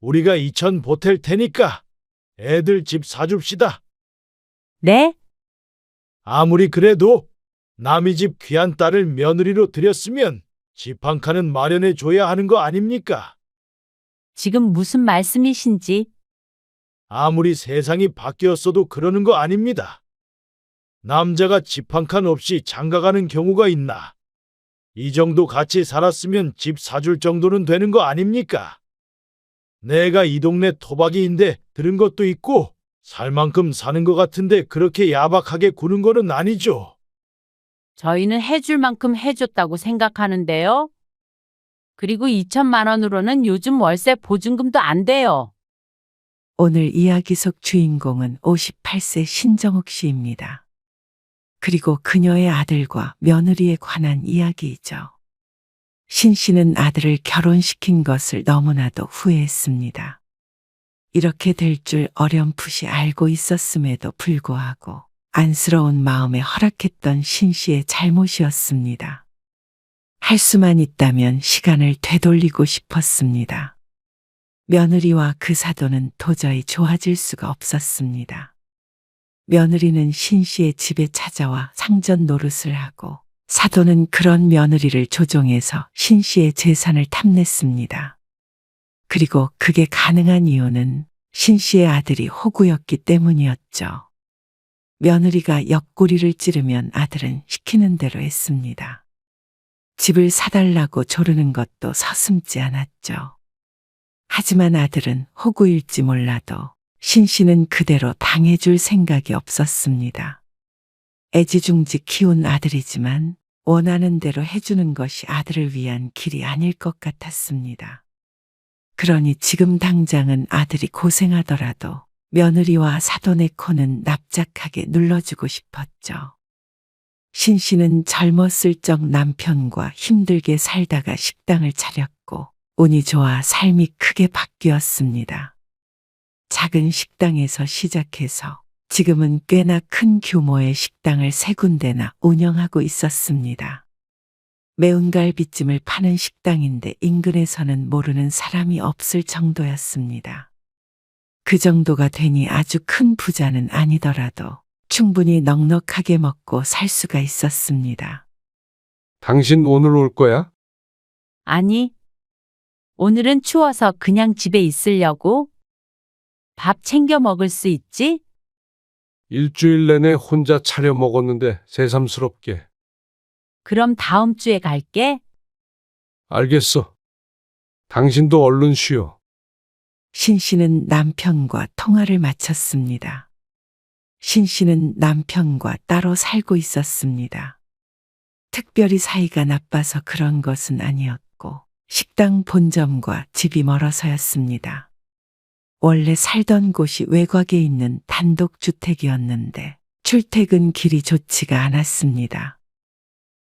우리가 2천 보탤 테니까 애들 집 사줍시다. 네? 아무리 그래도 남의 집 귀한 딸을 며느리로 들였으면 집 한 칸은 마련해 줘야 하는 거 아닙니까? 지금 무슨 말씀이신지. 아무리 세상이 바뀌었어도 그러는 거 아닙니다. 남자가 집 한 칸 없이 장가가는 경우가 있나? 이 정도 같이 살았으면 집 사줄 정도는 되는 거 아닙니까? 내가 이 동네 토박이인데 들은 것도 있고 살 만큼 사는 것 같은데 그렇게 야박하게 구는 거는 아니죠. 저희는 해줄 만큼 해줬다고 생각하는데요. 그리고 2천만 원으로는 요즘 월세 보증금도 안 돼요. 오늘 이야기 속 주인공은 58세 신정욱 씨입니다. 그리고 그녀의 아들과 며느리에 관한 이야기이죠. 신 씨는 아들을 결혼시킨 것을 너무나도 후회했습니다. 이렇게 될 줄 어렴풋이 알고 있었음에도 불구하고 안쓰러운 마음에 허락했던 신 씨의 잘못이었습니다. 할 수만 있다면 시간을 되돌리고 싶었습니다. 며느리와 그 사돈은 도저히 좋아질 수가 없었습니다. 며느리는 신 씨의 집에 찾아와 상전 노릇을 하고 사돈은 그런 며느리를 조종해서 신 씨의 재산을 탐냈습니다. 그리고 그게 가능한 이유는 신 씨의 아들이 호구였기 때문이었죠. 며느리가 옆구리를 찌르면 아들은 시키는 대로 했습니다. 집을 사달라고 조르는 것도 서슴지 않았죠. 하지만 아들은 호구일지 몰라도 신 씨는 그대로 당해줄 생각이 없었습니다. 애지중지 키운 아들이지만 원하는 대로 해주는 것이 아들을 위한 길이 아닐 것 같았습니다. 그러니 지금 당장은 아들이 고생하더라도 며느리와 사돈의 코는 납작하게 눌러주고 싶었죠. 신 씨는 젊었을 적 남편과 힘들게 살다가 식당을 차렸고 운이 좋아 삶이 크게 바뀌었습니다. 작은 식당에서 시작해서 지금은 꽤나 큰 규모의 식당을 3군데나 운영하고 있었습니다. 매운 갈비찜을 파는 식당인데 인근에서는 모르는 사람이 없을 정도였습니다. 그 정도가 되니 아주 큰 부자는 아니더라도 충분히 넉넉하게 먹고 살 수가 있었습니다. 당신 오늘 올 거야? 아니, 오늘은 추워서 그냥 집에 있으려고. 밥 챙겨 먹을 수 있지? 일주일 내내 혼자 차려 먹었는데 새삼스럽게. 그럼 다음 주에 갈게. 알겠어. 당신도 얼른 쉬어. 신 씨는 남편과 통화를 마쳤습니다. 신 씨는 남편과 따로 살고 있었습니다. 특별히 사이가 나빠서 그런 것은 아니었고 식당 본점과 집이 멀어서였습니다. 원래 살던 곳이 외곽에 있는 단독주택이었는데 출퇴근 길이 좋지가 않았습니다.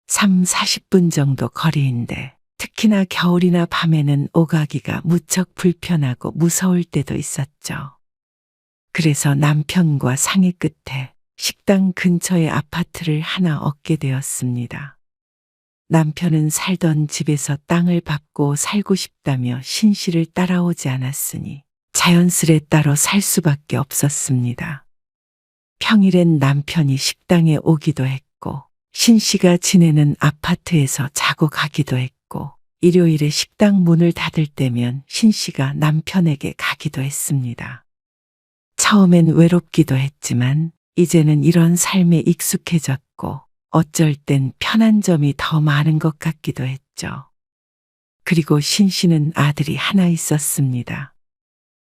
3, 40분 정도 거리인데 특히나 겨울이나 밤에는 오가기가 무척 불편하고 무서울 때도 있었죠. 그래서 남편과 상의 끝에 식당 근처에 아파트를 하나 얻게 되었습니다. 남편은 살던 집에서 땅을 밟고 살고 싶다며 신 씨를 따라오지 않았으니 자연스레 따로 살 수밖에 없었습니다. 평일엔 남편이 식당에 오기도 했고 신 씨가 지내는 아파트에서 자고 가기도 했고 일요일에 식당 문을 닫을 때면 신 씨가 남편에게 가기도 했습니다. 처음엔 외롭기도 했지만 이제는 이런 삶에 익숙해졌고 어쩔 땐 편한 점이 더 많은 것 같기도 했죠. 그리고 신 씨는 아들이 하나 있었습니다.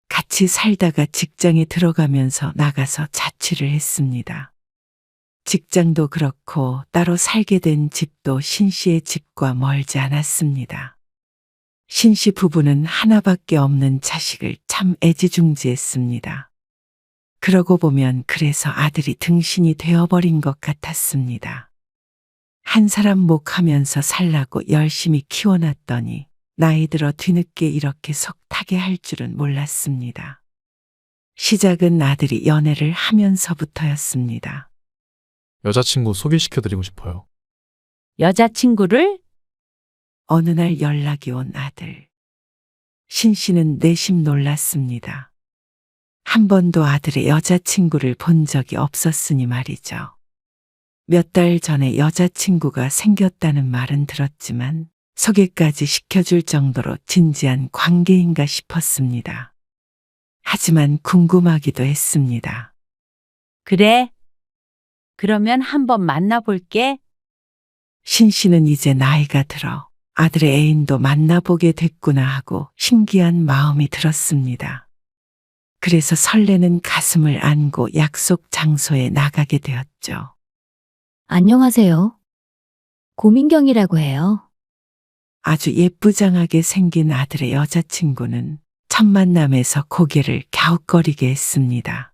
같이 살다가 직장에 들어가면서 나가서 자취를 했습니다. 직장도 그렇고 따로 살게 된 집도 신 씨의 집과 멀지 않았습니다. 신 씨 부부는 하나밖에 없는 자식을 참 애지중지했습니다. 그러고 보면 그래서 아들이 등신이 되어버린 것 같았습니다. 한 사람 목하면서 살라고 열심히 키워놨더니 나이 들어 뒤늦게 이렇게 속 타게 할 줄은 몰랐습니다. 시작은 아들이 연애를 하면서부터였습니다. 여자친구 소개시켜드리고 싶어요. 여자친구를? 어느 날 연락이 온 아들. 신 씨는 내심 놀랐습니다. 한 번도 아들의 여자친구를 본 적이 없었으니 말이죠. 몇 달 전에 여자친구가 생겼다는 말은 들었지만 소개까지 시켜줄 정도로 진지한 관계인가 싶었습니다. 하지만 궁금하기도 했습니다. 그래? 그러면 한번 만나볼게. 신 씨는 이제 나이가 들어 아들의 애인도 만나보게 됐구나 하고 신기한 마음이 들었습니다. 그래서 설레는 가슴을 안고 약속 장소에 나가게 되었죠. 안녕하세요. 고민경이라고 해요. 아주 예쁘장하게 생긴 아들의 여자친구는 첫 만남에서 고개를 갸웃거리게 했습니다.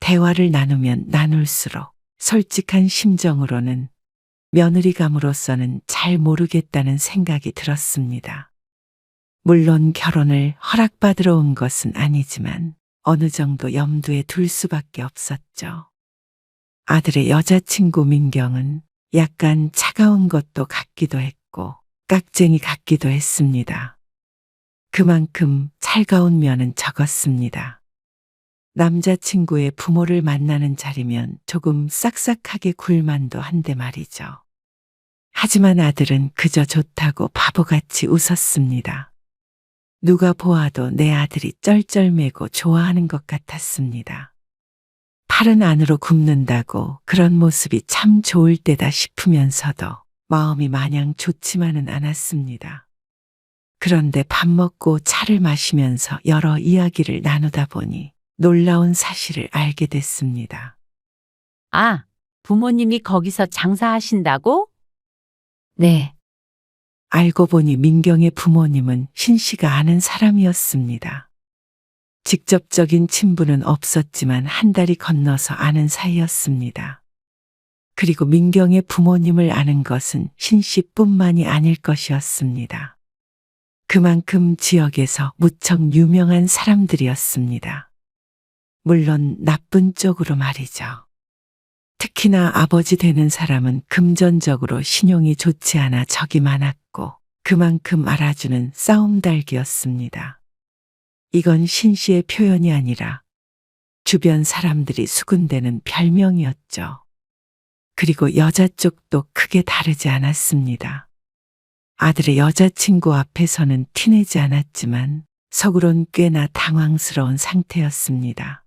대화를 나누면 나눌수록 솔직한 심정으로는 며느리감으로서는 잘 모르겠다는 생각이 들었습니다. 물론 결혼을 허락받으러 온 것은 아니지만 어느 정도 염두에 둘 수밖에 없었죠. 아들의 여자친구 민경은 약간 차가운 것도 같기도 했고 깍쟁이 같기도 했습니다. 그만큼 살가운 면은 적었습니다. 남자친구의 부모를 만나는 자리면 조금 싹싹하게 굴만도 한데 말이죠. 하지만 아들은 그저 좋다고 바보같이 웃었습니다. 누가 보아도 내 아들이 쩔쩔매고 좋아하는 것 같았습니다. 팔은 안으로 굽는다고 그런 모습이 참 좋을 때다 싶으면서도 마음이 마냥 좋지만은 않았습니다. 그런데 밥 먹고 차를 마시면서 여러 이야기를 나누다 보니 놀라운 사실을 알게 됐습니다. 아, 부모님이 거기서 장사하신다고? 네, 알고 보니 민경의 부모님은 신 씨가 아는 사람이었습니다. 직접적인 친분은 없었지만 한 달이 건너서 아는 사이였습니다. 그리고 민경의 부모님을 아는 것은 신 씨뿐만이 아닐 것이었습니다. 그만큼 지역에서 무척 유명한 사람들이었습니다. 물론 나쁜 쪽으로 말이죠. 특히나 아버지 되는 사람은 금전적으로 신용이 좋지 않아 적이 많았고 그만큼 알아주는 싸움달기였습니다. 이건 신 씨의 표현이 아니라 주변 사람들이 수군대는 별명이었죠. 그리고 여자 쪽도 크게 다르지 않았습니다. 아들의 여자친구 앞에서는 티내지 않았지만 속으론 꽤나 당황스러운 상태였습니다.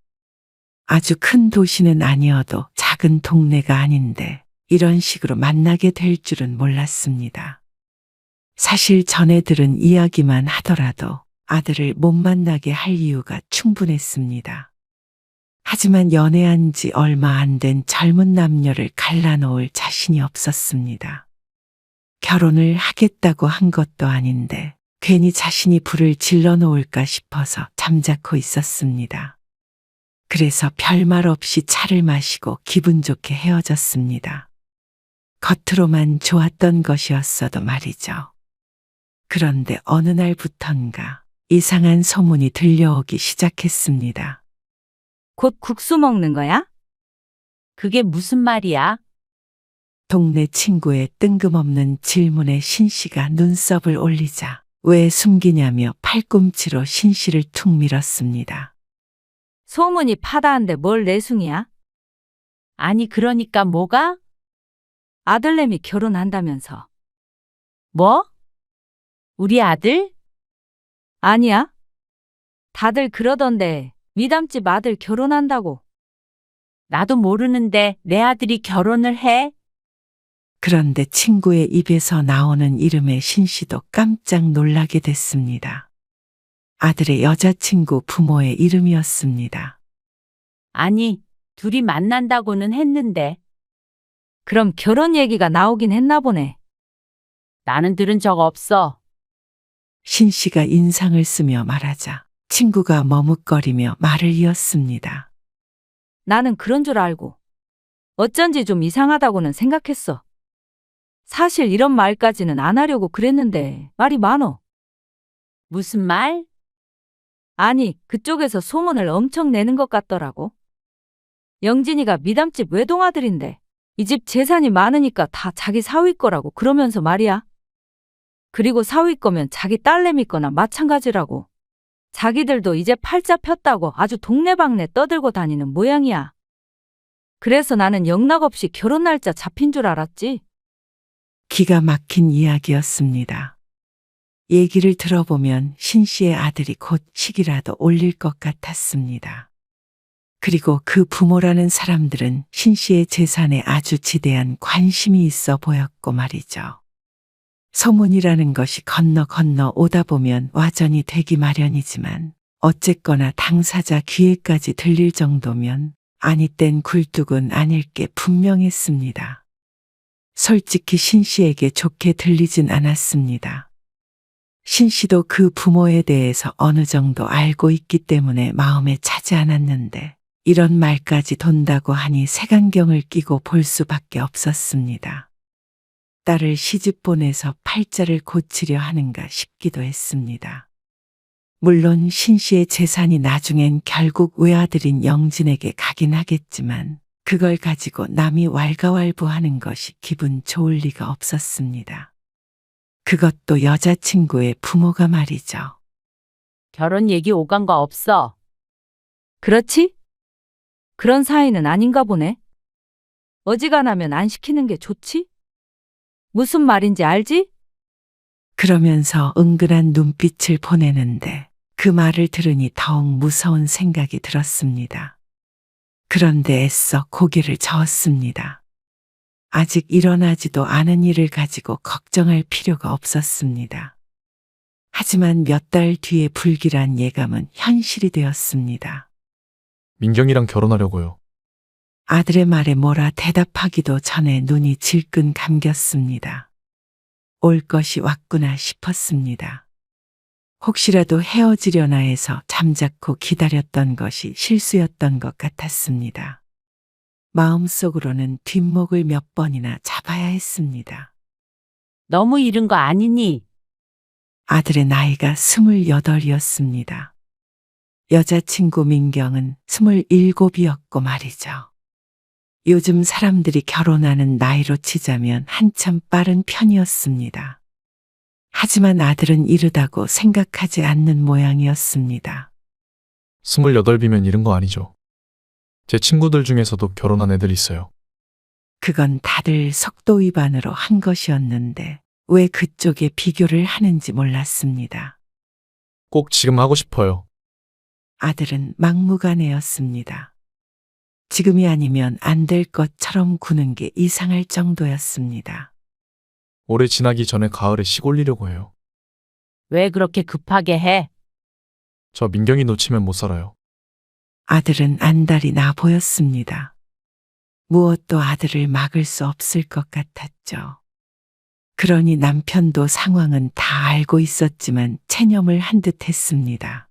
아주 큰 도시는 아니어도 작은 동네가 아닌데 이런 식으로 만나게 될 줄은 몰랐습니다. 사실 전에 들은 이야기만 하더라도 아들을 못 만나게 할 이유가 충분했습니다. 하지만 연애한 지 얼마 안 된 젊은 남녀를 갈라놓을 자신이 없었습니다. 결혼을 하겠다고 한 것도 아닌데 괜히 자신이 불을 질러 놓을까 싶어서 잠자코 있었습니다. 그래서 별말 없이 차를 마시고 기분 좋게 헤어졌습니다. 겉으로만 좋았던 것이었어도 말이죠. 그런데 어느 날부턴가 이상한 소문이 들려오기 시작했습니다. 곧 국수 먹는 거야? 그게 무슨 말이야? 동네 친구의 뜬금없는 질문에 신 씨가 눈썹을 올리자 왜 숨기냐며 팔꿈치로 신 씨를 툭 밀었습니다. 소문이 파다한데 뭘 내숭이야? 아니, 그러니까 뭐가? 아들내미 결혼한다면서. 뭐? 우리 아들? 아니야? 다들 그러던데 미담집 아들 결혼한다고. 나도 모르는데 내 아들이 결혼을 해? 그런데 친구의 입에서 나오는 이름에 신 씨도 깜짝 놀라게 됐습니다. 아들의 여자친구 부모의 이름이었습니다. 아니, 둘이 만난다고는 했는데 그럼 결혼 얘기가 나오긴 했나 보네. 나는 들은 적 없어. 신 씨가 인상을 쓰며 말하자 친구가 머뭇거리며 말을 이었습니다. 나는 그런 줄 알고. 어쩐지 좀 이상하다고는 생각했어. 사실 이런 말까지는 안 하려고 그랬는데 말이 많어. 무슨 말? 아니, 그쪽에서 소문을 엄청 내는 것 같더라고. 영진이가 미담집 외동아들인데 이 집 재산이 많으니까 다 자기 사위 거라고 그러면서 말이야. 그리고 사위 거면 자기 딸내미 거나 마찬가지라고. 자기들도 이제 팔자 폈다고 아주 동네방네 떠들고 다니는 모양이야. 그래서 나는 영락없이 결혼 날짜 잡힌 줄 알았지. 기가 막힌 이야기였습니다. 얘기를 들어보면 신 씨의 아들이 곧 식이라도 올릴 것 같았습니다. 그리고 그 부모라는 사람들은 신 씨의 재산에 아주 지대한 관심이 있어 보였고 말이죠. 소문이라는 것이 건너 오다 보면 와전이 되기 마련이지만 어쨌거나 당사자 귀에까지 들릴 정도면 아니 땐 굴뚝은 아닐 게 분명했습니다. 솔직히 신 씨에게 좋게 들리진 않았습니다. 신 씨도 그 부모에 대해서 어느 정도 알고 있기 때문에 마음에 차지 않았는데 이런 말까지 돈다고 하니 색안경을 끼고 볼 수밖에 없었습니다. 딸을 시집 보내서 팔자를 고치려 하는가 싶기도 했습니다. 물론 신 씨의 재산이 나중엔 결국 외아들인 영진에게 가긴 하겠지만 그걸 가지고 남이 왈가왈부하는 것이 기분 좋을 리가 없었습니다. 그것도 여자친구의 부모가 말이죠. 결혼 얘기 오간 거 없어. 그렇지? 그런 사이는 아닌가 보네. 어지간하면 안 시키는 게 좋지? 무슨 말인지 알지? 그러면서 은근한 눈빛을 보내는데 그 말을 들으니 더욱 무서운 생각이 들었습니다. 그런데 애써 고개를 저었습니다. 아직 일어나지도 않은 일을 가지고 걱정할 필요가 없었습니다. 하지만 몇 달 뒤에 불길한 예감은 현실이 되었습니다. 민경이랑 결혼하려고요. 아들의 말에 뭐라 대답하기도 전에 눈이 질끈 감겼습니다. 올 것이 왔구나 싶었습니다. 혹시라도 헤어지려나 해서 잠자코 기다렸던 것이 실수였던 것 같았습니다. 마음속으로는 뒷목을 몇 번이나 잡아야 했습니다. 너무 이른 거 아니니? 아들의 나이가 28이었습니다. 여자친구 민경은 27이었고 말이죠. 요즘 사람들이 결혼하는 나이로 치자면 한참 빠른 편이었습니다. 하지만 아들은 이르다고 생각하지 않는 모양이었습니다. 28이면 이른 거 아니죠. 제 친구들 중에서도 결혼한 애들 있어요. 그건 다들 속도 위반으로 한 것이었는데 왜 그쪽에 비교를 하는지 몰랐습니다. 꼭 지금 하고 싶어요. 아들은 막무가내였습니다. 지금이 아니면 안 될 것처럼 구는 게 이상할 정도였습니다. 올해 지나기 전에 가을에 식 올리려고 해요. 왜 그렇게 급하게 해? 저 민경이 놓치면 못 살아요. 아들은 안달이 나 보였습니다. 무엇도 아들을 막을 수 없을 것 같았죠. 그러니 남편도 상황은 다 알고 있었지만 체념을 한 듯 했습니다.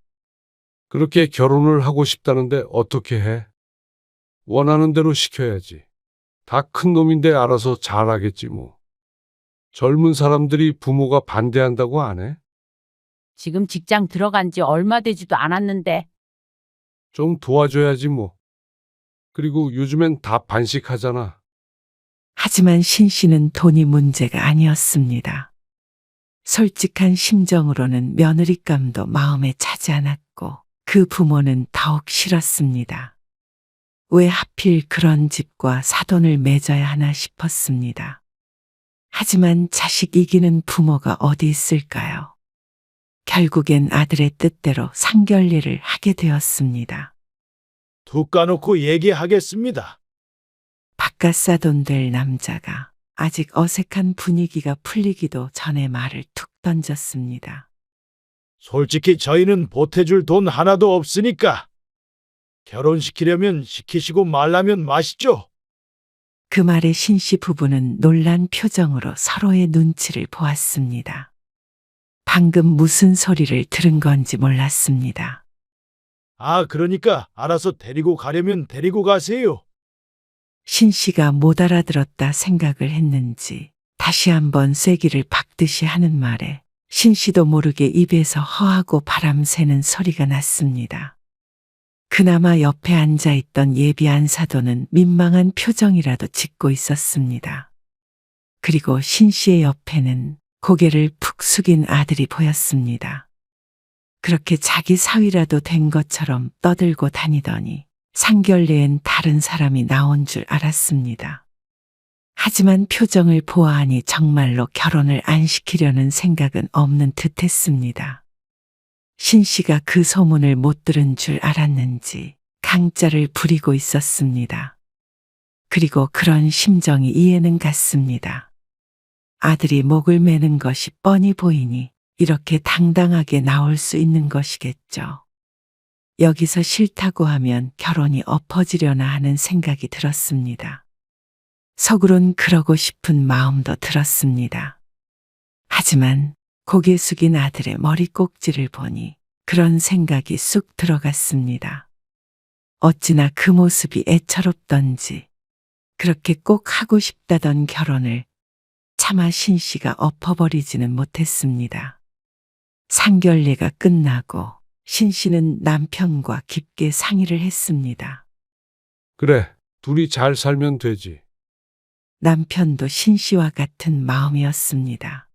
그렇게 결혼을 하고 싶다는데 어떻게 해? 원하는 대로 시켜야지. 다 큰 놈인데 알아서 잘하겠지 뭐. 젊은 사람들이 부모가 반대한다고 안 해? 지금 직장 들어간 지 얼마 되지도 않았는데 좀 도와줘야지 뭐. 그리고 요즘엔 다 반씩하잖아. 하지만 신 씨는 돈이 문제가 아니었습니다. 솔직한 심정으로는 며느리감도 마음에 차지 않았고 그 부모는 더욱 싫었습니다. 왜 하필 그런 집과 사돈을 맺어야 하나 싶었습니다. 하지만 자식 이기는 부모가 어디 있을까요? 결국엔 아들의 뜻대로 상견례를 하게 되었습니다. 툭 까놓고 얘기하겠습니다. 바깥 사돈 될 남자가 아직 어색한 분위기가 풀리기도 전에 말을 툭 던졌습니다. 솔직히 저희는 보태줄 돈 하나도 없으니까 결혼시키려면 시키시고 말라면 마시죠. 그 말에 신씨 부부는 놀란 표정으로 서로의 눈치를 보았습니다. 방금 무슨 소리를 들은 건지 몰랐습니다. 아, 그러니까 알아서 데리고 가려면 데리고 가세요. 신씨가 못 알아들었다 생각을 했는지 다시 한번 쐐기를 박듯이 하는 말에 신씨도 모르게 입에서 허하고 바람 새는 소리가 났습니다. 그나마 옆에 앉아있던 예비안 사도는 민망한 표정이라도 짓고 있었습니다. 그리고 신씨의 옆에는 고개를 푹 숙인 아들이 보였습니다. 그렇게 자기 사위라도 된 것처럼 떠들고 다니더니 상견례엔 다른 사람이 나온 줄 알았습니다. 하지만 표정을 보아하니 정말로 결혼을 안 시키려는 생각은 없는 듯 했습니다. 신 씨가 그 소문을 못 들은 줄 알았는지 강짜를 부리고 있었습니다. 그리고 그런 심정이 이해는 갔습니다. 아들이 목을 매는 것이 뻔히 보이니 이렇게 당당하게 나올 수 있는 것이겠죠. 여기서 싫다고 하면 결혼이 엎어지려나 하는 생각이 들었습니다. 속으론 그러고 싶은 마음도 들었습니다. 하지만 고개 숙인 아들의 머리 꼭지를 보니 그런 생각이 쑥 들어갔습니다. 어찌나 그 모습이 애처롭던지 그렇게 꼭 하고 싶다던 결혼을 차마 신 씨가 엎어버리지는 못했습니다. 상견례가 끝나고 신 씨는 남편과 깊게 상의를 했습니다. 그래, 둘이 잘 살면 되지. 남편도 신 씨와 같은 마음이었습니다.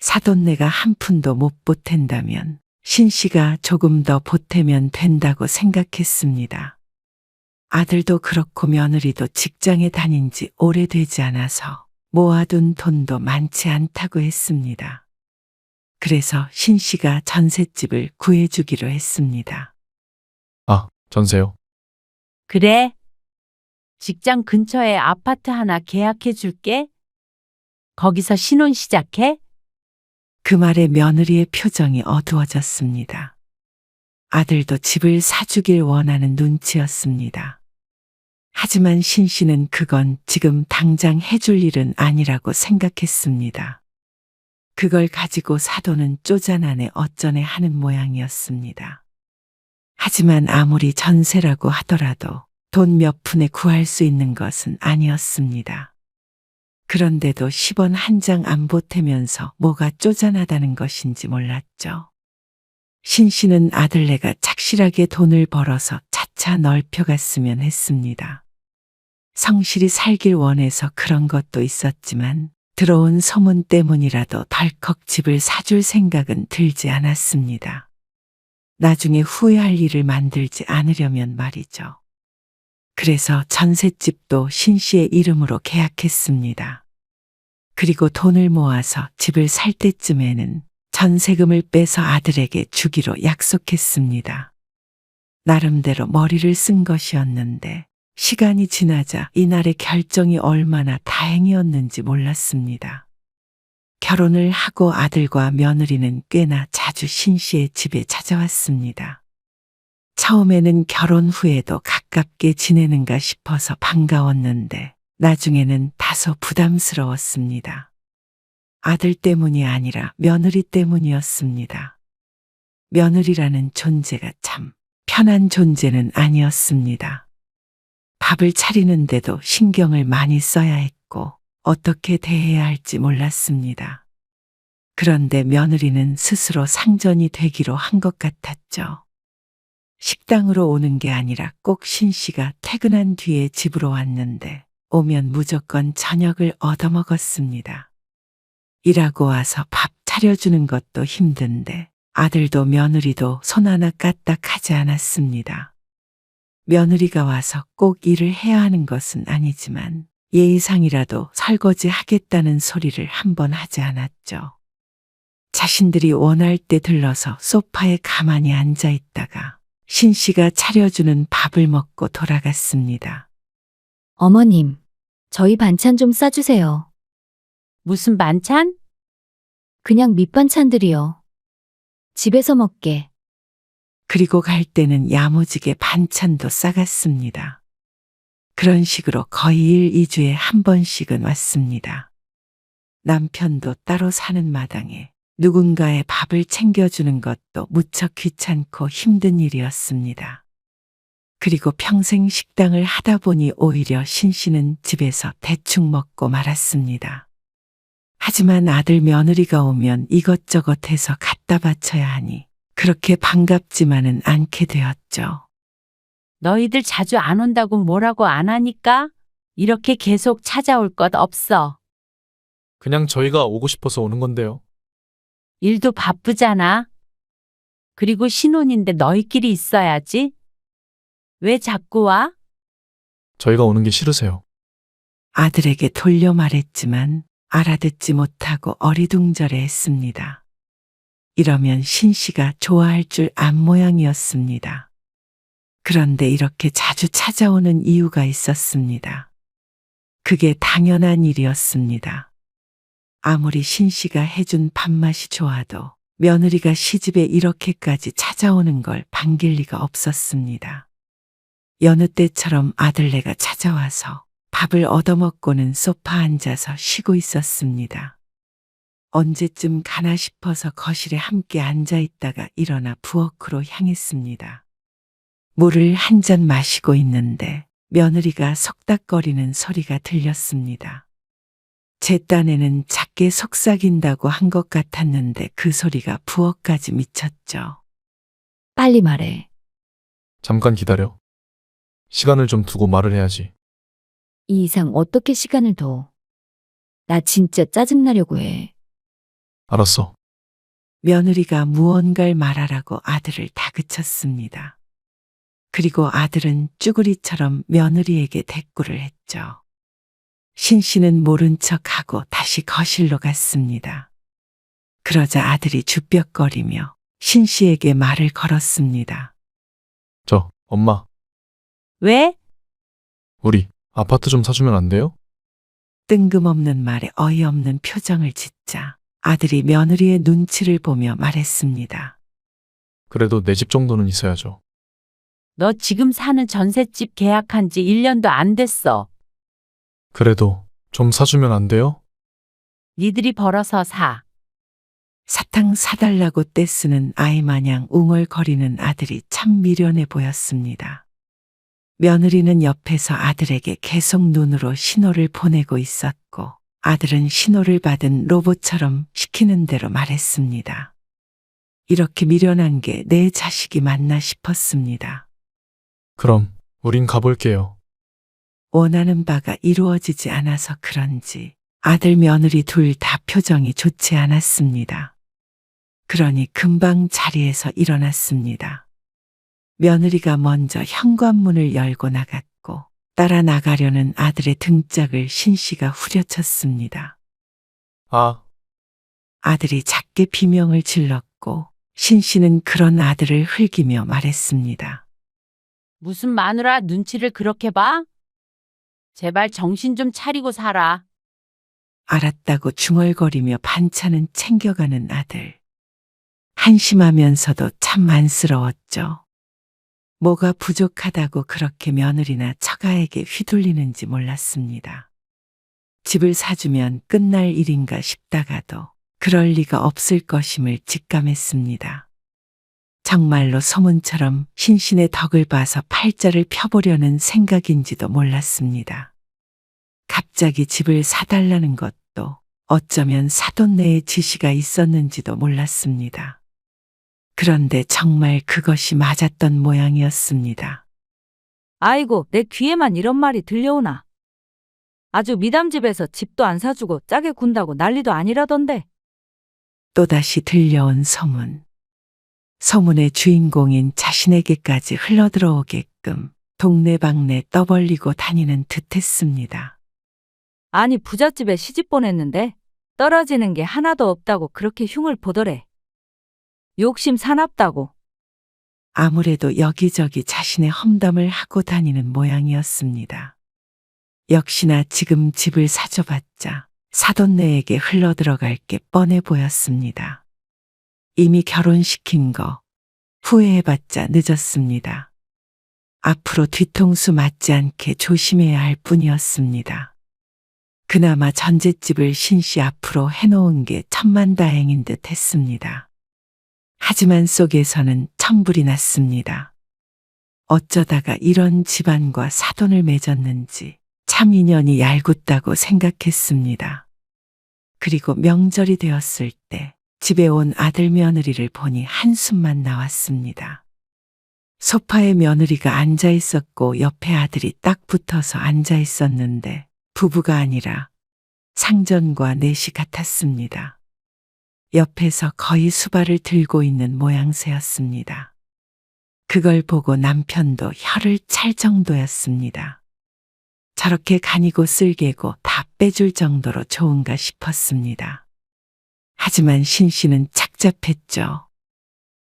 사돈네가 한 푼도 못 보탠다면 신 씨가 조금 더 보태면 된다고 생각했습니다. 아들도 그렇고 며느리도 직장에 다닌 지 오래되지 않아서 모아둔 돈도 많지 않다고 했습니다. 그래서 신 씨가 전셋집을 구해주기로 했습니다. 아, 전세요. 그래. 직장 근처에 아파트 하나 계약해 줄게. 거기서 신혼 시작해. 그 말에 며느리의 표정이 어두워졌습니다. 아들도 집을 사주길 원하는 눈치였습니다. 하지만 신 씨는 그건 지금 당장 해줄 일은 아니라고 생각했습니다. 그걸 가지고 사돈은 쪼잔하네 어쩌네 하는 모양이었습니다. 하지만 아무리 전세라고 하더라도 돈 몇 푼에 구할 수 있는 것은 아니었습니다. 그런데도 10원 한 장 안 보태면서 뭐가 쪼잔하다는 것인지 몰랐죠. 신 씨는 아들네가 착실하게 돈을 벌어서 차차 넓혀갔으면 했습니다. 성실히 살길 원해서 그런 것도 있었지만 들어온 소문 때문이라도 덜컥 집을 사줄 생각은 들지 않았습니다. 나중에 후회할 일을 만들지 않으려면 말이죠. 그래서 전셋집도 신 씨의 이름으로 계약했습니다. 그리고 돈을 모아서 집을 살 때쯤에는 전세금을 빼서 아들에게 주기로 약속했습니다. 나름대로 머리를 쓴 것이었는데 시간이 지나자 이날의 결정이 얼마나 다행이었는지 몰랐습니다. 결혼을 하고 아들과 며느리는 꽤나 자주 신 씨의 집에 찾아왔습니다. 처음에는 결혼 후에도 가깝게 지내는가 싶어서 반가웠는데 나중에는 다소 부담스러웠습니다. 아들 때문이 아니라 며느리 때문이었습니다. 며느리라는 존재가 참 편한 존재는 아니었습니다. 밥을 차리는데도 신경을 많이 써야 했고 어떻게 대해야 할지 몰랐습니다. 그런데 며느리는 스스로 상전이 되기로 한 것 같았죠. 식당으로 오는 게 아니라 꼭 신 씨가 퇴근한 뒤에 집으로 왔는데 오면 무조건 저녁을 얻어먹었습니다. 일하고 와서 밥 차려주는 것도 힘든데 아들도 며느리도 손 하나 까딱하지 않았습니다. 며느리가 와서 꼭 일을 해야 하는 것은 아니지만 예의상이라도 설거지 하겠다는 소리를 한 번 하지 않았죠. 자신들이 원할 때 들러서 소파에 가만히 앉아 있다가 신 씨가 차려주는 밥을 먹고 돌아갔습니다. 어머님, 저희 반찬 좀 싸주세요. 무슨 반찬? 그냥 밑반찬들이요. 집에서 먹게. 그리고 갈 때는 야무지게 반찬도 싸갔습니다. 그런 식으로 거의 1, 2주에 한 번씩은 왔습니다. 남편도 따로 사는 마당에 누군가의 밥을 챙겨주는 것도 무척 귀찮고 힘든 일이었습니다. 그리고 평생 식당을 하다 보니 오히려 신 씨는 집에서 대충 먹고 말았습니다. 하지만 아들 며느리가 오면 이것저것 해서 갖다 바쳐야 하니 그렇게 반갑지만은 않게 되었죠. 너희들 자주 안 온다고 뭐라고 안 하니까 이렇게 계속 찾아올 것 없어. 그냥 저희가 오고 싶어서 오는 건데요. 일도 바쁘잖아. 그리고 신혼인데 너희끼리 있어야지. 왜 자꾸 와? 저희가 오는 게 싫으세요. 아들에게 돌려 말했지만 알아듣지 못하고 어리둥절해 했습니다. 이러면 신 씨가 좋아할 줄 안 모양이었습니다. 그런데 이렇게 자주 찾아오는 이유가 있었습니다. 그게 당연한 일이었습니다. 아무리 신 씨가 해준 밥맛이 좋아도 며느리가 시집에 이렇게까지 찾아오는 걸 반길 리가 없었습니다. 여느 때처럼 아들네가 찾아와서 밥을 얻어먹고는 소파 앉아서 쉬고 있었습니다. 언제쯤 가나 싶어서 거실에 함께 앉아 있다가 일어나 부엌으로 향했습니다. 물을 한 잔 마시고 있는데 며느리가 속닥거리는 소리가 들렸습니다. 제 딴에는 작게 속삭인다고 한 것 같았는데 그 소리가 부엌까지 미쳤죠. 빨리 말해. 잠깐 기다려. 시간을 좀 두고 말을 해야지. 이 이상 어떻게 시간을 둬? 나 진짜 짜증나려고 해. 알았어. 며느리가 무언가를 말하라고 아들을 다그쳤습니다. 그리고 아들은 쭈구리처럼 며느리에게 대꾸를 했죠. 신 씨는 모른 척하고 다시 거실로 갔습니다. 그러자 아들이 주뼛거리며 신 씨에게 말을 걸었습니다. 엄마, 왜? 우리 아파트 좀 사주면 안 돼요? 뜬금없는 말에 어이없는 표정을 짓자 아들이 며느리의 눈치를 보며 말했습니다. 그래도 내 집 정도는 있어야죠. 너 지금 사는 전셋집 계약한 지 1년도 안 됐어. 그래도 좀 사주면 안 돼요? 니들이 벌어서 사. 사탕 사달라고 떼쓰는 아이 마냥 웅얼거리는 아들이 참 미련해 보였습니다. 며느리는 옆에서 아들에게 계속 눈으로 신호를 보내고 있었고 아들은 신호를 받은 로봇처럼 시키는 대로 말했습니다. 이렇게 미련한 게 내 자식이 맞나 싶었습니다. 그럼 우린 가볼게요. 원하는 바가 이루어지지 않아서 그런지 아들 며느리 둘 다 표정이 좋지 않았습니다. 그러니 금방 자리에서 일어났습니다. 며느리가 먼저 현관문을 열고 나갔고 따라 나가려는 아들의 등짝을 신 씨가 후려쳤습니다. 아, 아들이 작게 비명을 질렀고 신 씨는 그런 아들을 흘기며 말했습니다. 무슨 마누라 눈치를 그렇게 봐? 제발 정신 좀 차리고 살아. 알았다고 중얼거리며 반찬은 챙겨가는 아들. 한심하면서도 참 안쓰러웠죠. 뭐가 부족하다고 그렇게 며느리나 처가에게 휘둘리는지 몰랐습니다. 집을 사주면 끝날 일인가 싶다가도 그럴 리가 없을 것임을 직감했습니다. 정말로 소문처럼 신신의 덕을 봐서 팔자를 펴보려는 생각인지도 몰랐습니다. 갑자기 집을 사달라는 것도 어쩌면 사돈네의 지시가 있었는지도 몰랐습니다. 그런데 정말 그것이 맞았던 모양이었습니다. 아이고, 내 귀에만 이런 말이 들려오나. 아주 미담집에서 집도 안 사주고 짜게 군다고 난리도 아니라던데. 또다시 들려온 소문. 소문의 주인공인 자신에게까지 흘러들어오게끔 동네방네 떠벌리고 다니는 듯했습니다. 아니, 부잣집에 시집 보냈는데 떨어지는 게 하나도 없다고 그렇게 흉을 보더래. 욕심 사납다고. 아무래도 여기저기 자신의 험담을 하고 다니는 모양이었습니다. 역시나 지금 집을 사줘봤자 사돈네에게 흘러들어갈 게 뻔해 보였습니다. 이미 결혼시킨 거 후회해봤자 늦었습니다. 앞으로 뒤통수 맞지 않게 조심해야 할 뿐이었습니다. 그나마 전셋집을 신씨 앞으로 해놓은 게 천만다행인 듯 했습니다. 하지만 속에서는 천불이 났습니다. 어쩌다가 이런 집안과 사돈을 맺었는지 참 인연이 얄궂다고 생각했습니다. 그리고 명절이 되었을 때 집에 온 아들 며느리를 보니 한숨만 나왔습니다. 소파에 며느리가 앉아 있었고 옆에 아들이 딱 붙어서 앉아 있었는데 부부가 아니라 상전과 넷이 같았습니다. 옆에서 거의 수발을 들고 있는 모양새였습니다. 그걸 보고 남편도 혀를 찰 정도였습니다. 저렇게 간이고 쓸개고 다 빼줄 정도로 좋은가 싶었습니다. 하지만 신 씨는 착잡했죠.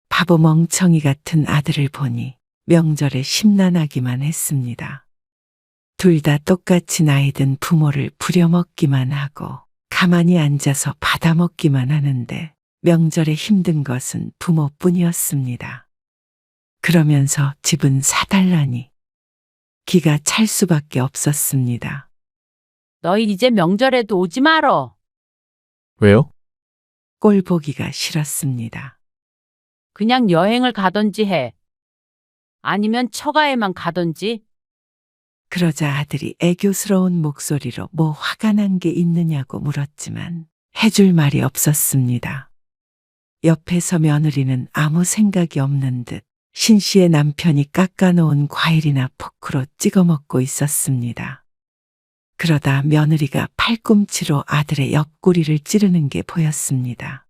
바보 멍청이 같은 아들을 보니 명절에 심란하기만 했습니다. 둘 다 똑같이 나이 든 부모를 부려먹기만 하고 가만히 앉아서 받아먹기만 하는데 명절에 힘든 것은 부모뿐이었습니다. 그러면서 집은 사달라니 기가 찰 수밖에 없었습니다. 너희 이제 명절에도 오지 말어. 왜요? 꼴 보기가 싫었습니다. 그냥 여행을 가던지 해. 아니면 처가에만 가던지. 그러자 아들이 애교스러운 목소리로 뭐 화가 난 게 있느냐고 물었지만 해줄 말이 없었습니다. 옆에서 며느리는 아무 생각이 없는 듯 신 씨의 남편이 깎아놓은 과일이나 포크로 찍어 먹고 있었습니다. 그러다 며느리가 팔꿈치로 아들의 옆구리를 찌르는 게 보였습니다.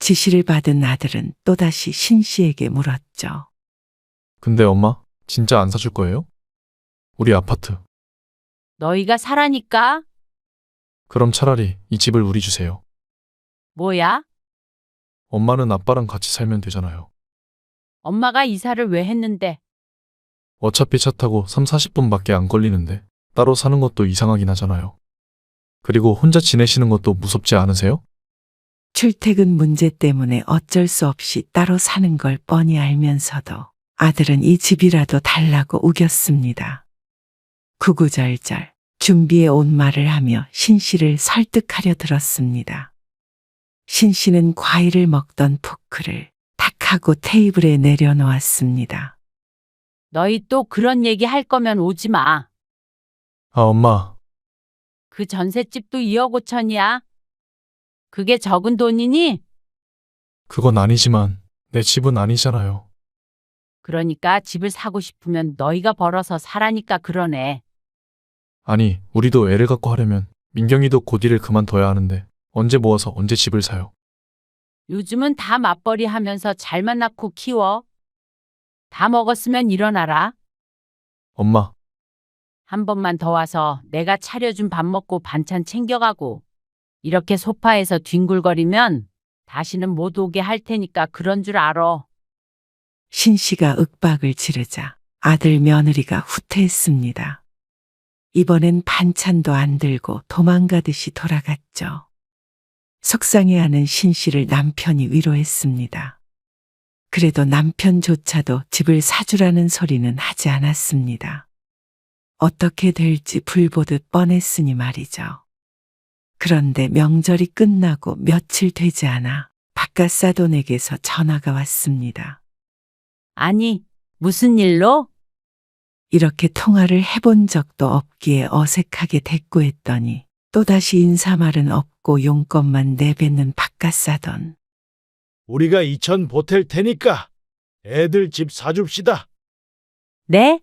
지시를 받은 아들은 또다시 신 씨에게 물었죠. 근데 엄마, 진짜 안 사줄 거예요? 우리 아파트. 너희가 사라니까? 그럼 차라리 이 집을 우리 주세요. 뭐야? 엄마는 아빠랑 같이 살면 되잖아요. 엄마가 이사를 왜 했는데? 어차피 차 타고 3, 40분밖에 안 걸리는데 따로 사는 것도 이상하긴 하잖아요. 그리고 혼자 지내시는 것도 무섭지 않으세요? 출퇴근 문제 때문에 어쩔 수 없이 따로 사는 걸 뻔히 알면서도 아들은 이 집이라도 달라고 우겼습니다. 구구절절 준비해 온 말을 하며 신 씨를 설득하려 들었습니다. 신 씨는 과일을 먹던 포크를 탁 하고 테이블에 내려놓았습니다. 너희 또 그런 얘기 할 거면 오지 마. 아, 엄마. 그 전셋집도 2억 5천이야. 그게 적은 돈이니? 그건 아니지만 내 집은 아니잖아요. 그러니까 집을 사고 싶으면 너희가 벌어서 사라니까 그러네. 아니, 우리도 애를 갖고 하려면 민경이도 곧 일을 그만둬야 하는데 언제 모아서 언제 집을 사요? 요즘은 다 맞벌이 하면서 잘만 낳고 키워. 다 먹었으면 일어나라. 엄마, 한 번만 더 와서 내가 차려준 밥 먹고 반찬 챙겨가고 이렇게 소파에서 뒹굴거리면 다시는 못 오게 할 테니까 그런 줄 알아. 신 씨가 윽박을 지르자 아들 며느리가 후퇴했습니다. 이번엔 반찬도 안 들고 도망가듯이 돌아갔죠. 속상해하는 신 씨를 남편이 위로했습니다. 그래도 남편조차도 집을 사주라는 소리는 하지 않았습니다. 어떻게 될지 불보듯 뻔했으니 말이죠. 그런데 명절이 끝나고 며칠 되지 않아 바깥사돈에게서 전화가 왔습니다. 아니, 무슨 일로? 이렇게 통화를 해본 적도 없기에 어색하게 대꾸했더니 또다시 인사말은 없고 용건만 내뱉는 바깥사돈. 우리가 2천 보탤 테니까 애들 집 사줍시다. 네?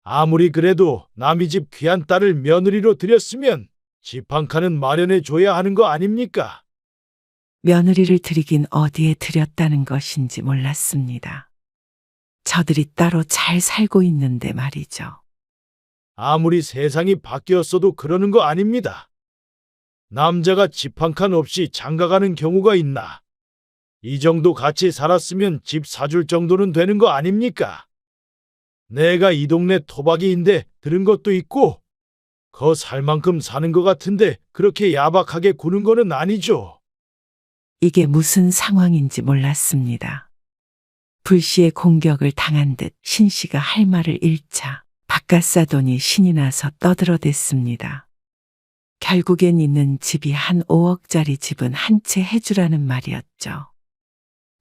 아무리 그래도 남의 집 귀한 딸을 며느리로 들였으면 집 한 칸은 마련해 줘야 하는 거 아닙니까? 며느리를 들이긴 어디에 들였다는 것인지 몰랐습니다. 저들이 따로 잘 살고 있는데 말이죠. 아무리 세상이 바뀌었어도 그러는 거 아닙니다. 남자가 집 한 칸 없이 장가가는 경우가 있나? 이 정도 같이 살았으면 집 사줄 정도는 되는 거 아닙니까? 내가 이 동네 토박이인데 들은 것도 있고 거 살 만큼 사는 것 같은데 그렇게 야박하게 구는 거는 아니죠. 이게 무슨 상황인지 몰랐습니다. 불시에 공격을 당한 듯 신 씨가 할 말을 잃자 바깥사돈이 신이 나서 떠들어댔습니다. 결국엔 있는 집이 한 5억짜리 집은 한 채 해주라는 말이었죠.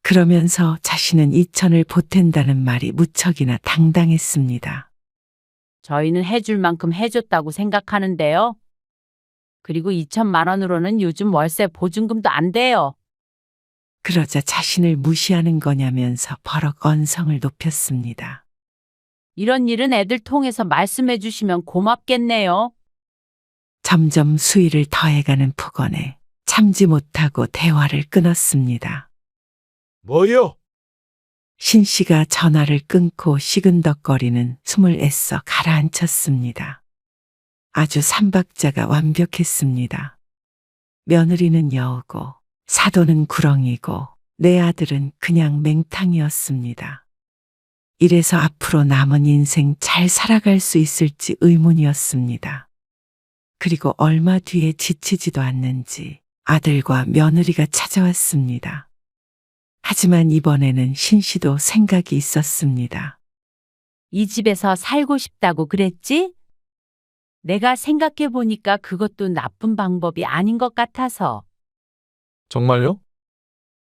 그러면서 자신은 2천을 보탠다는 말이 무척이나 당당했습니다. 저희는 해줄 만큼 해줬다고 생각하는데요. 그리고 2천만 원으로는 요즘 월세 보증금도 안 돼요. 그러자 자신을 무시하는 거냐면서 버럭 언성을 높였습니다. 이런 일은 애들 통해서 말씀해 주시면 고맙겠네요. 점점 수위를 더해가는 폭언에 참지 못하고 대화를 끊었습니다. 뭐요? 신 씨가 전화를 끊고 시근덕거리는 숨을 애써 가라앉혔습니다. 아주 삼박자가 완벽했습니다. 며느리는 여우고 사돈은 구렁이고 내 아들은 그냥 맹탕이었습니다. 이래서 앞으로 남은 인생 잘 살아갈 수 있을지 의문이었습니다. 그리고 얼마 뒤에 지치지도 않는지 아들과 며느리가 찾아왔습니다. 하지만 이번에는 신 씨도 생각이 있었습니다. 이 집에서 살고 싶다고 그랬지? 내가 생각해 보니까 그것도 나쁜 방법이 아닌 것 같아서. 정말요?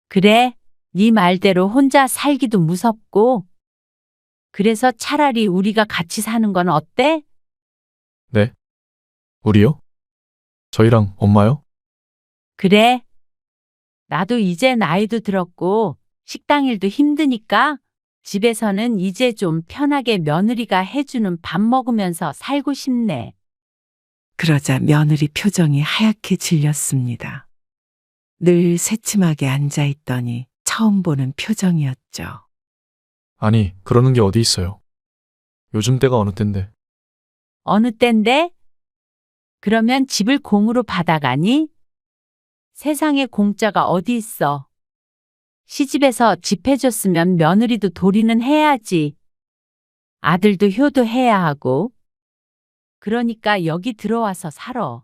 그래, 네 말대로 혼자 살기도 무섭고. 그래서 차라리 우리가 같이 사는 건 어때? 네. 우리요? 저희랑 엄마요? 그래. 나도 이제 나이도 들었고 식당 일도 힘드니까 집에서는 이제 좀 편하게 며느리가 해주는 밥 먹으면서 살고 싶네. 그러자 며느리 표정이 하얗게 질렸습니다. 늘 새침하게 앉아 있더니 처음 보는 표정이었죠. 아니, 그러는 게 어디 있어요. 요즘 때가 어느 때인데. 어느 땐데? 그러면 집을 공으로 받아가니? 세상에 공짜가 어디 있어. 시집에서 집 해줬으면 며느리도 도리는 해야지. 아들도 효도해야 하고. 그러니까 여기 들어와서 살아.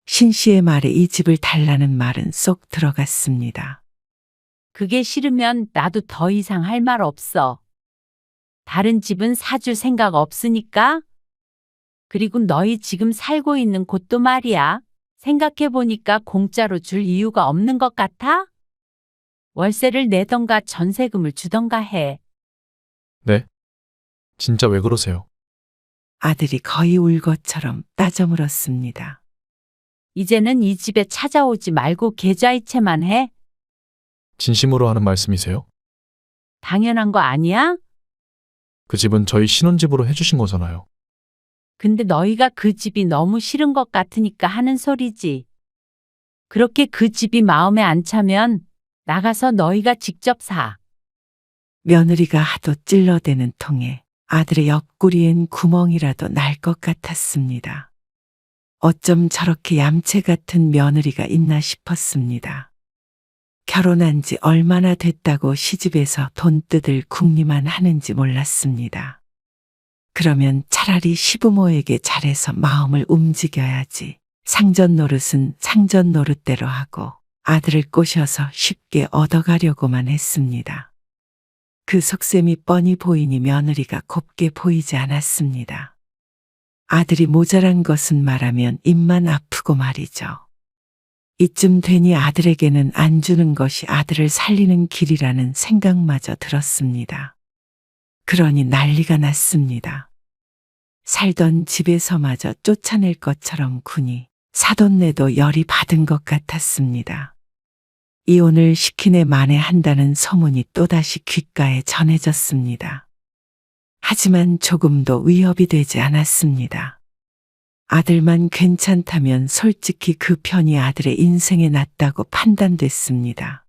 신 씨의 말에 이 집을 달라는 말은 쏙 들어갔습니다. 그게 싫으면 나도 더 이상 할 말 없어. 다른 집은 사줄 생각 없으니까. 그리고 너희 지금 살고 있는 곳도 말이야. 생각해보니까 공짜로 줄 이유가 없는 것 같아? 월세를 내던가 전세금을 주던가 해. 네? 진짜 왜 그러세요? 아들이 거의 울 것처럼 따져 물었습니다. 이제는 이 집에 찾아오지 말고 계좌이체만 해. 진심으로 하는 말씀이세요? 당연한 거 아니야? 그 집은 저희 신혼집으로 해주신 거잖아요. 근데 너희가 그 집이 너무 싫은 것 같으니까 하는 소리지. 그렇게 그 집이 마음에 안 차면 나가서 너희가 직접 사. 며느리가 하도 찔러대는 통에 아들의 옆구리엔 구멍이라도 날 것 같았습니다. 어쩜 저렇게 얌체 같은 며느리가 있나 싶었습니다. 결혼한 지 얼마나 됐다고 시집에서 돈 뜯을 궁리만 하는지 몰랐습니다. 그러면 차라리 시부모에게 잘해서 마음을 움직여야지. 상전 노릇은 상전 노릇대로 하고 아들을 꼬셔서 쉽게 얻어가려고만 했습니다. 그 속셈이 뻔히 보이니 며느리가 곱게 보이지 않았습니다. 아들이 모자란 것은 말하면 입만 아프고 말이죠. 이쯤 되니 아들에게는 안 주는 것이 아들을 살리는 길이라는 생각마저 들었습니다. 그러니 난리가 났습니다. 살던 집에서마저 쫓아낼 것처럼 군이 사돈네도 열이 받은 것 같았습니다. 이혼을 시키네 만회한다는 소문이 또다시 귓가에 전해졌습니다. 하지만 조금도 위협이 되지 않았습니다. 아들만 괜찮다면 솔직히 그 편이 아들의 인생에 낫다고 판단됐습니다.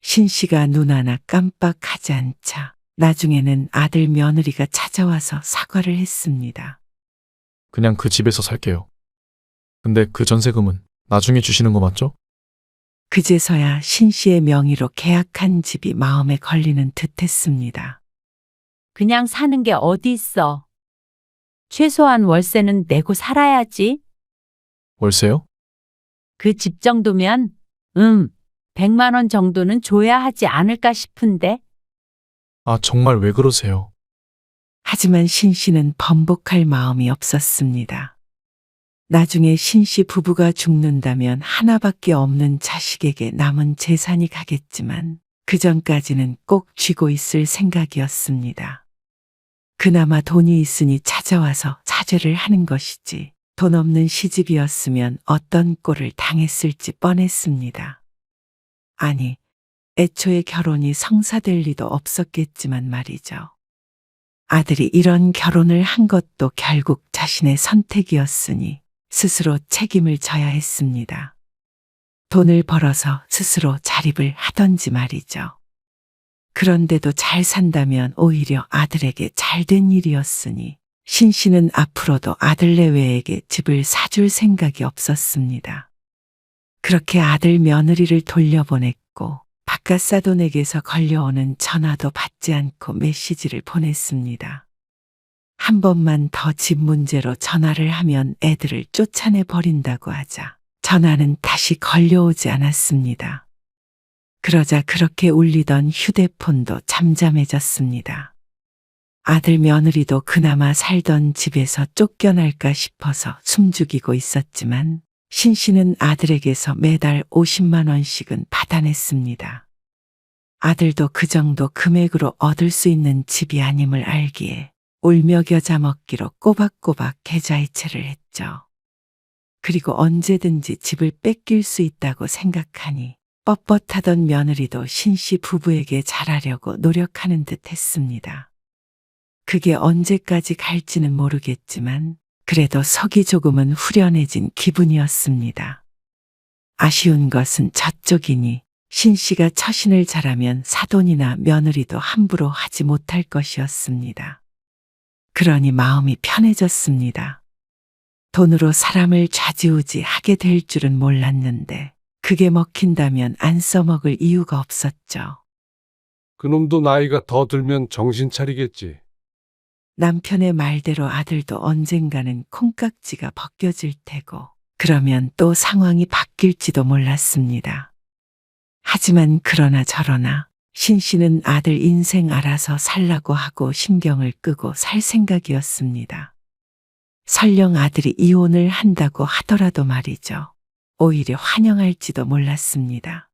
신 씨가 눈 하나 깜빡하지 않자 나중에는 아들 며느리가 찾아와서 사과를 했습니다. 그냥 그 집에서 살게요. 근데 그 전세금은 나중에 주시는 거 맞죠? 그제서야 신 씨의 명의로 계약한 집이 마음에 걸리는 듯했습니다. 그냥 사는 게 어디 있어. 최소한 월세는 내고 살아야지. 월세요? 그 집 정도면 100만 원 정도는 줘야 하지 않을까 싶은데. 아, 정말 왜 그러세요? 하지만 신 씨는 번복할 마음이 없었습니다. 나중에 신 씨 부부가 죽는다면 하나밖에 없는 자식에게 남은 재산이 가겠지만 그 전까지는 꼭 쥐고 있을 생각이었습니다. 그나마 돈이 있으니 찾아와서 사죄를 하는 것이지 돈 없는 시집이었으면 어떤 꼴을 당했을지 뻔했습니다. 아니, 애초에 결혼이 성사될 리도 없었겠지만 말이죠. 아들이 이런 결혼을 한 것도 결국 자신의 선택이었으니 스스로 책임을 져야 했습니다. 돈을 벌어서 스스로 자립을 하던지 말이죠. 그런데도 잘 산다면 오히려 아들에게 잘된 일이었으니 신 씨는 앞으로도 아들 내외에게 집을 사줄 생각이 없었습니다. 그렇게 아들 며느리를 돌려보냈고 바깥 사돈에게서 걸려오는 전화도 받지 않고 메시지를 보냈습니다. 한 번만 더 집 문제로 전화를 하면 애들을 쫓아내 버린다고 하자 전화는 다시 걸려오지 않았습니다. 그러자 그렇게 울리던 휴대폰도 잠잠해졌습니다. 아들 며느리도 그나마 살던 집에서 쫓겨날까 싶어서 숨죽이고 있었지만 신 씨는 아들에게서 매달 50만 원씩은 받아냈습니다. 아들도 그 정도 금액으로 얻을 수 있는 집이 아님을 알기에 울며 겨자 먹기로 꼬박꼬박 계좌이체를 했죠. 그리고 언제든지 집을 뺏길 수 있다고 생각하니 뻣뻣하던 며느리도 신 씨 부부에게 잘하려고 노력하는 듯 했습니다. 그게 언제까지 갈지는 모르겠지만 그래도 속이 조금은 후련해진 기분이었습니다. 아쉬운 것은 저쪽이니 신 씨가 처신을 잘하면 사돈이나 며느리도 함부로 하지 못할 것이었습니다. 그러니 마음이 편해졌습니다. 돈으로 사람을 좌지우지하게 될 줄은 몰랐는데 그게 먹힌다면 안 써먹을 이유가 없었죠. 그놈도 나이가 더 들면 정신 차리겠지. 남편의 말대로 아들도 언젠가는 콩깍지가 벗겨질 테고 그러면 또 상황이 바뀔지도 몰랐습니다. 하지만 그러나 저러나 신 씨는 아들 인생 알아서 살라고 하고 신경을 끄고 살 생각이었습니다. 설령 아들이 이혼을 한다고 하더라도 말이죠. 오히려 환영할지도 몰랐습니다.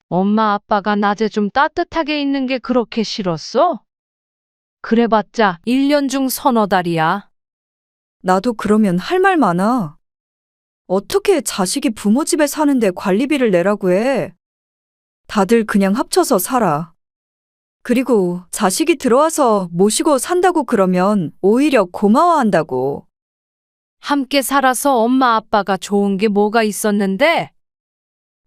엄마 아빠가 낮에 좀 따뜻하게 있는 게 그렇게 싫었어? 그래봤자 1년 중 서너 달이야. 나도 그러면 할 말 많아. 어떻게 자식이 부모 집에 사는데 관리비를 내라고 해? 다들 그냥 합쳐서 살아. 그리고 자식이 들어와서 모시고 산다고 그러면 오히려 고마워한다고. 함께 살아서 엄마 아빠가 좋은 게 뭐가 있었는데?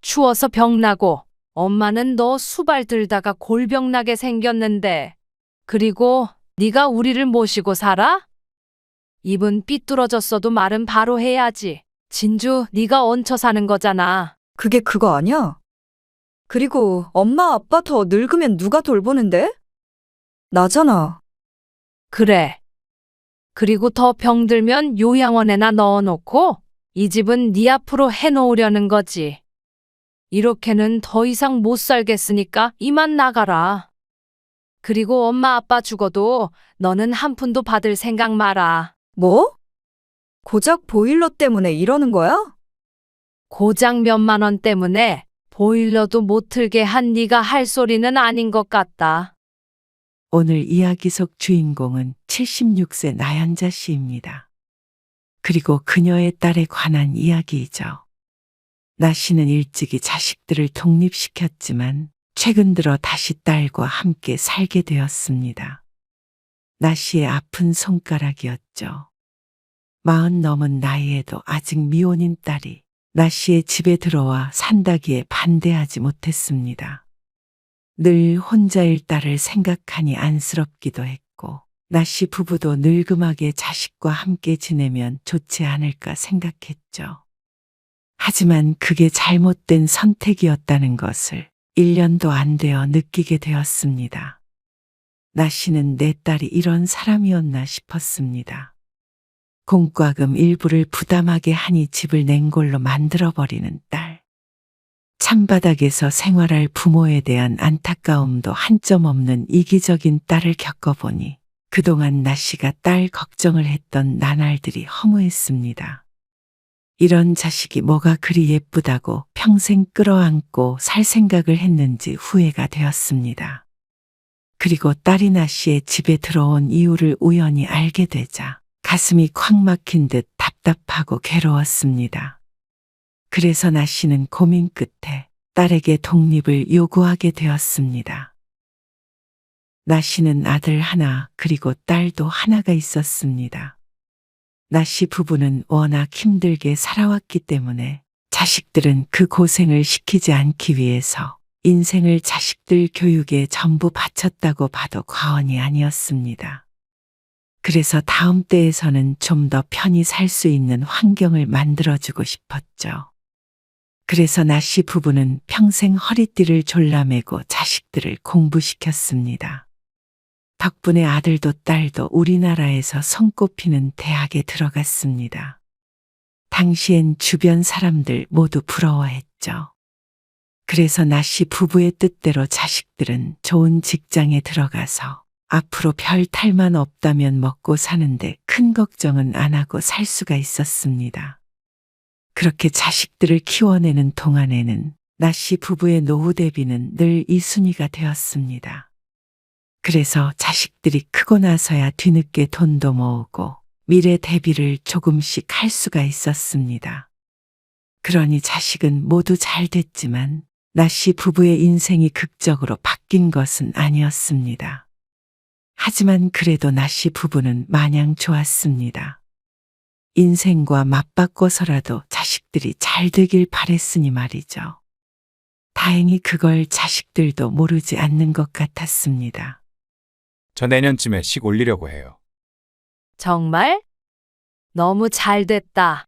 추워서 병나고 엄마는 너 수발 들다가 골병 나게 생겼는데. 그리고 네가 우리를 모시고 살아? 입은 삐뚤어졌어도 말은 바로 해야지. 진주 네가 얹혀 사는 거잖아. 그게 그거 아니야? 그리고 엄마 아빠 더 늙으면 누가 돌보는데? 나잖아. 그래. 그리고 더 병들면 요양원에나 넣어놓고 이 집은 네 앞으로 해놓으려는 거지. 이렇게는 더 이상 못 살겠으니까 이만 나가라. 그리고 엄마 아빠 죽어도 너는 한 푼도 받을 생각 마라. 뭐? 고작 보일러 때문에 이러는 거야? 고작 몇만 원 때문에 보일러도 못 틀게 한 네가 할 소리는 아닌 것 같다. 오늘 이야기 속 주인공은 76세 나연자 씨입니다. 그리고 그녀의 딸에 관한 이야기이죠. 나 씨는 일찍이 자식들을 독립시켰지만 최근 들어 다시 딸과 함께 살게 되었습니다. 나 씨의 아픈 손가락이었죠. 40 넘은 나이에도 아직 미혼인 딸이 나 씨의 집에 들어와 산다기에 반대하지 못했습니다. 늘 혼자일 딸을 생각하니 안쓰럽기도 했고 나 씨 부부도 늙음하게 자식과 함께 지내면 좋지 않을까 생각했죠. 하지만 그게 잘못된 선택이었다는 것을 1년도 안 되어 느끼게 되었습니다. 나 씨는 내 딸이 이런 사람이었나 싶었습니다. 공과금 일부를 부담하게 하니 집을 냉골로 만들어버리는 딸. 찬바닥에서 생활할 부모에 대한 안타까움도 한 점 없는 이기적인 딸을 겪어보니 그동안 나 씨가 딸 걱정을 했던 나날들이 허무했습니다. 이런 자식이 뭐가 그리 예쁘다고 평생 끌어안고 살 생각을 했는지 후회가 되었습니다. 그리고 딸이 나씨의 집에 들어온 이유를 우연히 알게 되자 가슴이 콱 막힌 듯 답답하고 괴로웠습니다. 그래서 나씨는 고민 끝에 딸에게 독립을 요구하게 되었습니다. 나씨는 아들 하나 그리고 딸도 하나가 있었습니다. 나씨 부부는 워낙 힘들게 살아왔기 때문에 자식들은 그 고생을 시키지 않기 위해서 인생을 자식들 교육에 전부 바쳤다고 봐도 과언이 아니었습니다. 그래서 다음 때에서는 좀 더 편히 살 수 있는 환경을 만들어주고 싶었죠. 그래서 나씨 부부는 평생 허리띠를 졸라매고 자식들을 공부시켰습니다. 덕분에 아들도 딸도 우리나라에서 손꼽히는 대학에 들어갔습니다. 당시엔 주변 사람들 모두 부러워했죠. 그래서 나씨 부부의 뜻대로 자식들은 좋은 직장에 들어가서 앞으로 별 탈만 없다면 먹고 사는데 큰 걱정은 안 하고 살 수가 있었습니다. 그렇게 자식들을 키워내는 동안에는 나씨 부부의 노후 대비는 늘 이순이가 되었습니다. 그래서 자식들이 크고 나서야 뒤늦게 돈도 모으고 미래 대비를 조금씩 할 수가 있었습니다. 그러니 자식은 모두 잘 됐지만 나씨 부부의 인생이 극적으로 바뀐 것은 아니었습니다. 하지만 그래도 나씨 부부는 마냥 좋았습니다. 인생과 맞바꿔서라도 자식들이 잘 되길 바랬으니 말이죠. 다행히 그걸 자식들도 모르지 않는 것 같았습니다. 저 내년쯤에 식 올리려고 해요. 정말? 너무 잘 됐다.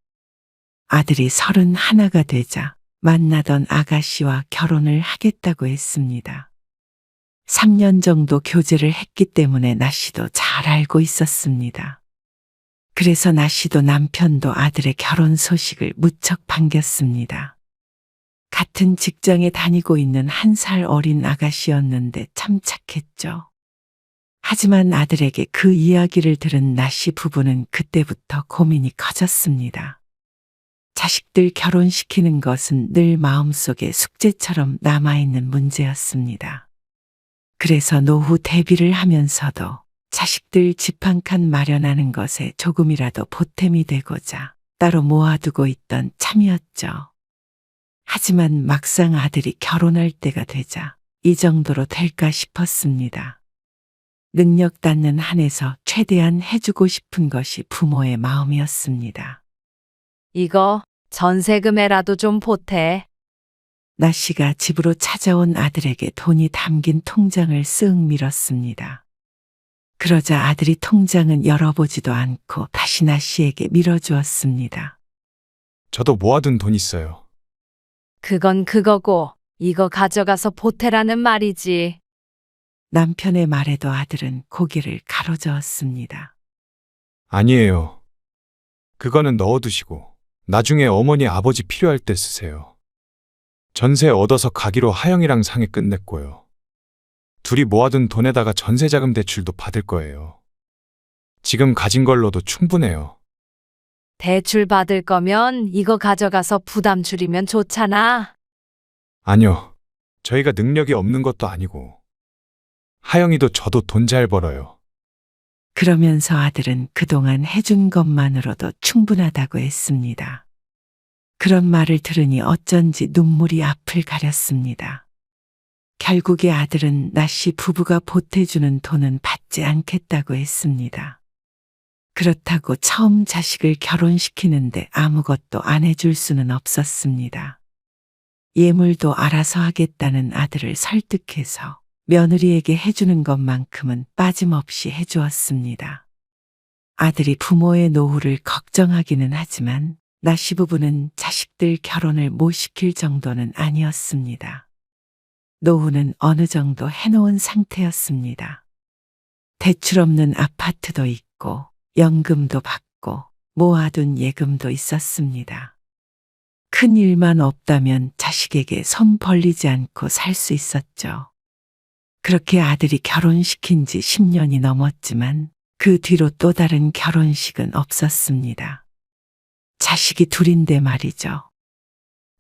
아들이 31가 되자 만나던 아가씨와 결혼을 하겠다고 했습니다. 3년 정도 교제를 했기 때문에 나씨도 잘 알고 있었습니다. 그래서 나씨도 남편도 아들의 결혼 소식을 무척 반겼습니다. 같은 직장에 다니고 있는 1살 어린 아가씨였는데 참 착했죠. 하지만 아들에게 그 이야기를 들은 나씨 부부는 그때부터 고민이 커졌습니다. 자식들 결혼시키는 것은 늘 마음속에 숙제처럼 남아있는 문제였습니다. 그래서 노후 대비를 하면서도 자식들 집 한 칸 마련하는 것에 조금이라도 보탬이 되고자 따로 모아두고 있던 참이었죠. 하지만 막상 아들이 결혼할 때가 되자 이 정도로 될까 싶었습니다. 능력 닿는 한에서 최대한 해주고 싶은 것이 부모의 마음이었습니다. 이거 전세금에라도 좀 보태. 나씨가 집으로 찾아온 아들에게 돈이 담긴 통장을 쓱 밀었습니다. 그러자 아들이 통장은 열어보지도 않고 다시 나씨에게 밀어주었습니다. 저도 모아둔 돈 있어요. 그건 그거고 이거 가져가서 보태라는 말이지. 남편의 말에도 아들은 고개를 가로저었습니다. 아니에요. 그거는 넣어두시고 나중에 어머니 아버지 필요할 때 쓰세요. 전세 얻어서 가기로 하영이랑 상의 끝냈고요. 둘이 모아둔 돈에다가 전세자금 대출도 받을 거예요. 지금 가진 걸로도 충분해요. 대출 받을 거면 이거 가져가서 부담 줄이면 좋잖아. 아니요. 저희가 능력이 없는 것도 아니고. 하영이도 저도 돈 잘 벌어요. 그러면서 아들은 그동안 해준 것만으로도 충분하다고 했습니다. 그런 말을 들으니 어쩐지 눈물이 앞을 가렸습니다. 결국에 아들은 나씨 부부가 보태주는 돈은 받지 않겠다고 했습니다. 그렇다고 처음 자식을 결혼시키는데 아무것도 안 해줄 수는 없었습니다. 예물도 알아서 하겠다는 아들을 설득해서 며느리에게 해주는 것만큼은 빠짐없이 해주었습니다. 아들이 부모의 노후를 걱정하기는 하지만 나씨 부부는 자식들 결혼을 못 시킬 정도는 아니었습니다. 노후는 어느 정도 해놓은 상태였습니다. 대출 없는 아파트도 있고 연금도 받고 모아둔 예금도 있었습니다. 큰 일만 없다면 자식에게 손 벌리지 않고 살 수 있었죠. 그렇게 아들이 결혼시킨 지 10년이 넘었지만 그 뒤로 또 다른 결혼식은 없었습니다. 자식이 둘인데 말이죠.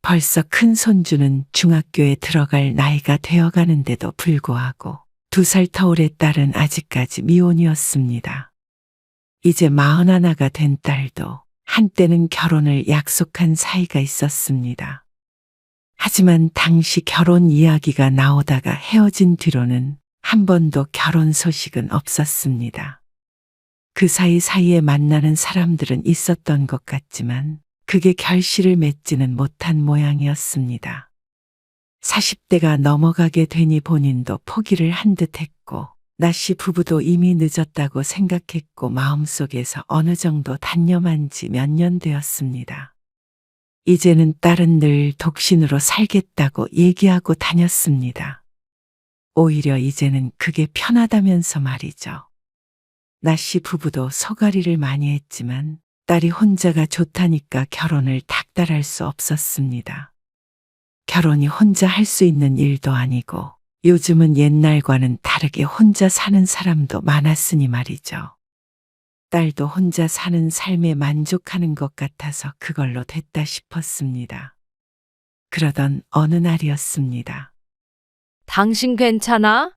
벌써 큰 손주는 중학교에 들어갈 나이가 되어가는데도 불구하고 2살 터울의 딸은 아직까지 미혼이었습니다. 이제 41가 된 딸도 한때는 결혼을 약속한 사이가 있었습니다. 하지만 당시 결혼 이야기가 나오다가 헤어진 뒤로는 한 번도 결혼 소식은 없었습니다. 그 사이사이에 만나는 사람들은 있었던 것 같지만 그게 결실을 맺지는 못한 모양이었습니다. 40대가 넘어가게 되니 본인도 포기를 한 듯 했고 나씨 부부도 이미 늦었다고 생각했고 마음속에서 어느 정도 단념한 지 몇 년 되었습니다. 이제는 딸은 늘 독신으로 살겠다고 얘기하고 다녔습니다. 오히려 이제는 그게 편하다면서 말이죠. 나씨 부부도 소가리를 많이 했지만 딸이 혼자가 좋다니까 결혼을 닥달할 수 없었습니다. 결혼이 혼자 할 수 있는 일도 아니고 요즘은 옛날과는 다르게 혼자 사는 사람도 많았으니 말이죠. 딸도 혼자 사는 삶에 만족하는 것 같아서 그걸로 됐다 싶었습니다. 그러던 어느 날이었습니다. 당신 괜찮아?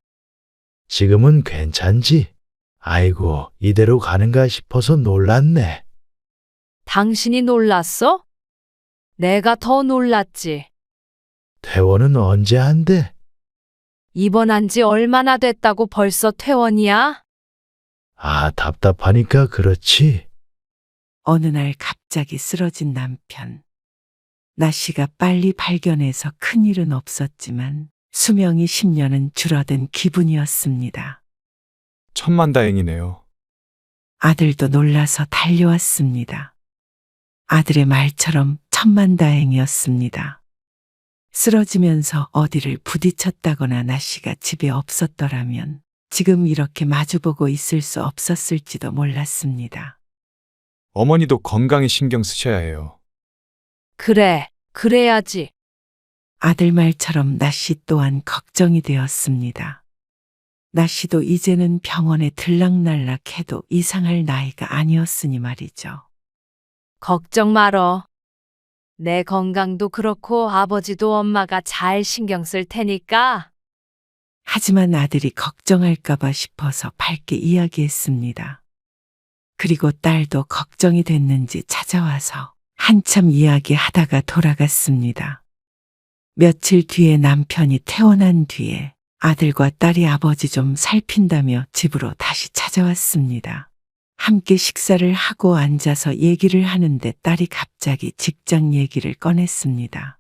지금은 괜찮지? 아이고, 이대로 가는가 싶어서 놀랐네. 당신이 놀랐어? 내가 더 놀랐지. 퇴원은 언제 한대? 입원한 지 얼마나 됐다고 벌써 퇴원이야? 아, 답답하니까 그렇지. 어느 날 갑자기 쓰러진 남편. 나씨가 빨리 발견해서 큰일은 없었지만 수명이 10년은 줄어든 기분이었습니다. 천만다행이네요. 아들도 놀라서 달려왔습니다. 아들의 말처럼 천만다행이었습니다. 쓰러지면서 어디를 부딪혔다거나 나씨가 집에 없었더라면 지금 이렇게 마주보고 있을 수 없었을지도 몰랐습니다. 어머니도 건강에 신경 쓰셔야 해요. 그래, 그래야지. 아들 말처럼 나씨 또한 걱정이 되었습니다. 나씨도 이제는 병원에 들락날락해도 이상할 나이가 아니었으니 말이죠. 걱정 말어. 내 건강도 그렇고 아버지도 엄마가 잘 신경 쓸 테니까. 하지만 아들이 걱정할까봐 싶어서 밝게 이야기했습니다. 그리고 딸도 걱정이 됐는지 찾아와서 한참 이야기하다가 돌아갔습니다. 며칠 뒤에 남편이 퇴원한 뒤에 아들과 딸이 아버지 좀 살핀다며 집으로 다시 찾아왔습니다. 함께 식사를 하고 앉아서 얘기를 하는데 딸이 갑자기 직장 얘기를 꺼냈습니다.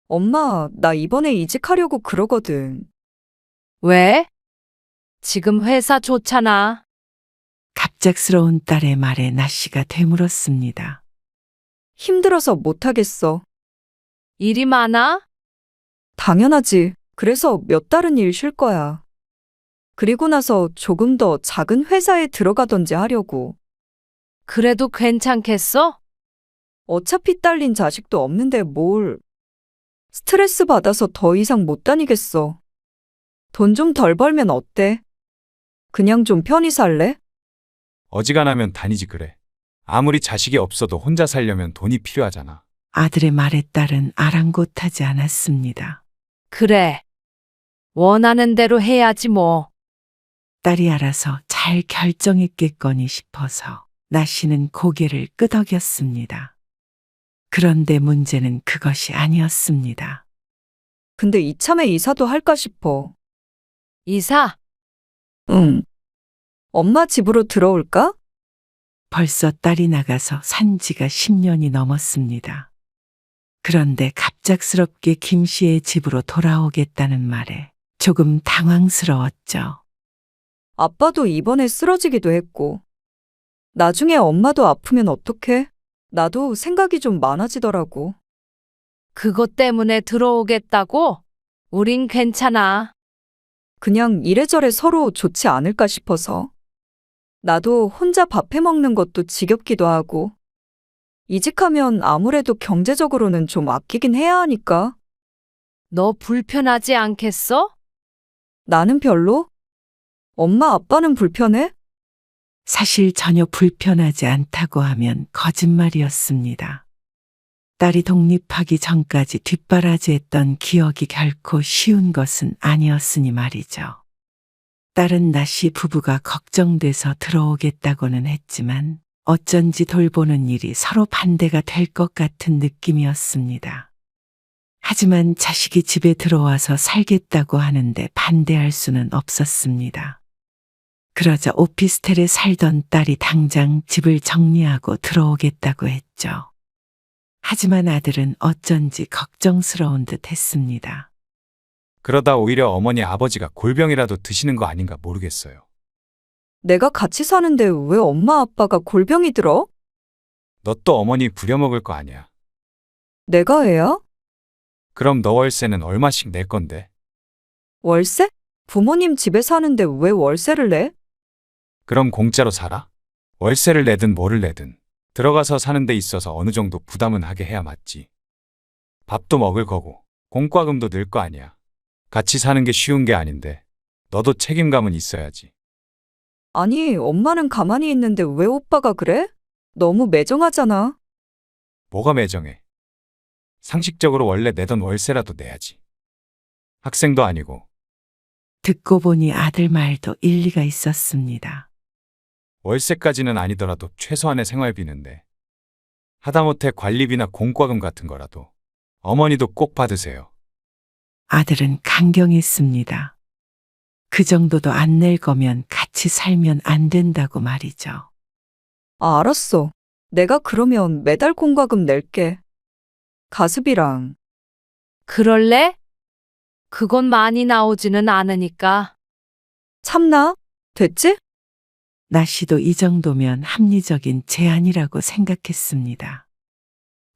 엄마, 나 이번에 이직하려고 그러거든. 왜? 지금 회사 좋잖아. 갑작스러운 딸의 말에 나씨가 되물었습니다. 힘들어서 못하겠어. 일이 많아? 당연하지. 그래서 몇 달은 일 쉴 거야. 그리고 나서 조금 더 작은 회사에 들어가던지 하려고. 그래도 괜찮겠어? 어차피 딸린 자식도 없는데 뭘. 스트레스 받아서 더 이상 못 다니겠어. 돈 좀 덜 벌면 어때? 그냥 좀 편히 살래? 어지간하면 다니지 그래. 아무리 자식이 없어도 혼자 살려면 돈이 필요하잖아. 아들의 말에 딸은 아랑곳하지 않았습니다. 그래. 원하는 대로 해야지 뭐. 딸이 알아서 잘 결정했겠거니 싶어서 나씨는 고개를 끄덕였습니다. 그런데 문제는 그것이 아니었습니다. 근데 이참에 이사도 할까 싶어. 이사? 응. 엄마 집으로 들어올까? 벌써 딸이 나가서 산 지가 10년이 넘었습니다. 그런데 갑작스럽게 김 씨의 집으로 돌아오겠다는 말에 조금 당황스러웠죠. 아빠도 이번에 쓰러지기도 했고. 나중에 엄마도 아프면 어떡해? 나도 생각이 좀 많아지더라고. 그것 때문에 들어오겠다고? 우린 괜찮아. 그냥 이래저래 서로 좋지 않을까 싶어서. 나도 혼자 밥 해 먹는 것도 지겹기도 하고. 이직하면 아무래도 경제적으로는 좀 아끼긴 해야 하니까. 너 불편하지 않겠어? 나는 별로? 엄마 아빠는 불편해? 사실 전혀 불편하지 않다고 하면 거짓말이었습니다. 딸이 독립하기 전까지 뒷바라지했던 기억이 결코 쉬운 것은 아니었으니 말이죠. 딸은 나씨 부부가 걱정돼서 들어오겠다고는 했지만 어쩐지 돌보는 일이 서로 반대가 될 것 같은 느낌이었습니다. 하지만 자식이 집에 들어와서 살겠다고 하는데 반대할 수는 없었습니다. 그러자 오피스텔에 살던 딸이 당장 집을 정리하고 들어오겠다고 했죠. 하지만 아들은 어쩐지 걱정스러운 듯 했습니다. 그러다 오히려 어머니 아버지가 골병이라도 드시는 거 아닌가 모르겠어요. 내가 같이 사는데 왜 엄마 아빠가 골병이 들어? 너 또 어머니 부려먹을 거 아니야. 내가 애야? 그럼 너 월세는 얼마씩 낼 건데? 월세? 부모님 집에 사는데 왜 월세를 내? 그럼 공짜로 살아? 월세를 내든 뭐를 내든 들어가서 사는 데 있어서 어느 정도 부담은 하게 해야 맞지. 밥도 먹을 거고 공과금도 늘 거 아니야. 같이 사는 게 쉬운 게 아닌데 너도 책임감은 있어야지. 아니, 엄마는 가만히 있는데 왜 오빠가 그래? 너무 매정하잖아. 뭐가 매정해? 상식적으로 원래 내던 월세라도 내야지. 학생도 아니고. 듣고 보니 아들 말도 일리가 있었습니다. 월세까지는 아니더라도 최소한의 생활비는데 하다못해 관리비나 공과금 같은 거라도 어머니도 꼭 받으세요. 아들은 강경했습니다. 그 정도도 안 낼 거면 같이 살면 안 된다고 말이죠. 아, 알았어. 내가 그러면 매달 공과금 낼게. 가습이랑. 그럴래? 그건 많이 나오지는 않으니까. 참나? 됐지? 나씨도 이 정도면 합리적인 제안이라고 생각했습니다.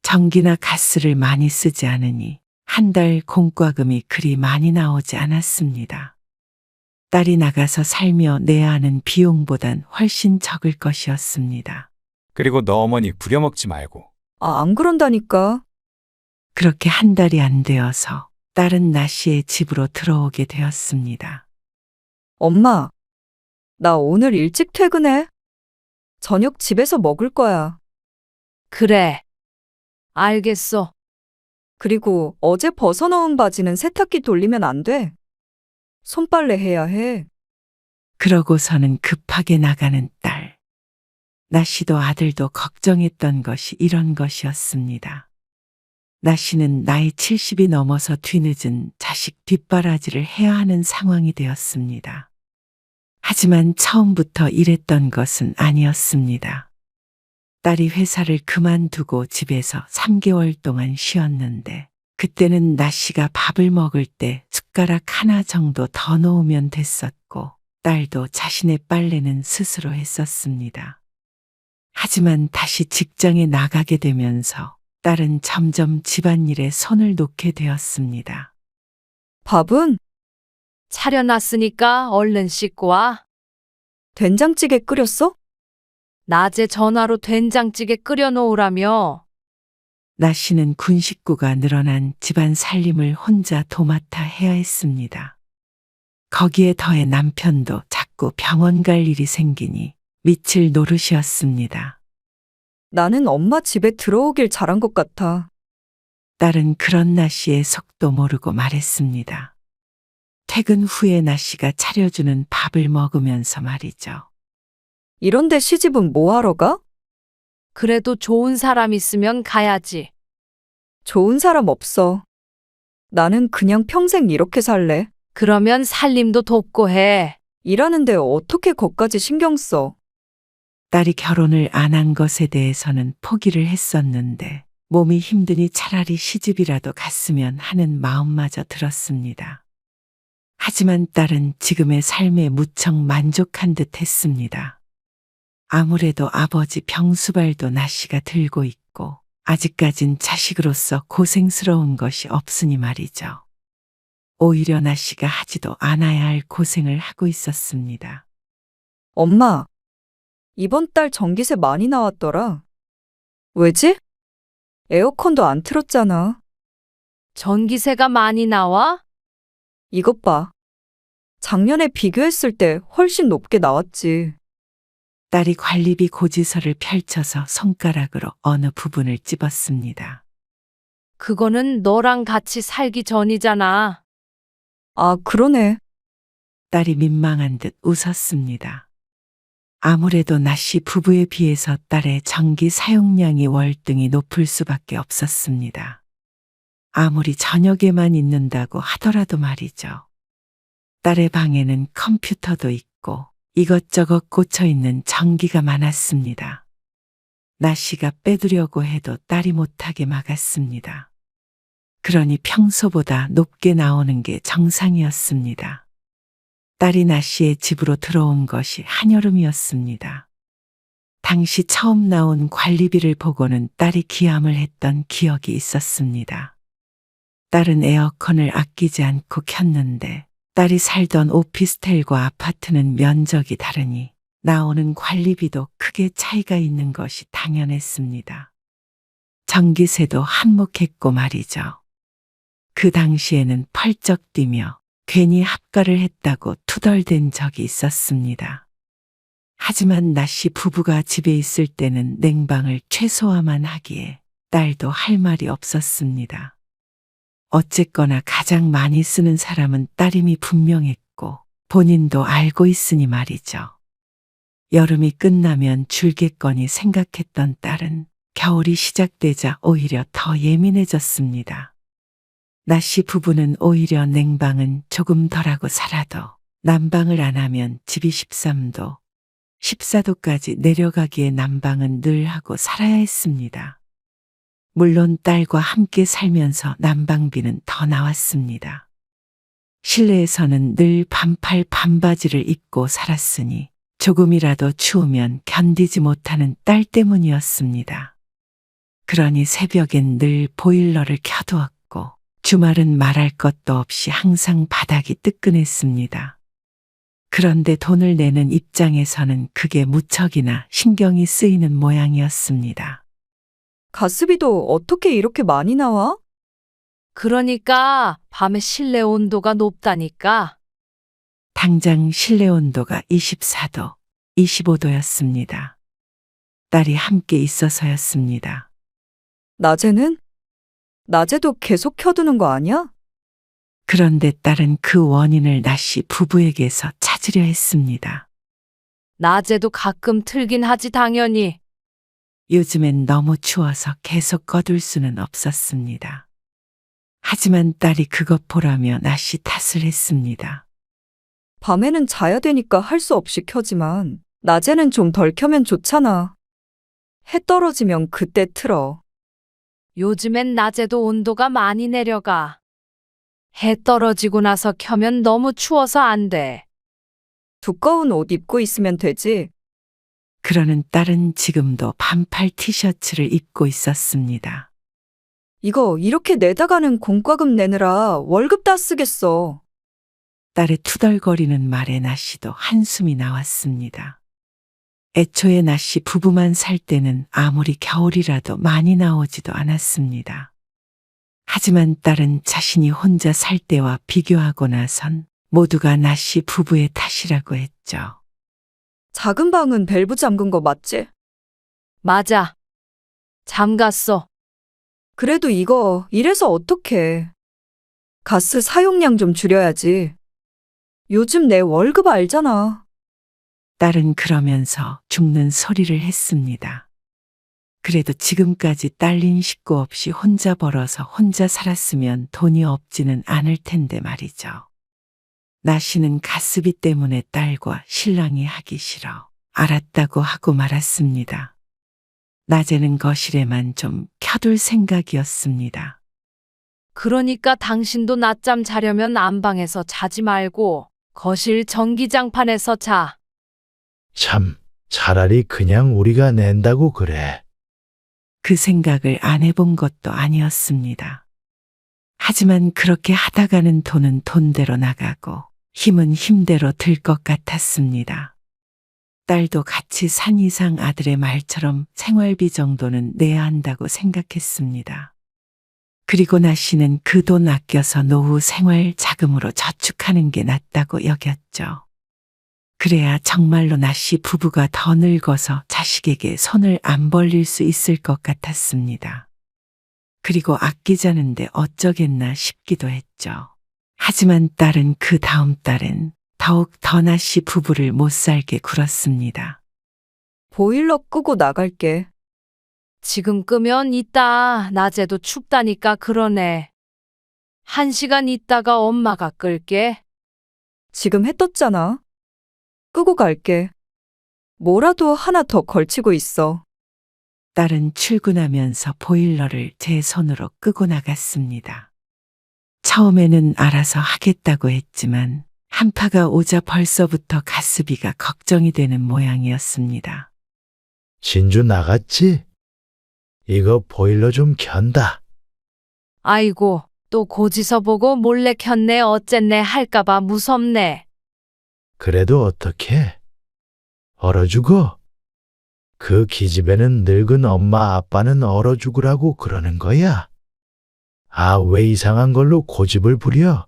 전기나 가스를 많이 쓰지 않으니 한 달 공과금이 그리 많이 나오지 않았습니다. 딸이 나가서 살며 내야 하는 비용보단 훨씬 적을 것이었습니다. 그리고 너 어머니 부려먹지 말고. 아, 안 그런다니까. 그렇게 한 달이 안 되어서 딸은 나씨의 집으로 들어오게 되었습니다. 엄마, 나 오늘 일찍 퇴근해. 저녁 집에서 먹을 거야. 그래. 알겠어. 그리고 어제 벗어놓은 바지는 세탁기 돌리면 안 돼. 손빨래 해야 해. 그러고서는 급하게 나가는 딸. 나씨도 아들도 걱정했던 것이 이런 것이었습니다. 나씨는 나이 70이 넘어서 뒤늦은 자식 뒷바라지를 해야 하는 상황이 되었습니다. 하지만 처음부터 이랬던 것은 아니었습니다. 딸이 회사를 그만두고 집에서 3개월 동안 쉬었는데 그때는 나씨가 밥을 먹을 때 숟가락 하나 정도 더 놓으면 됐었고 딸도 자신의 빨래는 스스로 했었습니다. 하지만 다시 직장에 나가게 되면서 딸은 점점 집안일에 손을 놓게 되었습니다. 밥은? 차려놨으니까 얼른 씻고 와. 된장찌개 끓였어? 낮에 전화로 된장찌개 끓여놓으라며. 나씨는 군 식구가 늘어난 집안 살림을 혼자 도맡아 해야 했습니다. 거기에 더해 남편도 자꾸 병원 갈 일이 생기니 미칠 노릇이었습니다. 나는 엄마 집에 들어오길 잘한 것 같아. 딸은 그런 나씨의 속도 모르고 말했습니다. 퇴근 후에 나씨가 차려주는 밥을 먹으면서 말이죠. 이런데 시집은 뭐 하러 가? 그래도 좋은 사람 있으면 가야지. 좋은 사람 없어. 나는 그냥 평생 이렇게 살래. 그러면 살림도 돕고 해. 일하는데 어떻게 거기까지 신경 써? 딸이 결혼을 안 한 것에 대해서는 포기를 했었는데 몸이 힘드니 차라리 시집이라도 갔으면 하는 마음마저 들었습니다. 하지만 딸은 지금의 삶에 무척 만족한 듯 했습니다. 아무래도 아버지 병수발도 나씨가 들고 있고 아직까진 자식으로서 고생스러운 것이 없으니 말이죠. 오히려 나씨가 하지도 않아야 할 고생을 하고 있었습니다. 엄마, 이번 달 전기세 많이 나왔더라. 왜지? 에어컨도 안 틀었잖아. 전기세가 많이 나와? 이것 봐. 작년에 비교했을 때 훨씬 높게 나왔지. 딸이 관리비 고지서를 펼쳐서 손가락으로 어느 부분을 찝었습니다. 그거는 너랑 같이 살기 전이잖아. 아, 그러네. 딸이 민망한 듯 웃었습니다. 아무래도 나씨 부부에 비해서 딸의 전기 사용량이 월등히 높을 수밖에 없었습니다. 아무리 저녁에만 있는다고 하더라도 말이죠. 딸의 방에는 컴퓨터도 있고 이것저것 꽂혀 있는 전기가 많았습니다. 나씨가 빼두려고 해도 딸이 못하게 막았습니다. 그러니 평소보다 높게 나오는 게 정상이었습니다. 딸이 나씨의 집으로 들어온 것이 한여름이었습니다. 당시 처음 나온 관리비를 보고는 딸이 기함을 했던 기억이 있었습니다. 딸은 에어컨을 아끼지 않고 켰는데 딸이 살던 오피스텔과 아파트는 면적이 다르니 나오는 관리비도 크게 차이가 있는 것이 당연했습니다. 전기세도 한몫했고 말이죠. 그 당시에는 펄쩍 뛰며 괜히 합가를 했다고 투덜댄 적이 있었습니다. 하지만 나씨 부부가 집에 있을 때는 냉방을 최소화만 하기에 딸도 할 말이 없었습니다. 어쨌거나 가장 많이 쓰는 사람은 딸임이 분명했고 본인도 알고 있으니 말이죠. 여름이 끝나면 줄겠거니 생각했던 딸은 겨울이 시작되자 오히려 더 예민해졌습니다. 나씨 부부는 오히려 냉방은 조금 덜하고 살아도 난방을 안 하면 집이 13도, 14도까지 내려가기에 난방은 늘 하고 살아야 했습니다. 물론 딸과 함께 살면서 난방비는 더 나왔습니다. 실내에서는 늘 반팔 반바지를 입고 살았으니 조금이라도 추우면 견디지 못하는 딸 때문이었습니다. 그러니 새벽엔 늘 보일러를 켜두었고 주말은 말할 것도 없이 항상 바닥이 뜨끈했습니다. 그런데 돈을 내는 입장에서는 그게 무척이나 신경이 쓰이는 모양이었습니다. 가스비도 어떻게 이렇게 많이 나와? 그러니까 밤에 실내 온도가 높다니까. 당장 실내 온도가 24도, 25도였습니다. 딸이 함께 있어서였습니다. 낮에는? 낮에도 계속 켜두는 거 아니야? 그런데 딸은 그 원인을 나씨 부부에게서 찾으려 했습니다. 낮에도 가끔 틀긴 하지 당연히. 요즘엔 너무 추워서 계속 꺼둘 수는 없었습니다. 하지만 딸이 그것 보라며 나씨 탓을 했습니다. 밤에는 자야 되니까 할 수 없이 켜지만 낮에는 좀 덜 켜면 좋잖아. 해 떨어지면 그때 틀어. 요즘엔 낮에도 온도가 많이 내려가. 해 떨어지고 나서 켜면 너무 추워서 안 돼. 두꺼운 옷 입고 있으면 되지. 그러는 딸은 지금도 반팔 티셔츠를 입고 있었습니다. 이거 이렇게 내다가는 공과금 내느라 월급 다 쓰겠어. 딸의 투덜거리는 말에 나씨도 한숨이 나왔습니다. 애초에 나씨 부부만 살 때는 아무리 겨울이라도 많이 나오지도 않았습니다. 하지만 딸은 자신이 혼자 살 때와 비교하고 나선 모두가 나씨 부부의 탓이라고 했죠. 작은 방은 밸브 잠근 거 맞지? 맞아. 잠갔어. 그래도 이거 이래서 어떡해. 가스 사용량 좀 줄여야지. 요즘 내 월급 알잖아. 딸은 그러면서 죽는 소리를 했습니다. 그래도 지금까지 딸린 식구 없이 혼자 벌어서 혼자 살았으면 돈이 없지는 않을 텐데 말이죠. 나씨는 가스비 때문에 딸과 신랑이 하기 싫어 알았다고 하고 말았습니다. 낮에는 거실에만 좀 켜둘 생각이었습니다. 그러니까 당신도 낮잠 자려면 안방에서 자지 말고 거실 전기장판에서 자. 참, 차라리 그냥 우리가 낸다고 그래. 그 생각을 안 해본 것도 아니었습니다. 하지만 그렇게 하다가는 돈은 돈대로 나가고 힘은 힘대로 들 것 같았습니다. 딸도 같이 산 이상 아들의 말처럼 생활비 정도는 내야 한다고 생각했습니다. 그리고 나씨는 그 돈 아껴서 노후 생활 자금으로 저축하는 게 낫다고 여겼죠. 그래야 정말로 나씨 부부가 더 늙어서 자식에게 손을 안 벌릴 수 있을 것 같았습니다. 그리고 아끼자는데 어쩌겠나 싶기도 했죠. 하지만 딸은 그 다음 달엔 더욱 더 나씨 부부를 못 살게 굴었습니다. 보일러 끄고 나갈게. 지금 끄면 이따 낮에도 춥다니까 그러네. 1시간 있다가 엄마가 끌게. 지금 해 떴잖아. 끄고 갈게. 뭐라도 하나 더 걸치고 있어. 딸은 출근하면서 보일러를 제 손으로 끄고 나갔습니다. 처음에는 알아서 하겠다고 했지만 한파가 오자 벌써부터 가스비가 걱정이 되는 모양이었습니다. 진주 나갔지? 이거 보일러 좀 켠다. 아이고, 또 고지서 보고 몰래 켰네 어쨌네 할까봐 무섭네. 그래도 어떡해? 얼어 죽어? 그 기집애는 늙은 엄마 아빠는 얼어 죽으라고 그러는 거야? 아, 왜 이상한 걸로 고집을 부려?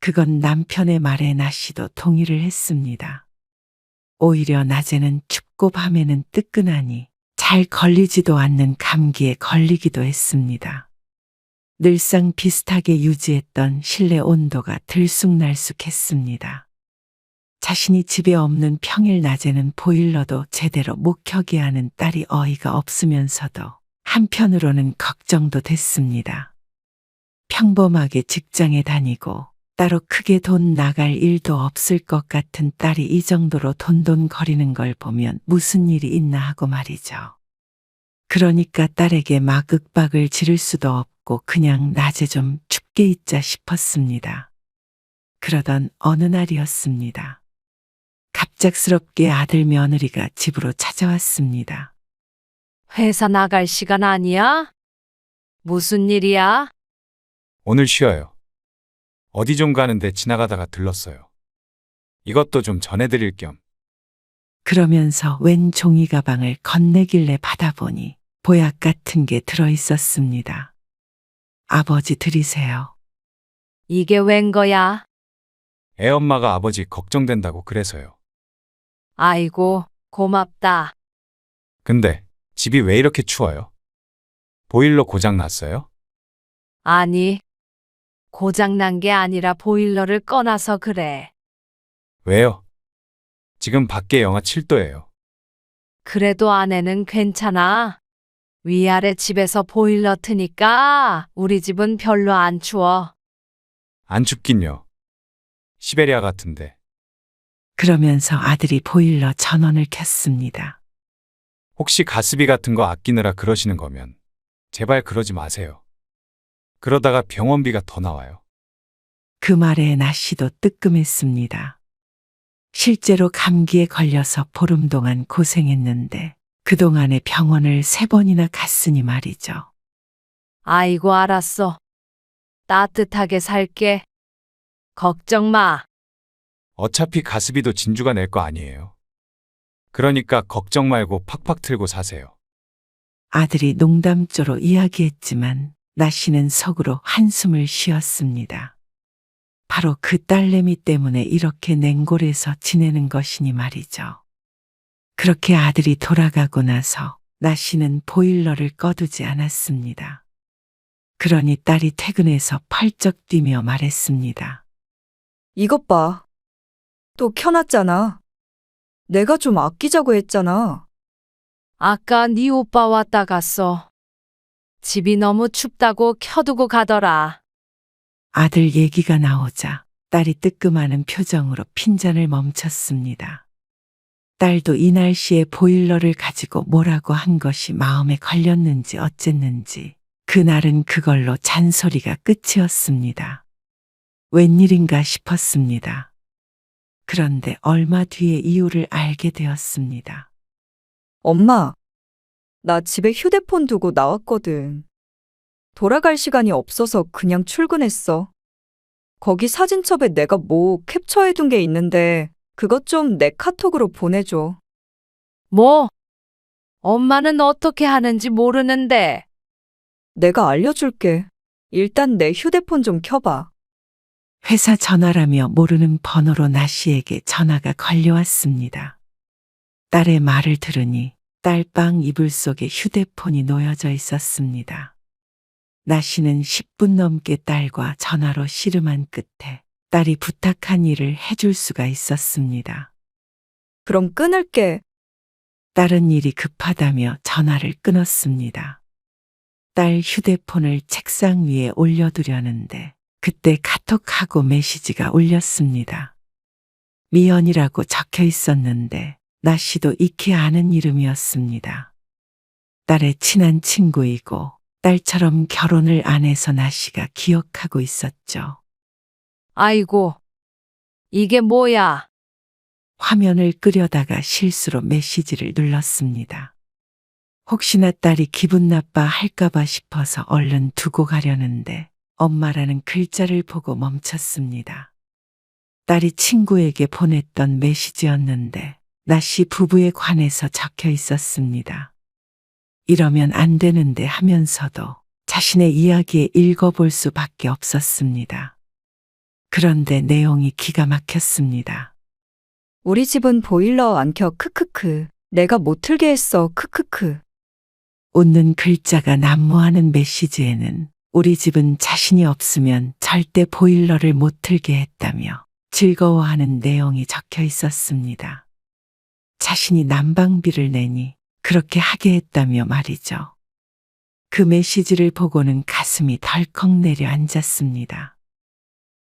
그건 남편의 말에 나씨도 동의를 했습니다. 오히려 낮에는 춥고 밤에는 뜨끈하니 잘 걸리지도 않는 감기에 걸리기도 했습니다. 늘상 비슷하게 유지했던 실내 온도가 들쑥날쑥했습니다. 자신이 집에 없는 평일 낮에는 보일러도 제대로 못 켜게 하는 딸이 어이가 없으면서도 한편으로는 걱정도 됐습니다. 평범하게 직장에 다니고 따로 크게 돈 나갈 일도 없을 것 같은 딸이 이 정도로 돈돈거리는 걸 보면 무슨 일이 있나 하고 말이죠. 그러니까 딸에게 막 윽박을 지를 수도 없고 그냥 낮에 좀 춥게 있자 싶었습니다. 그러던 어느 날이었습니다. 갑작스럽게 아들 며느리가 집으로 찾아왔습니다. 회사 나갈 시간 아니야? 무슨 일이야? 오늘 쉬어요. 어디 좀 가는데 지나가다가 들렀어요. 이것도 좀 전해드릴 겸. 그러면서 웬 종이 가방을 건네길래 받아보니 보약 같은 게 들어있었습니다. 아버지 드리세요. 이게 웬 거야? 애엄마가 아버지 걱정된다고 그래서요. 아이고, 고맙다. 근데 집이 왜 이렇게 추워요? 보일러 고장 났어요? 아니, 고장난 게 아니라 보일러를 꺼놔서 그래. 왜요? 지금 밖에 영하 7도예요. 그래도 아내는 괜찮아. 위아래 집에서 보일러 트니까 우리 집은 별로 안 추워. 안 춥긴요. 시베리아 같은데. 그러면서 아들이 보일러 전원을 켰습니다. 혹시 가스비 같은 거 아끼느라 그러시는 거면 제발 그러지 마세요. 그러다가 병원비가 더 나와요. 그 말에 나씨도 뜨끔했습니다. 실제로 감기에 걸려서 보름 동안 고생했는데 그동안에 병원을 3번이나 갔으니 말이죠. 아이고, 알았어. 따뜻하게 살게. 걱정 마. 어차피 가스비도 진주가 낼 거 아니에요. 그러니까 걱정 말고 팍팍 틀고 사세요. 아들이 농담조로 이야기했지만 나씨는 속으로 한숨을 쉬었습니다. 바로 그 딸내미 때문에 이렇게 냉골에서 지내는 것이니 말이죠. 그렇게 아들이 돌아가고 나서 나씨는 보일러를 꺼두지 않았습니다. 그러니 딸이 퇴근해서 펄쩍 뛰며 말했습니다. 이것 봐. 또 켜놨잖아. 내가 좀 아끼자고 했잖아. 아까 네 오빠 왔다 갔어. 집이 너무 춥다고 켜두고 가더라. 아들 얘기가 나오자 딸이 뜨끔하는 표정으로 핀잔을 멈췄습니다. 딸도 이 날씨에 보일러를 가지고 뭐라고 한 것이 마음에 걸렸는지 어쨌는지 그날은 그걸로 잔소리가 끝이었습니다. 웬일인가 싶었습니다. 그런데 얼마 뒤에 이유를 알게 되었습니다. 엄마, 나 집에 휴대폰 두고 나왔거든. 돌아갈 시간이 없어서 그냥 출근했어. 거기 사진첩에 내가 뭐 캡처해둔 게 있는데 그것 좀 내 카톡으로 보내줘. 뭐? 엄마는 어떻게 하는지 모르는데. 내가 알려줄게. 일단 내 휴대폰 좀 켜봐. 회사 전화라며 모르는 번호로 나 씨에게 전화가 걸려왔습니다. 딸의 말을 들으니 딸방 이불 속에 휴대폰이 놓여져 있었습니다. 나 씨는 10분 넘게 딸과 전화로 씨름한 끝에 딸이 부탁한 일을 해줄 수가 있었습니다. 그럼 끊을게. 딸은 일이 급하다며 전화를 끊었습니다. 딸 휴대폰을 책상 위에 올려두려는데 그때 카톡하고 메시지가 울렸습니다. 미연이라고 적혀 있었는데 나 씨도 익히 아는 이름이었습니다. 딸의 친한 친구이고 딸처럼 결혼을 안 해서 나 씨가 기억하고 있었죠. 아이고, 이게 뭐야? 화면을 끄려다가 실수로 메시지를 눌렀습니다. 혹시나 딸이 기분 나빠 할까봐 싶어서 얼른 두고 가려는데 엄마라는 글자를 보고 멈췄습니다. 딸이 친구에게 보냈던 메시지였는데 나 씨 부부에 관해서 적혀 있었습니다. 이러면 안 되는데 하면서도 자신의 이야기에 읽어볼 수밖에 없었습니다. 그런데 내용이 기가 막혔습니다. 우리 집은 보일러 안 켜. 크크크. 내가 못 틀게 했어. 크크크. 웃는 글자가 난무하는 메시지에는 우리 집은 자신이 없으면 절대 보일러를 못 틀게 했다며 즐거워하는 내용이 적혀 있었습니다. 자신이 난방비를 내니 그렇게 하게 했다며 말이죠. 그 메시지를 보고는 가슴이 덜컥 내려앉았습니다.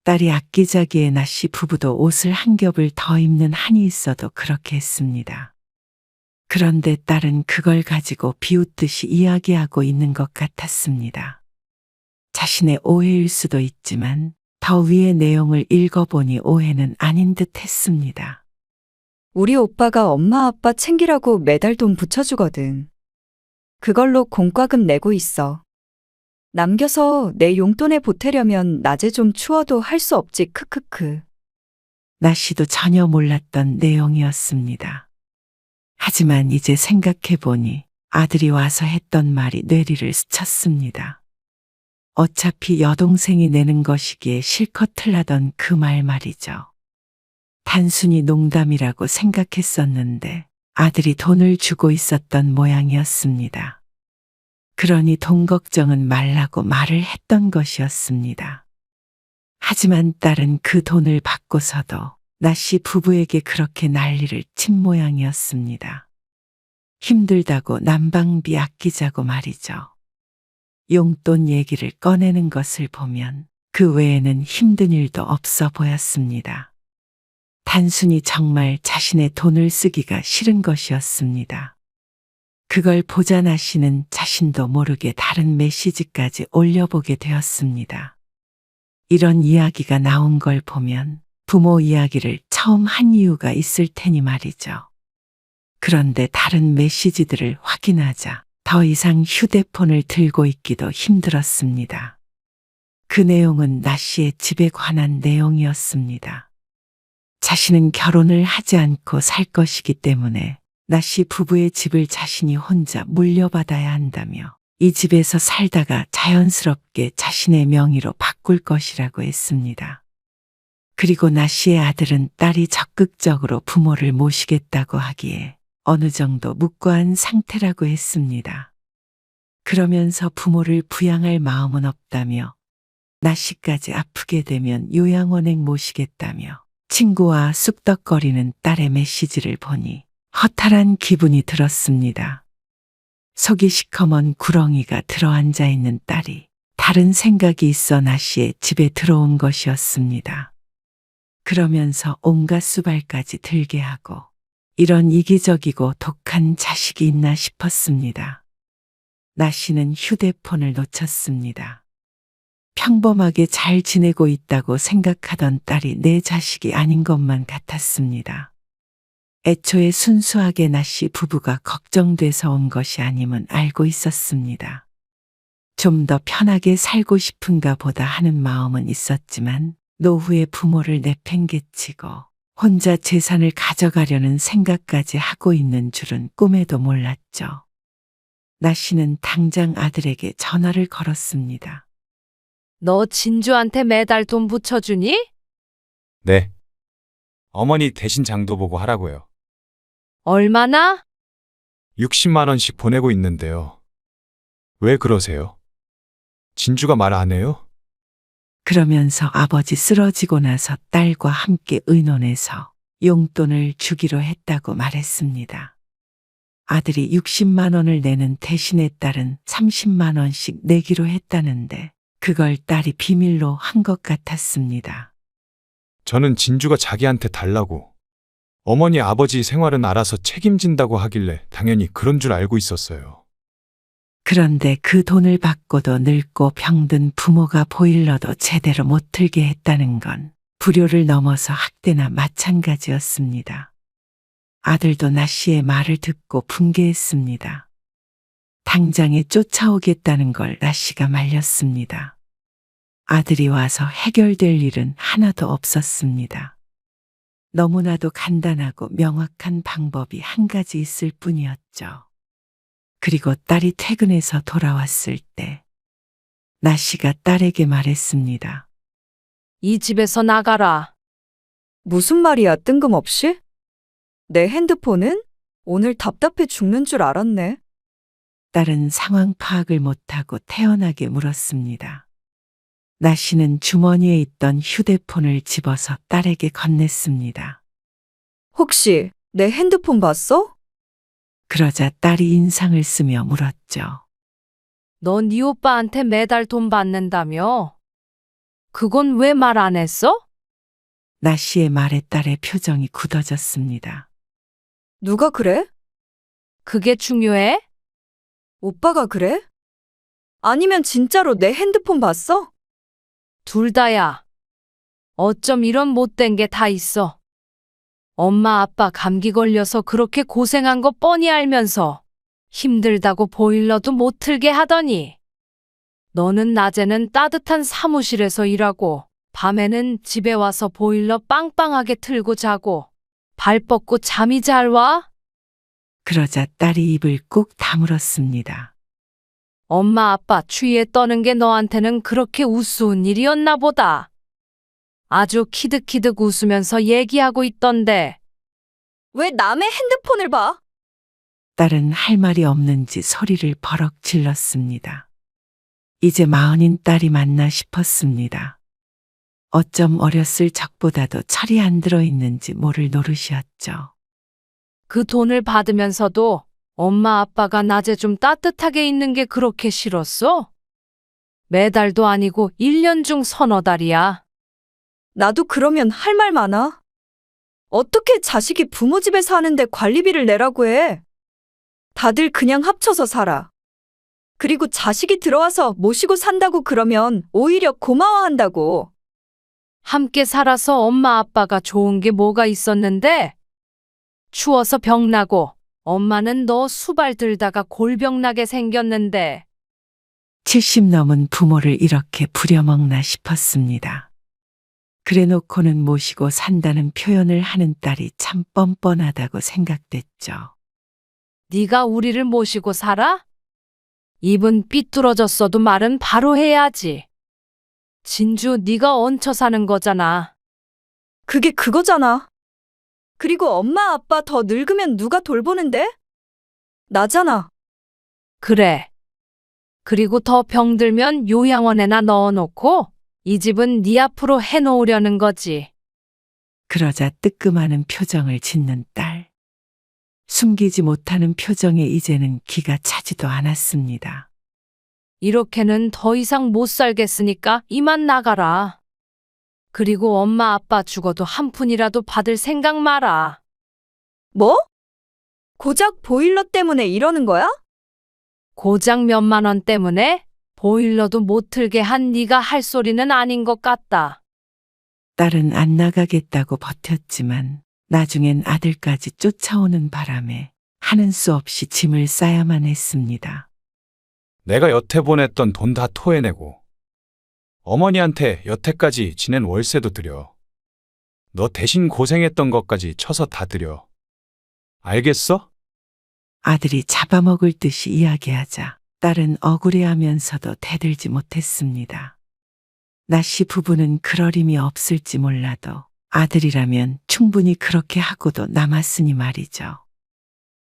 딸이 아끼자기에 나 씨 부부도 옷을 한 겹을 더 입는 한이 있어도 그렇게 했습니다. 그런데 딸은 그걸 가지고 비웃듯이 이야기하고 있는 것 같았습니다. 자신의 오해일 수도 있지만 더 위의 내용을 읽어보니 오해는 아닌 듯 했습니다. 우리 오빠가 엄마 아빠 챙기라고 매달 돈 붙여주거든. 그걸로 공과금 내고 있어. 남겨서 내 용돈에 보태려면 낮에 좀 추워도 할 수 없지. 크크크. 나 씨도 전혀 몰랐던 내용이었습니다. 하지만 이제 생각해보니 아들이 와서 했던 말이 뇌리를 스쳤습니다. 어차피 여동생이 내는 것이기에 실컷 틀라던 그 말 말이죠. 단순히 농담이라고 생각했었는데 아들이 돈을 주고 있었던 모양이었습니다. 그러니 돈 걱정은 말라고 말을 했던 것이었습니다. 하지만 딸은 그 돈을 받고서도 나 씨 부부에게 그렇게 난리를 친 모양이었습니다. 힘들다고 난방비 아끼자고 말이죠. 용돈 얘기를 꺼내는 것을 보면 그 외에는 힘든 일도 없어 보였습니다. 단순히 정말 자신의 돈을 쓰기가 싫은 것이었습니다. 그걸 보자 나 씨는 자신도 모르게 다른 메시지까지 올려보게 되었습니다. 이런 이야기가 나온 걸 보면 부모 이야기를 처음 한 이유가 있을 테니 말이죠. 그런데 다른 메시지들을 확인하자 더 이상 휴대폰을 들고 있기도 힘들었습니다. 그 내용은 나 씨의 집에 관한 내용이었습니다. 자신은 결혼을 하지 않고 살 것이기 때문에 나 씨 부부의 집을 자신이 혼자 물려받아야 한다며 이 집에서 살다가 자연스럽게 자신의 명의로 바꿀 것이라고 했습니다. 그리고 나 씨의 아들은 딸이 적극적으로 부모를 모시겠다고 하기에 어느 정도 묵과한 상태라고 했습니다. 그러면서 부모를 부양할 마음은 없다며 나 씨까지 아프게 되면 요양원에 모시겠다며 친구와 쑥덕거리는 딸의 메시지를 보니 허탈한 기분이 들었습니다. 속이 시커먼 구렁이가 들어앉아 있는 딸이 다른 생각이 있어 나 씨의 집에 들어온 것이었습니다. 그러면서 온갖 수발까지 들게 하고 이런 이기적이고 독한 자식이 있나 싶었습니다. 나 씨는 휴대폰을 놓쳤습니다. 평범하게 잘 지내고 있다고 생각하던 딸이 내 자식이 아닌 것만 같았습니다. 애초에 순수하게 나 씨 부부가 걱정돼서 온 것이 아님은 알고 있었습니다. 좀 더 편하게 살고 싶은가 보다 하는 마음은 있었지만 노후에 부모를 내팽개치고 혼자 재산을 가져가려는 생각까지 하고 있는 줄은 꿈에도 몰랐죠. 나 씨는 당장 아들에게 전화를 걸었습니다. 너 진주한테 매달 돈 붙여주니? 네. 어머니 대신 장도 보고 하라고요. 얼마나? 60만 원씩 보내고 있는데요. 왜 그러세요? 진주가 말 안 해요? 그러면서 아버지 쓰러지고 나서 딸과 함께 의논해서 용돈을 주기로 했다고 말했습니다. 아들이 60만 원을 내는 대신에 딸은 30만 원씩 내기로 했다는데 그걸 딸이 비밀로 한 것 같았습니다. 저는 진주가 자기한테 달라고. 어머니 아버지 생활은 알아서 책임진다고 하길래 당연히 그런 줄 알고 있었어요. 그런데 그 돈을 받고도 늙고 병든 부모가 보일러도 제대로 못 틀게 했다는 건 불효를 넘어서 학대나 마찬가지였습니다. 아들도 나 씨의 말을 듣고 분개했습니다. 당장에 쫓아오겠다는 걸 나 씨가 말렸습니다. 아들이 와서 해결될 일은 하나도 없었습니다. 너무나도 간단하고 명확한 방법이 한 가지 있을 뿐이었죠. 그리고 딸이 퇴근해서 돌아왔을 때 나 씨가 딸에게 말했습니다. 이 집에서 나가라. 무슨 말이야, 뜬금없이? 내 핸드폰은? 오늘 답답해 죽는 줄 알았네. 딸은 상황 파악을 못하고 태연하게 물었습니다. 나 씨는 주머니에 있던 휴대폰을 집어서 딸에게 건넸습니다. 혹시 내 핸드폰 봤어? 그러자 딸이 인상을 쓰며 물었죠. 너 네 오빠한테 매달 돈 받는다며? 그건 왜 말 안 했어? 나 씨의 말에 딸의 표정이 굳어졌습니다. 누가 그래? 그게 중요해? 오빠가 그래? 아니면 진짜로 내 핸드폰 봤어? 둘 다야. 어쩜 이런 못된 게 다 있어. 엄마 아빠 감기 걸려서 그렇게 고생한 거 뻔히 알면서 힘들다고 보일러도 못 틀게 하더니 너는 낮에는 따뜻한 사무실에서 일하고 밤에는 집에 와서 보일러 빵빵하게 틀고 자고 발 뻗고 잠이 잘 와? 그러자 딸이 입을 꾹 다물었습니다. 엄마 아빠 추위에 떠는 게 너한테는 그렇게 우스운 일이었나 보다. 아주 키득키득 웃으면서 얘기하고 있던데. 왜 남의 핸드폰을 봐? 딸은 할 말이 없는지 소리를 버럭 질렀습니다. 이제 마흔인 딸이 맞나 싶었습니다. 어쩜 어렸을 적보다도 철이 안 들어 있는지 모를 노릇이었죠. 그 돈을 받으면서도 엄마 아빠가 낮에 좀 따뜻하게 있는 게 그렇게 싫었어? 매달도 아니고 1년 중 서너 달이야. 나도 그러면 할 말 많아. 어떻게 자식이 부모 집에 사는데 관리비를 내라고 해? 다들 그냥 합쳐서 살아. 그리고 자식이 들어와서 모시고 산다고 그러면 오히려 고마워한다고. 함께 살아서 엄마 아빠가 좋은 게 뭐가 있었는데? 추워서 병나고 엄마는 너 수발 들다가 골병 나게 생겼는데. 70 넘은 부모를 이렇게 부려먹나 싶었습니다. 그래놓고는 모시고 산다는 표현을 하는 딸이 참 뻔뻔하다고 생각됐죠. 네가 우리를 모시고 살아? 입은 삐뚤어졌어도 말은 바로 해야지. 진주 네가 얹혀 사는 거잖아. 그게 그거잖아. 그리고 엄마 아빠 더 늙으면 누가 돌보는데? 나잖아. 그래. 그리고 더 병들면 요양원에나 넣어놓고 이 집은 네 앞으로 해놓으려는 거지. 그러자 뜨끔하는 표정을 짓는 딸. 숨기지 못하는 표정에 이제는 기가 차지도 않았습니다. 이렇게는 더 이상 못 살겠으니까 이만 나가라. 그리고 엄마 아빠 죽어도 한 푼이라도 받을 생각 마라. 뭐? 고작 보일러 때문에 이러는 거야? 고작 몇만 원 때문에 보일러도 못 틀게 한 네가 할 소리는 아닌 것 같다. 딸은 안 나가겠다고 버텼지만 나중엔 아들까지 쫓아오는 바람에 하는 수 없이 짐을 싸야만 했습니다. 내가 여태 보냈던 돈 다 토해내고 어머니한테 여태까지 지낸 월세도 드려. 너 대신 고생했던 것까지 쳐서 다 드려. 알겠어? 아들이 잡아먹을 듯이 이야기하자 딸은 억울해하면서도 대들지 못했습니다. 나씨 부부는 그럴 힘이 없을지 몰라도 아들이라면 충분히 그렇게 하고도 남았으니 말이죠.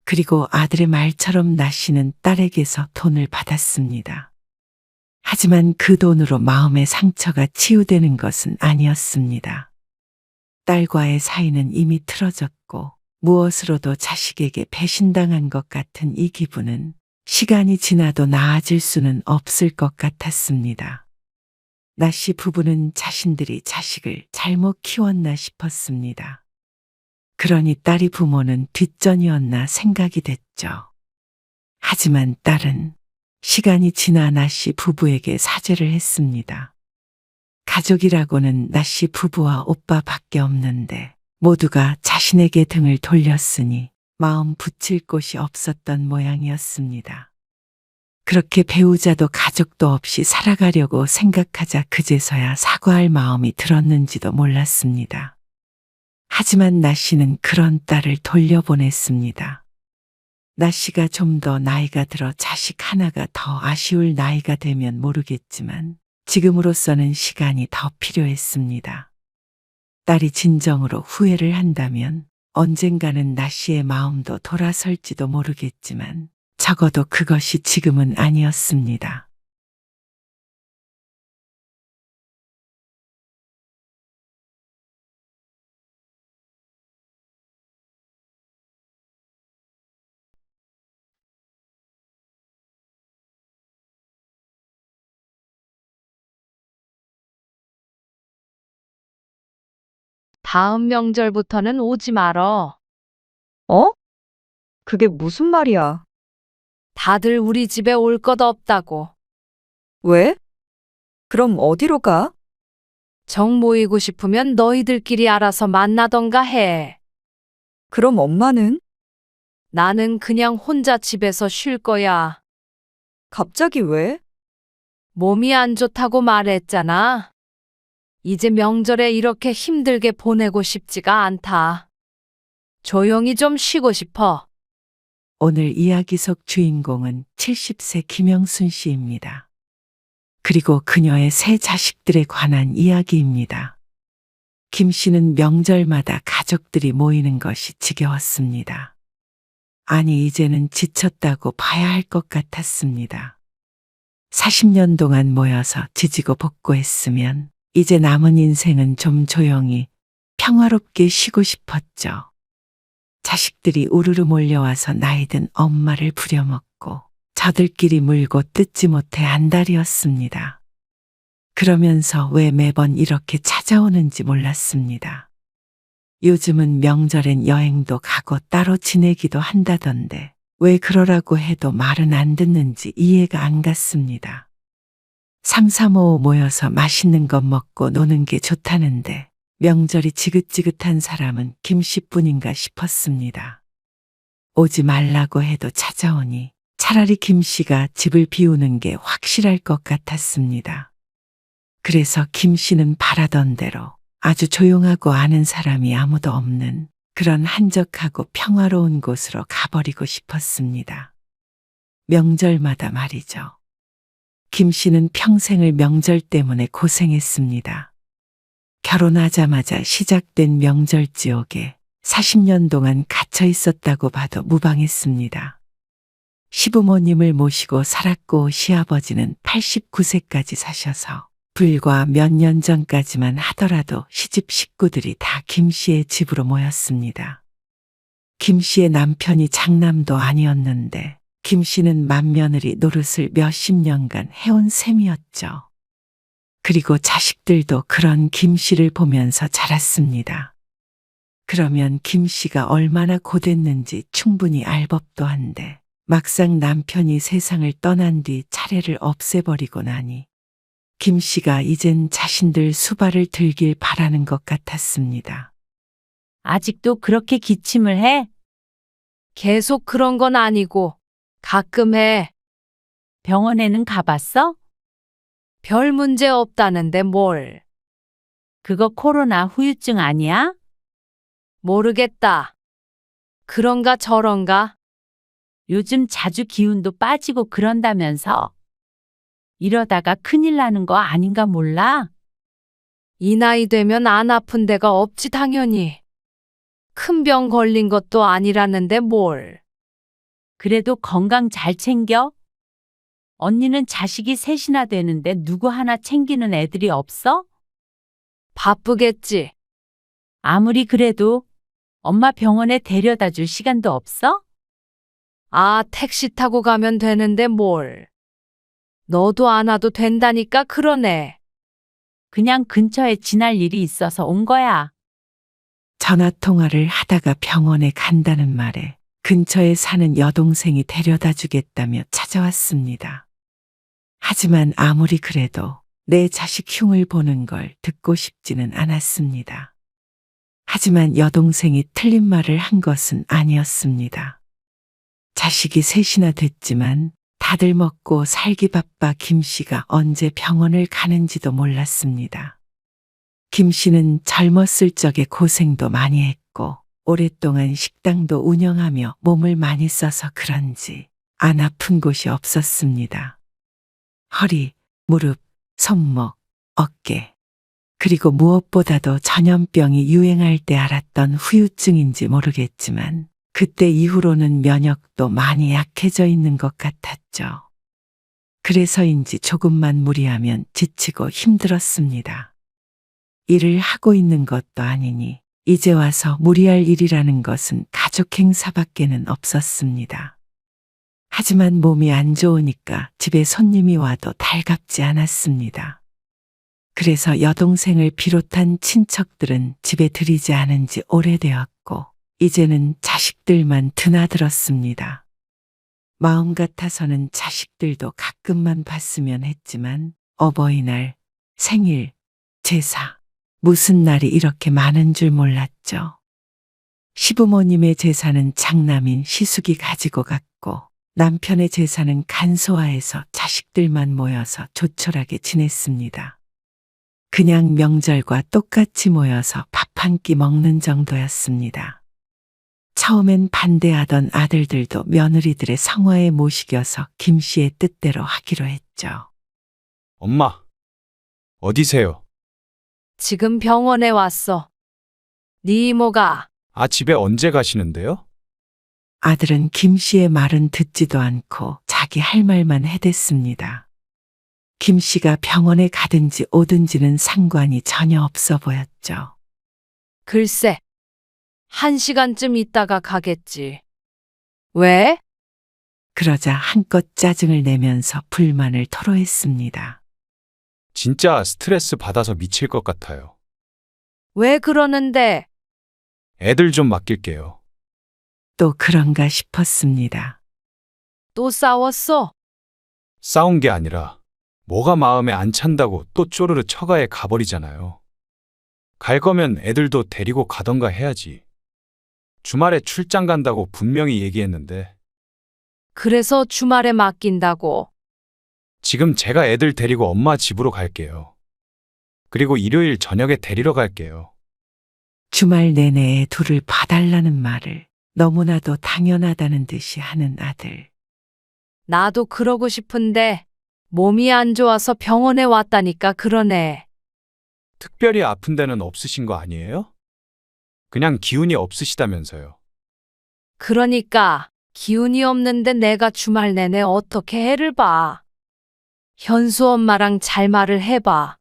그리고 아들의 말처럼 나씨는 딸에게서 돈을 받았습니다. 하지만 그 돈으로 마음의 상처가 치유되는 것은 아니었습니다. 딸과의 사이는 이미 틀어졌고 무엇으로도 자식에게 배신당한 것 같은 이 기분은 시간이 지나도 나아질 수는 없을 것 같았습니다. 나씨 부부는 자신들이 자식을 잘못 키웠나 싶었습니다. 그러니 딸이 부모는 뒷전이었나 생각이 됐죠. 하지만 딸은 시간이 지나 나씨 부부에게 사죄를 했습니다. 가족이라고는 나씨 부부와 오빠밖에 없는데 모두가 자신에게 등을 돌렸으니 마음 붙일 곳이 없었던 모양이었습니다. 그렇게 배우자도 가족도 없이 살아가려고 생각하자 그제서야 사과할 마음이 들었는지도 몰랐습니다. 하지만 나씨는 그런 딸을 돌려보냈습니다. 나씨가 좀 더 나이가 들어 자식 하나가 더 아쉬울 나이가 되면 모르겠지만 지금으로서는 시간이 더 필요했습니다. 딸이 진정으로 후회를 한다면 언젠가는 나씨의 마음도 돌아설지도 모르겠지만 적어도 그것이 지금은 아니었습니다. 다음 명절부터는 오지 말어. 어? 그게 무슨 말이야? 다들 우리 집에 올 것 없다고. 왜? 그럼 어디로 가? 정 모이고 싶으면 너희들끼리 알아서 만나던가 해. 그럼 엄마는? 나는 그냥 혼자 집에서 쉴 거야. 갑자기 왜? 몸이 안 좋다고 말했잖아. 이제 명절에 이렇게 힘들게 보내고 싶지가 않다. 조용히 좀 쉬고 싶어. 오늘 이야기 속 주인공은 70세 김영순 씨입니다. 그리고 그녀의 세 자식들에 관한 이야기입니다. 김 씨는 명절마다 가족들이 모이는 것이 지겨웠습니다. 아니, 이제는 지쳤다고 봐야 할 것 같았습니다. 40년 동안 모여서 지지고 볶고 했으면 이제 남은 인생은 좀 조용히 평화롭게 쉬고 싶었죠. 자식들이 우르르 몰려와서 나이든 엄마를 부려먹고 저들끼리 물고 뜯지 못해 안달이었습니다. 그러면서 왜 매번 이렇게 찾아오는지 몰랐습니다. 요즘은 명절엔 여행도 가고 따로 지내기도 한다던데 왜 그러라고 해도 말은 안 듣는지 이해가 안 갔습니다. 3, 4, 5 모여서 맛있는 것 먹고 노는 게 좋다는데 명절이 지긋지긋한 사람은 김 씨뿐인가 싶었습니다. 오지 말라고 해도 찾아오니 차라리 김 씨가 집을 비우는 게 확실할 것 같았습니다. 그래서 김 씨는 바라던 대로 아주 조용하고 아는 사람이 아무도 없는 그런 한적하고 평화로운 곳으로 가버리고 싶었습니다. 명절마다 말이죠. 김 씨는 평생을 명절 때문에 고생했습니다. 결혼하자마자 시작된 명절 지옥에 40년 동안 갇혀 있었다고 봐도 무방했습니다. 시부모님을 모시고 살았고 시아버지는 89세까지 사셔서 불과 몇 년 전까지만 하더라도 시집 식구들이 다 김 씨의 집으로 모였습니다. 김 씨의 남편이 장남도 아니었는데 김 씨는 맏며느리 노릇을 몇십 년간 해온 셈이었죠. 그리고 자식들도 그런 김 씨를 보면서 자랐습니다. 그러면 김 씨가 얼마나 고됐는지 충분히 알 법도 한데 막상 남편이 세상을 떠난 뒤 차례를 없애버리고 나니 김 씨가 이젠 자신들 수발을 들길 바라는 것 같았습니다. 아직도 그렇게 기침을 해? 계속 그런 건 아니고 가끔 해. 병원에는 가봤어? 별 문제 없다는데 뭘. 그거 코로나 후유증 아니야? 모르겠다. 그런가 저런가? 요즘 자주 기운도 빠지고 그런다면서. 이러다가 큰일 나는 거 아닌가 몰라? 이 나이 되면 안 아픈 데가 없지 당연히. 큰 병 걸린 것도 아니라는데 뭘. 그래도 건강 잘 챙겨? 언니는 자식이 셋이나 되는데 누구 하나 챙기는 애들이 없어? 바쁘겠지. 아무리 그래도 엄마 병원에 데려다 줄 시간도 없어? 아, 택시 타고 가면 되는데 뭘. 너도 안 와도 된다니까 그러네. 그냥 근처에 지날 일이 있어서 온 거야. 전화 통화를 하다가 병원에 간다는 말에 근처에 사는 여동생이 데려다 주겠다며 찾아왔습니다. 하지만 아무리 그래도 내 자식 흉을 보는 걸 듣고 싶지는 않았습니다. 하지만 여동생이 틀린 말을 한 것은 아니었습니다. 자식이 셋이나 됐지만 다들 먹고 살기 바빠 김 씨가 언제 병원을 가는지도 몰랐습니다. 김 씨는 젊었을 적에 고생도 많이 했고 오랫동안 식당도 운영하며 몸을 많이 써서 그런지 안 아픈 곳이 없었습니다. 허리, 무릎, 손목, 어깨, 그리고 무엇보다도 전염병이 유행할 때 알았던 후유증인지 모르겠지만 그때 이후로는 면역도 많이 약해져 있는 것 같았죠. 그래서인지 조금만 무리하면 지치고 힘들었습니다. 일을 하고 있는 것도 아니니 이제 와서 무리할 일이라는 것은 가족 행사밖에는 없었습니다. 하지만 몸이 안 좋으니까 집에 손님이 와도 달갑지 않았습니다. 그래서 여동생을 비롯한 친척들은 집에 들이지 않은 지 오래되었고 이제는 자식들만 드나들었습니다. 마음 같아서는 자식들도 가끔만 봤으면 했지만 어버이날, 생일, 제사, 무슨 날이 이렇게 많은 줄 몰랐죠. 시부모님의 제사는 장남인 시숙이 가지고 갔고 남편의 제사는 간소화해서 자식들만 모여서 조촐하게 지냈습니다. 그냥 명절과 똑같이 모여서 밥 한 끼 먹는 정도였습니다. 처음엔 반대하던 아들들도 며느리들의 성화에 모시겨서 김 씨의 뜻대로 하기로 했죠. 엄마, 어디세요? 지금 병원에 왔어. 네 이모가. 아, 집에 언제 가시는데요? 아들은 김 씨의 말은 듣지도 않고 자기 할 말만 해댔습니다. 김 씨가 병원에 가든지 오든지는 상관이 전혀 없어 보였죠. 글쎄. 1시간쯤 있다가 가겠지. 왜? 그러자 한껏 짜증을 내면서 불만을 토로했습니다. 진짜 스트레스 받아서 미칠 것 같아요. 왜 그러는데? 애들 좀 맡길게요. 또 그런가 싶었습니다. 또 싸웠어? 싸운 게 아니라 뭐가 마음에 안 찬다고 또 쪼르르 처가에 가버리잖아요. 갈 거면 애들도 데리고 가던가 해야지. 주말에 출장 간다고 분명히 얘기했는데 그래서 주말에 맡긴다고. 지금 제가 애들 데리고 엄마 집으로 갈게요. 그리고 일요일 저녁에 데리러 갈게요. 주말 내내 둘을 봐달라는 말을 너무나도 당연하다는 듯이 하는 아들. 나도 그러고 싶은데 몸이 안 좋아서 병원에 왔다니까 그러네. 특별히 아픈 데는 없으신 거 아니에요? 그냥 기운이 없으시다면서요. 그러니까 기운이 없는데 내가 주말 내내 어떻게 애를 봐. 현수 엄마랑 잘 말을 해봐.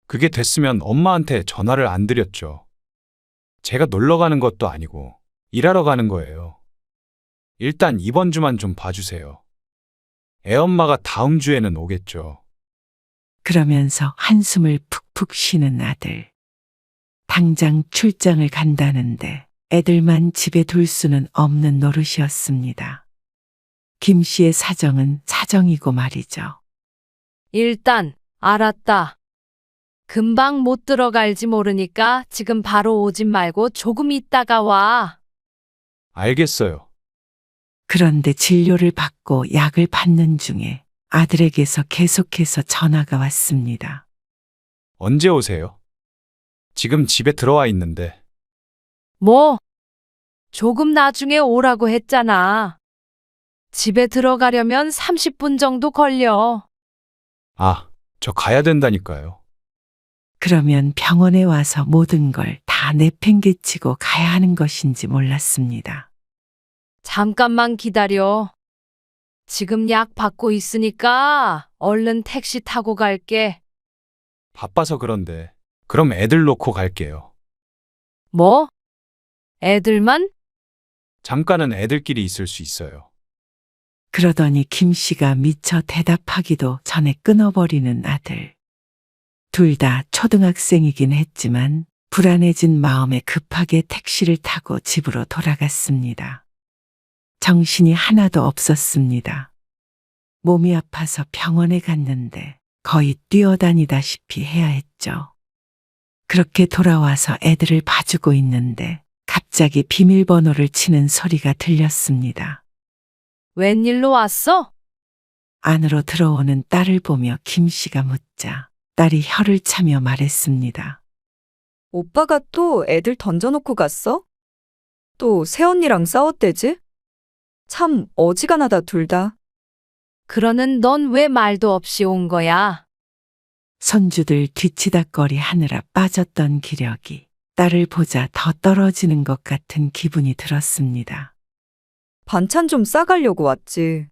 그게 됐으면 엄마한테 전화를 안 드렸죠. 제가 놀러 가는 것도 아니고 일하러 가는 거예요. 일단 이번 주만 좀 봐주세요. 애엄마가 다음 주에는 오겠죠. 그러면서 한숨을 푹푹 쉬는 아들. 당장 출장을 간다는데 애들만 집에 둘 수는 없는 노릇이었습니다. 김 씨의 사정은 사정이고 말이죠. 일단 알았다. 금방 못 들어갈지 모르니까 지금 바로 오진 말고 조금 있다가 와. 알겠어요. 그런데 진료를 받고 약을 받는 중에 아들에게서 계속해서 전화가 왔습니다. 언제 오세요? 지금 집에 들어와 있는데. 뭐? 조금 나중에 오라고 했잖아. 집에 들어가려면 30분 정도 걸려. 아, 저 가야 된다니까요. 그러면 병원에 와서 모든 걸 다 내팽개치고 가야 하는 것인지 몰랐습니다. 잠깐만 기다려. 지금 약 받고 있으니까 얼른 택시 타고 갈게. 바빠서 그런데. 그럼 애들 놓고 갈게요. 뭐? 애들만? 잠깐은 애들끼리 있을 수 있어요. 그러더니 김 씨가 미처 대답하기도 전에 끊어버리는 아들. 둘 다 초등학생이긴 했지만 불안해진 마음에 급하게 택시를 타고 집으로 돌아갔습니다. 정신이 하나도 없었습니다. 몸이 아파서 병원에 갔는데 거의 뛰어다니다시피 해야 했죠. 그렇게 돌아와서 애들을 봐주고 있는데 갑자기 비밀번호를 치는 소리가 들렸습니다. 웬일로 왔어? 안으로 들어오는 딸을 보며 김 씨가 묻자 딸이 혀를 차며 말했습니다. 오빠가 또 애들 던져놓고 갔어? 또 새언니랑 싸웠대지? 참 어지간하다 둘 다. 그러는 넌 왜 말도 없이 온 거야? 손주들 뒤치다꺼리 하느라 빠졌던 기력이 딸을 보자 더 떨어지는 것 같은 기분이 들었습니다. 반찬 좀 싸가려고 왔지.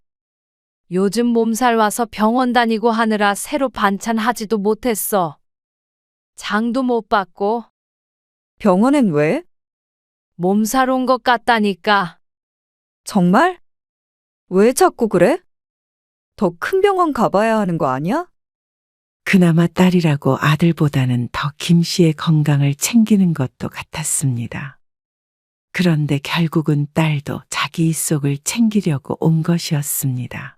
요즘 몸살 와서 병원 다니고 하느라 새로 반찬 하지도 못했어. 장도 못 받고 병원엔 왜? 몸살 온 것 같다니까. 정말? 왜 자꾸 그래? 더 큰 병원 가봐야 하는 거 아니야? 그나마 딸이라고 아들보다는 더 김 씨의 건강을 챙기는 것도 같았습니다. 그런데 결국은 딸도 자기 입속을 챙기려고 온 것이었습니다.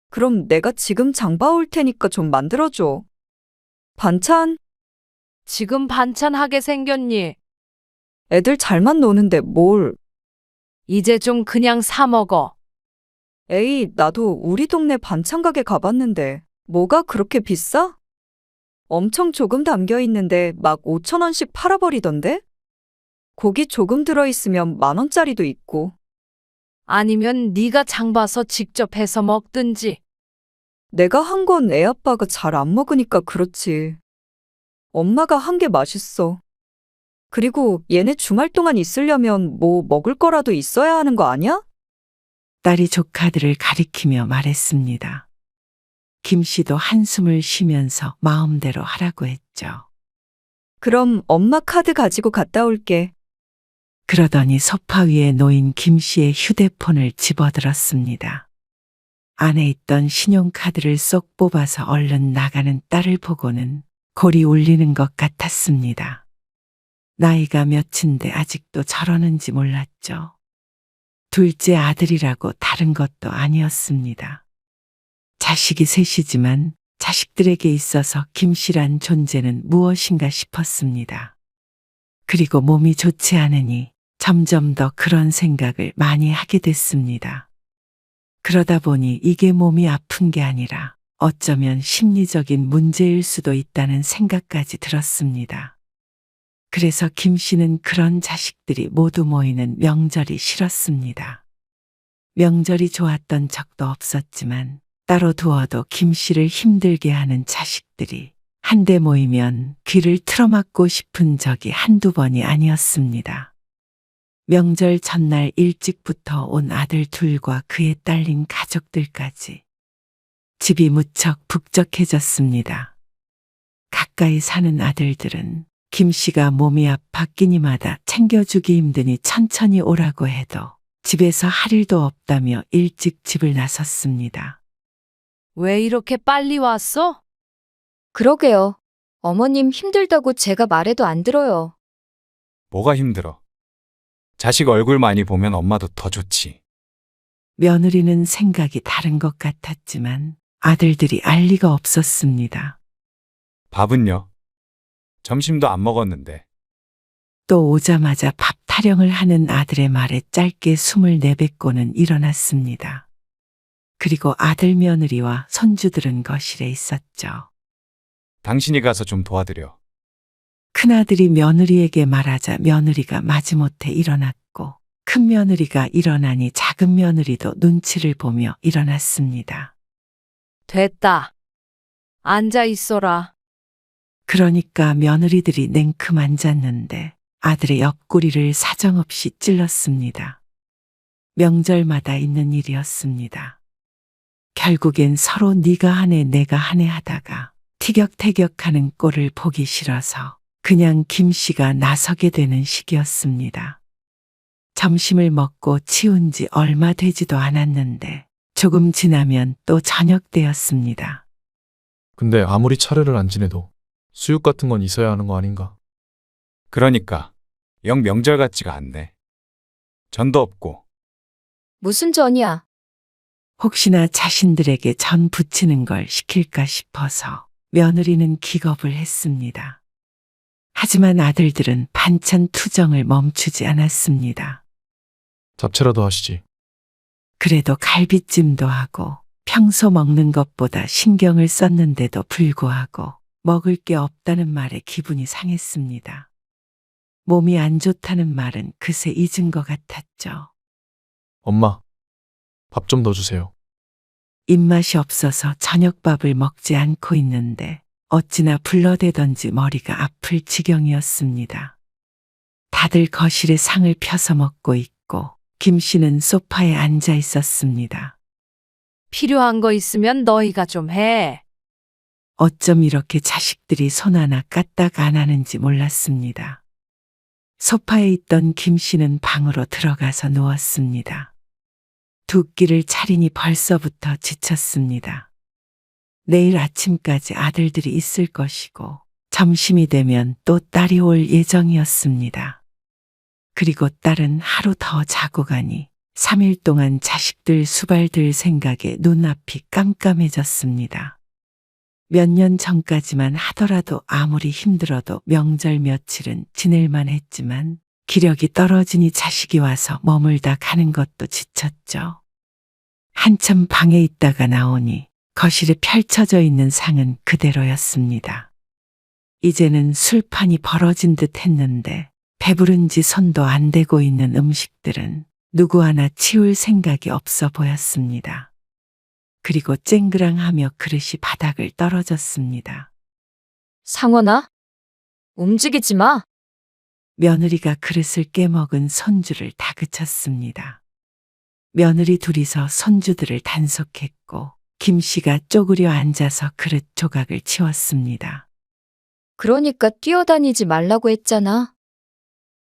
그럼 내가 지금 장 봐올 테니까 좀 만들어줘. 반찬? 지금 반찬 하게 생겼니? 애들 잘만 노는데 뭘. 이제 좀 그냥 사 먹어. 에이, 나도 우리 동네 반찬 가게 가봤는데 뭐가 그렇게 비싸? 엄청 조금 담겨 있는데 막 5,000원씩 팔아버리던데? 고기 조금 들어있으면 10,000원짜리도 있고. 아니면 네가 장 봐서 직접 해서 먹든지. 내가 한 건 애 아빠가 잘 안 먹으니까 그렇지. 엄마가 한 게 맛있어. 그리고 얘네 주말 동안 있으려면 뭐 먹을 거라도 있어야 하는 거 아니야? 딸이 조카들을 가리키며 말했습니다. 김 씨도 한숨을 쉬면서 마음대로 하라고 했죠. 그럼 엄마 카드 가지고 갔다 올게. 그러더니 소파 위에 놓인 김 씨의 휴대폰을 집어들었습니다. 안에 있던 신용카드를 쏙 뽑아서 얼른 나가는 딸을 보고는 골이 울리는 것 같았습니다. 나이가 몇인데 아직도 저러는지 몰랐죠. 둘째 아들이라고 다른 것도 아니었습니다. 자식이 셋이지만 자식들에게 있어서 김 씨란 존재는 무엇인가 싶었습니다. 그리고 몸이 좋지 않으니 점점 더 그런 생각을 많이 하게 됐습니다. 그러다 보니 이게 몸이 아픈 게 아니라 어쩌면 심리적인 문제일 수도 있다는 생각까지 들었습니다. 그래서 김 씨는 그런 자식들이 모두 모이는 명절이 싫었습니다. 명절이 좋았던 적도 없었지만 따로 두어도 김 씨를 힘들게 하는 자식들이 한데 모이면 귀를 틀어막고 싶은 적이 한두 번이 아니었습니다. 명절 전날 일찍부터 온 아들 둘과 그에 딸린 가족들까지 집이 무척 북적해졌습니다. 가까이 사는 아들들은 김 씨가 몸이 아파 끼니마다 챙겨주기 힘드니 천천히 오라고 해도 집에서 할 일도 없다며 일찍 집을 나섰습니다. 왜 이렇게 빨리 왔어? 그러게요. 어머님 힘들다고 제가 말해도 안 들어요. 뭐가 힘들어? 자식 얼굴 많이 보면 엄마도 더 좋지. 며느리는 생각이 다른 것 같았지만 아들들이 알 리가 없었습니다. 밥은요? 점심도 안 먹었는데. 또 오자마자 밥 타령을 하는 아들의 말에 짧게 숨을 내뱉고는 일어났습니다. 그리고 아들 며느리와 손주들은 거실에 있었죠. 당신이 가서 좀 도와드려. 큰아들이 며느리에게 말하자 며느리가 마지못해 일어났고 큰 며느리가 일어나니 작은 며느리도 눈치를 보며 일어났습니다. 됐다. 앉아 있어라. 그러니까 며느리들이 냉큼 앉았는데 아들의 옆구리를 사정없이 찔렀습니다. 명절마다 있는 일이었습니다. 결국엔 서로 네가 하네 내가 하네 하다가 티격태격하는 꼴을 보기 싫어서 그냥 김씨가 나서게 되는 시기였습니다. 점심을 먹고 치운 지 얼마 되지도 않았는데 조금 지나면 또 저녁 때였습니다. 근데 아무리 차례를 안 지내도 수육 같은 건 있어야 하는 거 아닌가? 그러니까 영 명절 같지가 않네. 전도 없고. 무슨 전이야? 혹시나 자신들에게 전 부치는 걸 시킬까 싶어서 며느리는 기겁을 했습니다. 하지만 아들들은 반찬 투정을 멈추지 않았습니다. 잡채라도 하시지. 그래도 갈비찜도 하고 평소 먹는 것보다 신경을 썼는데도 불구하고 먹을 게 없다는 말에 기분이 상했습니다. 몸이 안 좋다는 말은 그새 잊은 것 같았죠. 엄마, 밥 좀 더 주세요. 입맛이 없어서 저녁밥을 먹지 않고 있는데 어찌나 불러대던지 머리가 아플 지경이었습니다. 다들 거실에 상을 펴서 먹고 있고 김씨는 소파에 앉아 있었습니다. 필요한 거 있으면 너희가 좀 해. 어쩜 이렇게 자식들이 손 하나 까딱 안 하는지 몰랐습니다. 소파에 있던 김씨는 방으로 들어가서 누웠습니다. 두 끼를 차리니 벌써부터 지쳤습니다. 내일 아침까지 아들들이 있을 것이고 점심이 되면 또 딸이 올 예정이었습니다. 그리고 딸은 하루 더 자고 가니 3일 동안 자식들 수발들 생각에 눈앞이 깜깜해졌습니다. 몇 년 전까지만 하더라도 아무리 힘들어도 명절 며칠은 지낼만 했지만 기력이 떨어지니 자식이 와서 머물다 가는 것도 지쳤죠. 한참 방에 있다가 나오니 거실에 펼쳐져 있는 상은 그대로였습니다. 이제는 술판이 벌어진 듯 했는데 배부른지 손도 안 대고 있는 음식들은 누구 하나 치울 생각이 없어 보였습니다. 그리고 쨍그랑하며 그릇이 바닥을 떨어졌습니다. 상원아? 움직이지 마. 며느리가 그릇을 깨먹은 손주를 다그쳤습니다. 며느리 둘이서 손주들을 단속했고 김씨가 쪼그려 앉아서 그릇 조각을 치웠습니다. 그러니까 뛰어다니지 말라고 했잖아.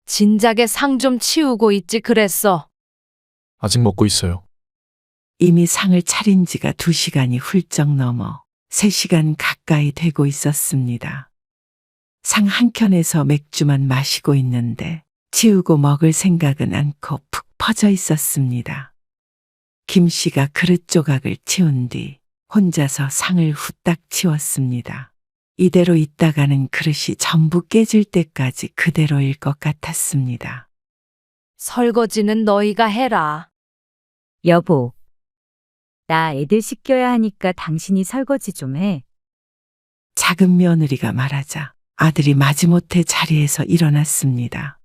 진작에 상 좀 치우고 있지 그랬어. 아직 먹고 있어요. 이미 상을 차린 지가 2시간이 훌쩍 넘어 3시간 가까이 되고 있었습니다. 상 한켠에서 맥주만 마시고 있는데 치우고 먹을 생각은 않고 푹 퍼져 있었습니다. 김씨가 그릇 조각을 치운 뒤 혼자서 상을 후딱 치웠습니다. 이대로 있다가는 그릇이 전부 깨질 때까지 그대로일 것 같았습니다. 설거지는 너희가 해라. 여보, 나 애들 씻겨야 하니까 당신이 설거지 좀 해. 작은 며느리가 말하자 아들이 마지못해 자리에서 일어났습니다.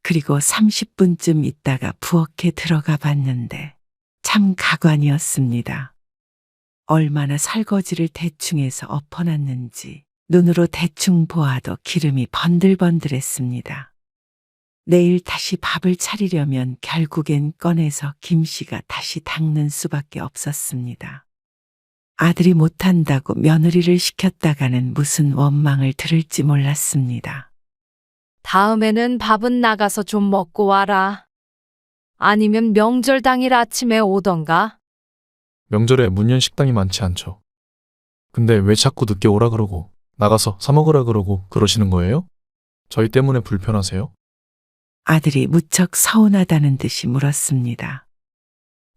그리고 30분쯤 있다가 부엌에 들어가 봤는데 참 가관이었습니다. 얼마나 설거지를 대충 해서 엎어놨는지 눈으로 대충 보아도 기름이 번들번들했습니다. 내일 다시 밥을 차리려면 결국엔 꺼내서 김씨가 다시 닦는 수밖에 없었습니다. 아들이 못한다고 며느리를 시켰다가는 무슨 원망을 들을지 몰랐습니다. 다음에는 밥은 나가서 좀 먹고 와라. 아니면 명절 당일 아침에 오던가. 명절에 문연 식당이 많지 않죠. 근데 왜 자꾸 늦게 오라 그러고 나가서 사 먹으라 그러고 그러시는 거예요? 저희 때문에 불편하세요? 아들이 무척 서운하다는 듯이 물었습니다.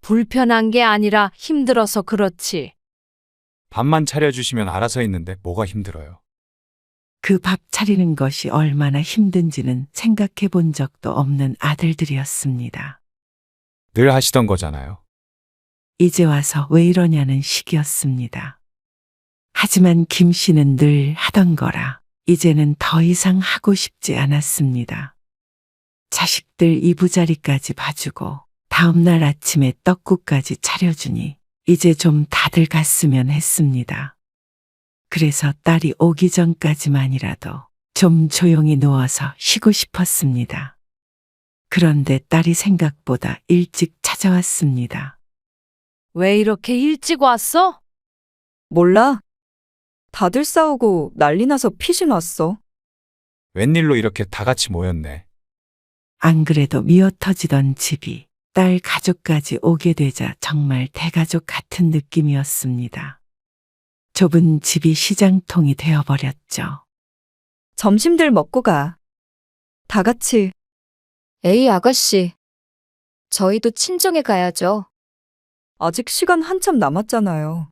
불편한 게 아니라 힘들어서 그렇지. 밥만 차려주시면 알아서 있는데 뭐가 힘들어요. 그 밥 차리는 것이 얼마나 힘든지는 생각해 본 적도 없는 아들들이었습니다. 늘 하시던 거잖아요. 이제 와서 왜 이러냐는 식이었습니다. 하지만 김씨는 늘 하던 거라 이제는 더 이상 하고 싶지 않았습니다. 자식들 이부자리까지 봐주고 다음날 아침에 떡국까지 차려주니 이제 좀 다들 갔으면 했습니다. 그래서 딸이 오기 전까지만이라도 좀 조용히 누워서 쉬고 싶었습니다. 그런데 딸이 생각보다 일찍 찾아왔습니다. 왜 이렇게 일찍 왔어? 몰라. 다들 싸우고 난리 나서 피신 왔어. 웬일로 이렇게 다 같이 모였네. 안 그래도 미어터지던 집이 딸 가족까지 오게 되자 정말 대가족 같은 느낌이었습니다. 좁은 집이 시장통이 되어버렸죠. 점심들 먹고 가. 다 같이. 에이, 아가씨. 저희도 친정에 가야죠. 아직 시간 한참 남았잖아요.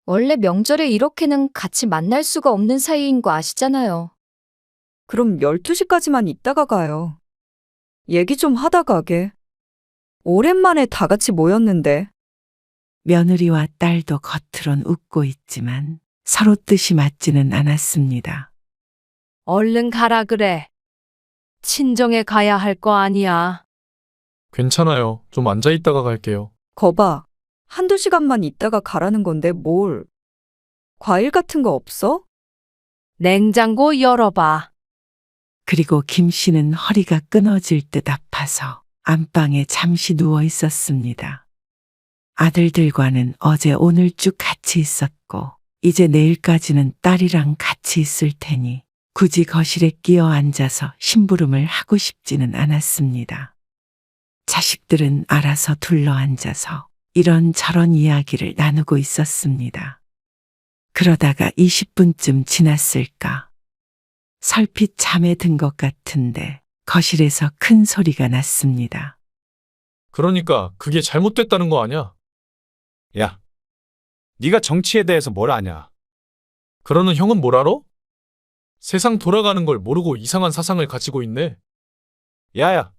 원래 명절에 이렇게는 같이 만날 수가 없는 사이인 거 아시잖아요. 그럼 12시까지만 있다가 가요. 얘기 좀 하다 가게. 오랜만에 다 같이 모였는데. 며느리와 딸도 겉으론 웃고 있지만 서로 뜻이 맞지는 않았습니다. 얼른 가라 그래. 친정에 가야 할 거 아니야. 괜찮아요. 좀 앉아 있다가 갈게요. 거봐. 한두 시간만 있다가 가라는 건데 뭘. 과일 같은 거 없어? 냉장고 열어봐. 그리고 김 씨는 허리가 끊어질 듯 아파서 안방에 잠시 누워 있었습니다. 아들들과는 어제 오늘 쭉 같이 있었고 이제 내일까지는 딸이랑 같이 있을 테니 굳이 거실에 끼어 앉아서 심부름을 하고 싶지는 않았습니다. 자식들은 알아서 둘러앉아서 이런저런 이야기를 나누고 있었습니다. 그러다가 20분쯤 지났을까? 설핏 잠에 든 것 같은데 거실에서 큰 소리가 났습니다. 그러니까 그게 잘못됐다는 거 아냐? 야, 네가 정치에 대해서 뭘 아냐? 그러는 형은 뭘 알아? 세상 돌아가는 걸 모르고 이상한 사상을 가지고 있네. 야야,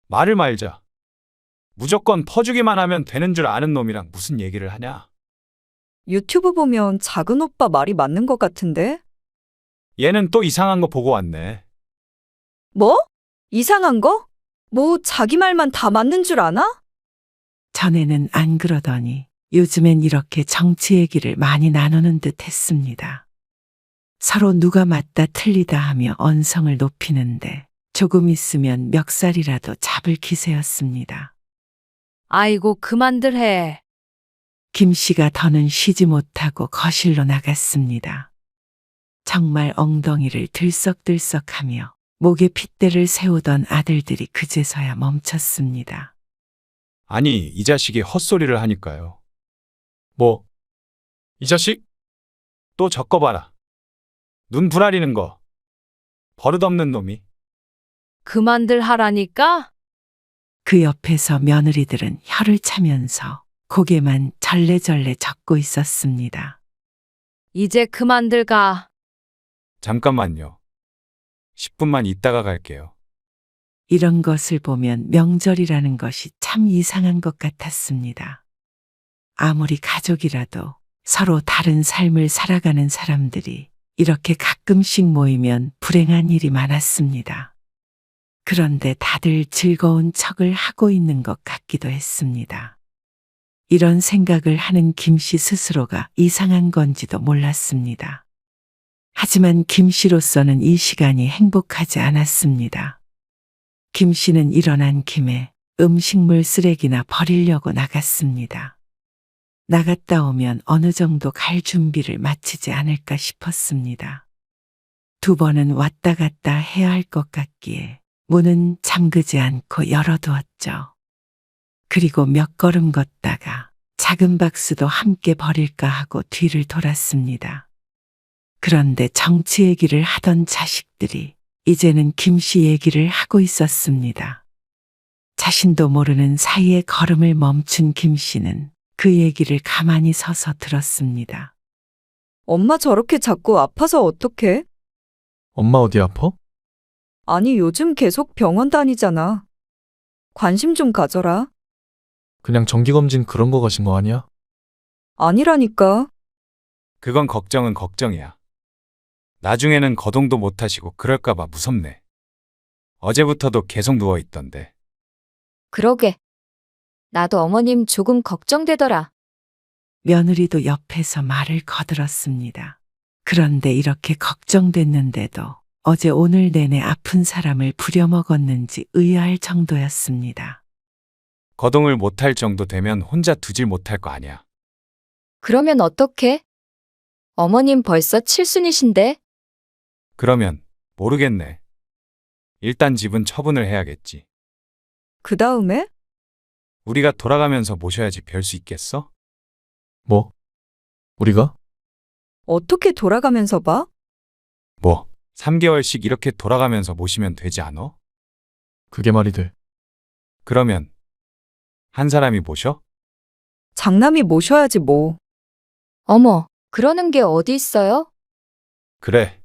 말을 말자. 무조건 퍼주기만 하면 되는 줄 아는 놈이랑 무슨 얘기를 하냐? 유튜브 보면 작은 오빠 말이 맞는 것 같은데? 얘는 또 이상한 거 보고 왔네. 뭐? 이상한 거? 뭐 자기 말만 다 맞는 줄 아나? 전에는 안 그러더니 요즘엔 이렇게 정치 얘기를 많이 나누는 듯 했습니다. 서로 누가 맞다 틀리다 하며 언성을 높이는데 조금 있으면 멱살이라도 잡을 기세였습니다. 아이고 그만들 해. 김 씨가 더는 쉬지 못하고 거실로 나갔습니다. 정말 엉덩이를 들썩들썩하며 목에 핏대를 세우던 아들들이 그제서야 멈췄습니다. 아니, 이 자식이 헛소리를 하니까요. 뭐? 이 자식? 또 적어봐라. 눈 부라리는 거. 버릇없는 놈이. 그만들 하라니까? 그 옆에서 며느리들은 혀를 차면서 고개만 절레절레 젓고 있었습니다. 이제 그만들 가. 잠깐만요. 10분만 있다가 갈게요. 이런 것을 보면 명절이라는 것이 참 이상한 것 같았습니다. 아무리 가족이라도 서로 다른 삶을 살아가는 사람들이 이렇게 가끔씩 모이면 불행한 일이 많았습니다. 그런데 다들 즐거운 척을 하고 있는 것 같기도 했습니다. 이런 생각을 하는 김 씨 스스로가 이상한 건지도 몰랐습니다. 하지만 김 씨로서는 이 시간이 행복하지 않았습니다. 김 씨는 일어난 김에 음식물 쓰레기나 버리려고 나갔습니다. 나갔다 오면 어느 정도 갈 준비를 마치지 않을까 싶었습니다. 2번은 왔다 갔다 해야 할 것 같기에 문은 잠그지 않고 열어두었죠. 그리고 몇 걸음 걷다가 작은 박스도 함께 버릴까 하고 뒤를 돌았습니다. 그런데 정치 얘기를 하던 자식들이 이제는 김 씨 얘기를 하고 있었습니다. 자신도 모르는 사이에 걸음을 멈춘 김 씨는 그 얘기를 가만히 서서 들었습니다. 엄마 저렇게 자꾸 아파서 어떡해? 엄마 어디 아파? 아니 요즘 계속 병원 다니잖아. 관심 좀 가져라. 그냥 정기검진 그런 거 가신 거 아니야? 아니라니까. 그건 걱정은 걱정이야. 나중에는 거동도 못 하시고 그럴까봐 무섭네. 어제부터도 계속 누워있던데. 그러게. 나도 어머님 조금 걱정되더라. 며느리도 옆에서 말을 거들었습니다. 그런데 이렇게 걱정됐는데도 어제 오늘 내내 아픈 사람을 부려먹었는지 의아할 정도였습니다. 거동을 못할 정도 되면 혼자 두질 못할 거 아니야. 그러면 어떡해? 어머님 벌써 칠순이신데? 그러면 모르겠네. 일단 집은 처분을 해야겠지. 그 다음에? 우리가 돌아가면서 모셔야지 별 수 있겠어? 뭐? 우리가? 어떻게 돌아가면서 봐? 뭐, 3개월씩 이렇게 돌아가면서 모시면 되지 않어? 그게 말이 돼. 그러면 한 사람이 모셔? 장남이 모셔야지 뭐. 어머, 그러는 게 어디 있어요? 그래.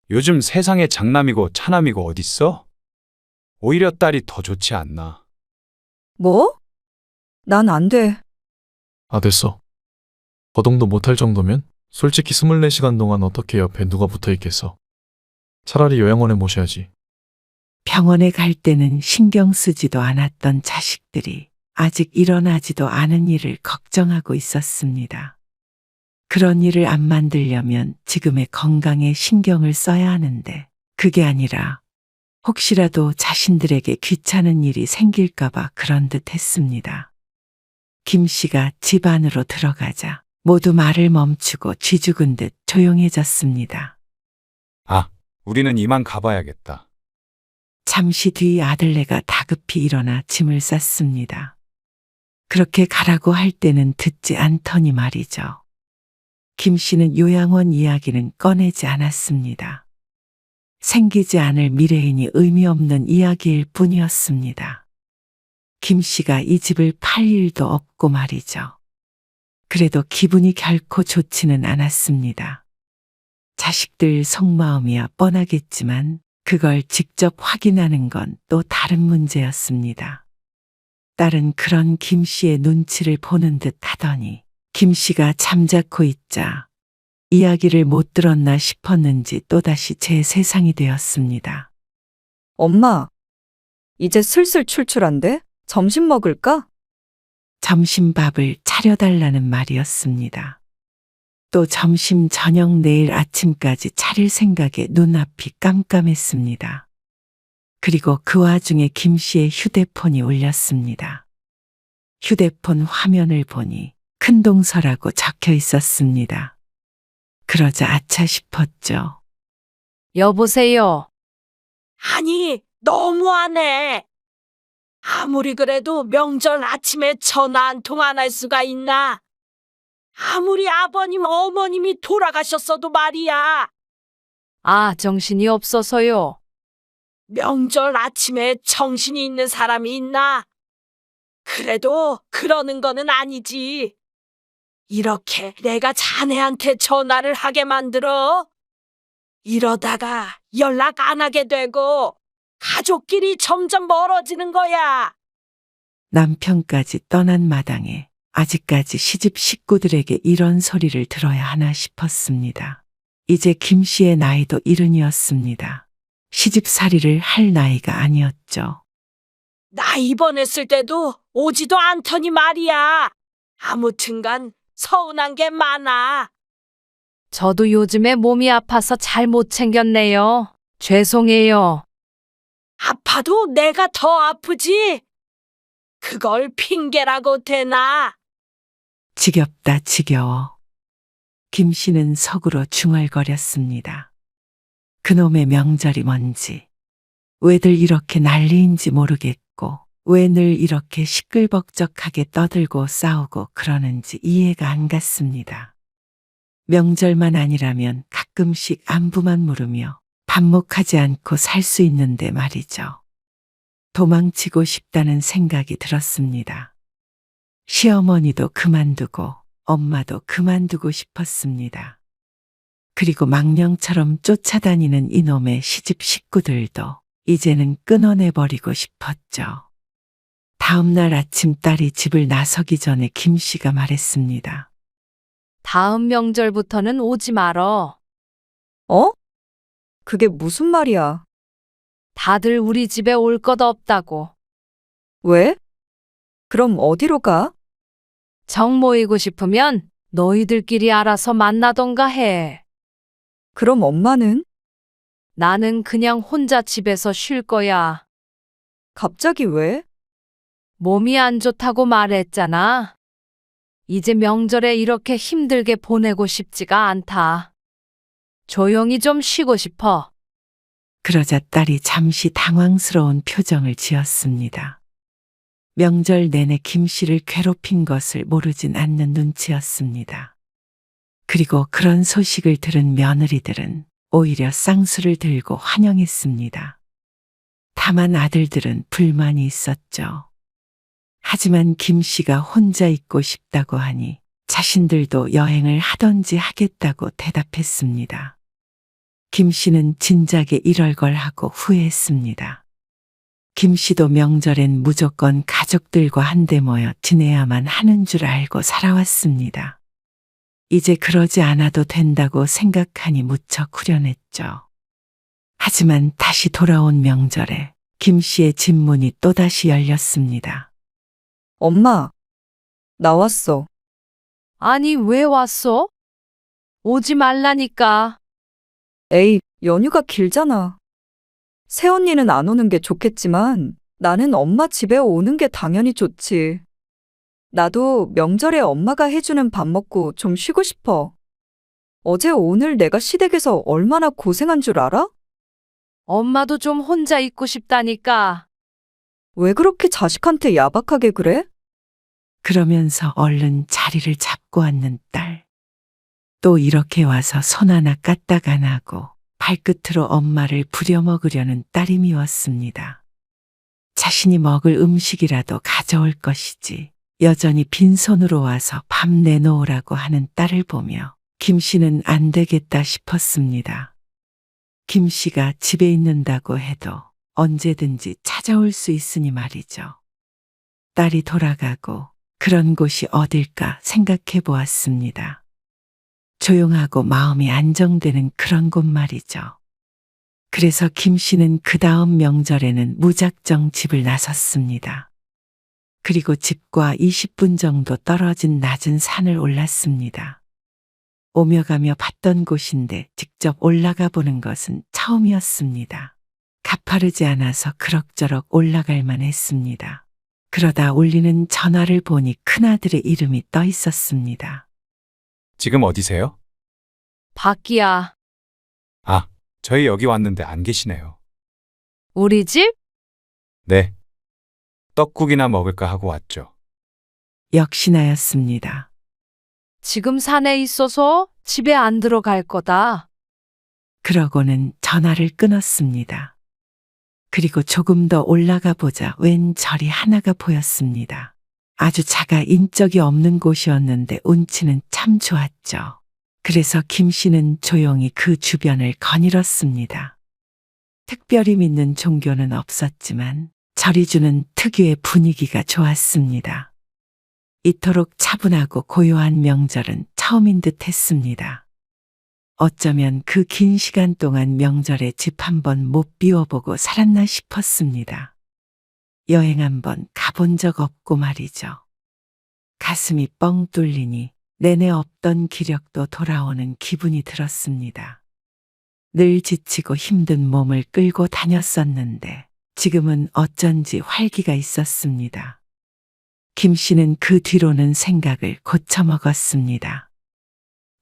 요즘 세상에 장남이고 차남이고 어딨어? 오히려 딸이 더 좋지 않나? 뭐? 난 안 돼. 아, 됐어. 거동도 못할 정도면 솔직히 24시간 동안 어떻게 옆에 누가 붙어 있겠어. 차라리 요양원에 모셔야지. 병원에 갈 때는 신경 쓰지도 않았던 자식들이 아직 일어나지도 않은 일을 걱정하고 있었습니다. 그런 일을 안 만들려면 지금의 건강에 신경을 써야 하는데 그게 아니라 혹시라도 자신들에게 귀찮은 일이 생길까봐 그런 듯 했습니다. 김 씨가 집 안으로 들어가자 모두 말을 멈추고 쥐죽은 듯 조용해졌습니다. 아, 우리는 이만 가봐야겠다. 잠시 뒤 아들네가 다급히 일어나 짐을 쌌습니다. 그렇게 가라고 할 때는 듣지 않더니 말이죠. 김 씨는 요양원 이야기는 꺼내지 않았습니다. 생기지 않을 미래이니 의미 없는 이야기일 뿐이었습니다. 김 씨가 이 집을 팔 일도 없고 말이죠. 그래도 기분이 결코 좋지는 않았습니다. 자식들 속마음이야 뻔하겠지만 그걸 직접 확인하는 건 또 다른 문제였습니다. 딸은 그런 김 씨의 눈치를 보는 듯 하더니 김 씨가 잠자코 있자 이야기를 못 들었나 싶었는지 또다시 제 세상이 되었습니다. 엄마, 이제 슬슬 출출한데? 점심 먹을까? 점심밥을 차려달라는 말이었습니다. 또 점심, 저녁, 내일 아침까지 차릴 생각에 눈앞이 깜깜했습니다. 그리고 그 와중에 김 씨의 휴대폰이 울렸습니다. 휴대폰 화면을 보니 큰동서라고 적혀 있었습니다. 그러자 아차 싶었죠. 여보세요. 아니, 너무하네. 아무리 그래도 명절 아침에 전화 한 통 안 할 수가 있나? 아무리 아버님, 어머님이 돌아가셨어도 말이야. 아, 정신이 없어서요. 명절 아침에 정신이 있는 사람이 있나? 그래도 그러는 거는 아니지. 이렇게 내가 자네한테 전화를 하게 만들어? 이러다가 연락 안 하게 되고 가족끼리 점점 멀어지는 거야. 남편까지 떠난 마당에 아직까지 시집 식구들에게 이런 소리를 들어야 하나 싶었습니다. 이제 김 씨의 나이도 70이었습니다. 시집살이를 할 나이가 아니었죠. 나 입원했을 때도 오지도 않더니 말이야. 아무튼간 서운한 게 많아. 저도 요즘에 몸이 아파서 잘 못 챙겼네요. 죄송해요. 아파도 내가 더 아프지. 그걸 핑계라고 되나? 지겹다 지겨워. 김 씨는 속으로 중얼거렸습니다. 그놈의 명절이 뭔지, 왜들 이렇게 난리인지 모르겠고 왜 늘 이렇게 시끌벅적하게 떠들고 싸우고 그러는지 이해가 안 갔습니다. 명절만 아니라면 가끔씩 안부만 물으며 반목하지 않고 살 수 있는데 말이죠. 도망치고 싶다는 생각이 들었습니다. 시어머니도 그만두고 엄마도 그만두고 싶었습니다. 그리고 망령처럼 쫓아다니는 이놈의 시집 식구들도 이제는 끊어내버리고 싶었죠. 다음 날 아침 딸이 집을 나서기 전에 김 씨가 말했습니다. 다음 명절부터는 오지 말어. 어? 그게 무슨 말이야? 다들 우리 집에 올 것 없다고. 왜? 그럼 어디로 가? 정 모이고 싶으면 너희들끼리 알아서 만나던가 해. 그럼 엄마는? 나는 그냥 혼자 집에서 쉴 거야. 갑자기 왜? 몸이 안 좋다고 말했잖아. 이제 명절에 이렇게 힘들게 보내고 싶지가 않다. 조용히 좀 쉬고 싶어. 그러자 딸이 잠시 당황스러운 표정을 지었습니다. 명절 내내 김 씨를 괴롭힌 것을 모르진 않는 눈치였습니다. 그리고 그런 소식을 들은 며느리들은 오히려 쌍수를 들고 환영했습니다. 다만 아들들은 불만이 있었죠. 하지만 김 씨가 혼자 있고 싶다고 하니 자신들도 여행을 하던지 하겠다고 대답했습니다. 김 씨는 진작에 이럴 걸 하고 후회했습니다. 김 씨도 명절엔 무조건 가족들과 한데 모여 지내야만 하는 줄 알고 살아왔습니다. 이제 그러지 않아도 된다고 생각하니 무척 후련했죠. 하지만 다시 돌아온 명절에 김 씨의 집문이 또다시 열렸습니다. 엄마, 나왔어. 아니, 왜 왔어? 오지 말라니까. 에이, 연휴가 길잖아. 새언니는 안 오는 게 좋겠지만 나는 엄마 집에 오는 게 당연히 좋지. 나도 명절에 엄마가 해주는 밥 먹고 좀 쉬고 싶어. 어제 오늘 내가 시댁에서 얼마나 고생한 줄 알아? 엄마도 좀 혼자 있고 싶다니까. 왜 그렇게 자식한테 야박하게 그래? 그러면서 얼른 자리를 잡고 앉는 딸. 또 이렇게 와서 손 하나 까딱 안 하고 발끝으로 엄마를 부려먹으려는 딸이 미웠습니다. 자신이 먹을 음식이라도 가져올 것이지 여전히 빈손으로 와서 밥 내놓으라고 하는 딸을 보며 김 씨는 안 되겠다 싶었습니다. 김 씨가 집에 있는다고 해도 언제든지 찾아올 수 있으니 말이죠. 딸이 돌아가고 그런 곳이 어딜까 생각해 보았습니다. 조용하고 마음이 안정되는 그런 곳 말이죠. 그래서 김 씨는 그 다음 명절에는 무작정 집을 나섰습니다. 그리고 집과 20분 정도 떨어진 낮은 산을 올랐습니다. 오며 가며 봤던 곳인데 직접 올라가 보는 것은 처음이었습니다. 가파르지 않아서 그럭저럭 올라갈 만했습니다. 그러다 울리는 전화를 보니 큰아들의 이름이 떠 있었습니다. 지금 어디세요? 밖이야. 아, 저희 여기 왔는데 안 계시네요. 우리 집? 네. 떡국이나 먹을까 하고 왔죠. 역시나였습니다. 지금 산에 있어서 집에 안 들어갈 거다. 그러고는 전화를 끊었습니다. 그리고 조금 더 올라가 보자 웬 절이 하나가 보였습니다. 아주 작아 인적이 없는 곳이었는데 운치는 참 좋았죠. 그래서 김 씨는 조용히 그 주변을 거닐었습니다. 특별히 믿는 종교는 없었지만 절이 주는 특유의 분위기가 좋았습니다. 이토록 차분하고 고요한 명절은 처음인 듯 했습니다. 어쩌면 그 긴 시간 동안 명절에 집 한번 못 비워보고 살았나 싶었습니다. 여행 한번 가본 적 없고 말이죠. 가슴이 뻥 뚫리니 내내 없던 기력도 돌아오는 기분이 들었습니다. 늘 지치고 힘든 몸을 끌고 다녔었는데 지금은 어쩐지 활기가 있었습니다. 김 씨는 그 뒤로는 생각을 고쳐먹었습니다.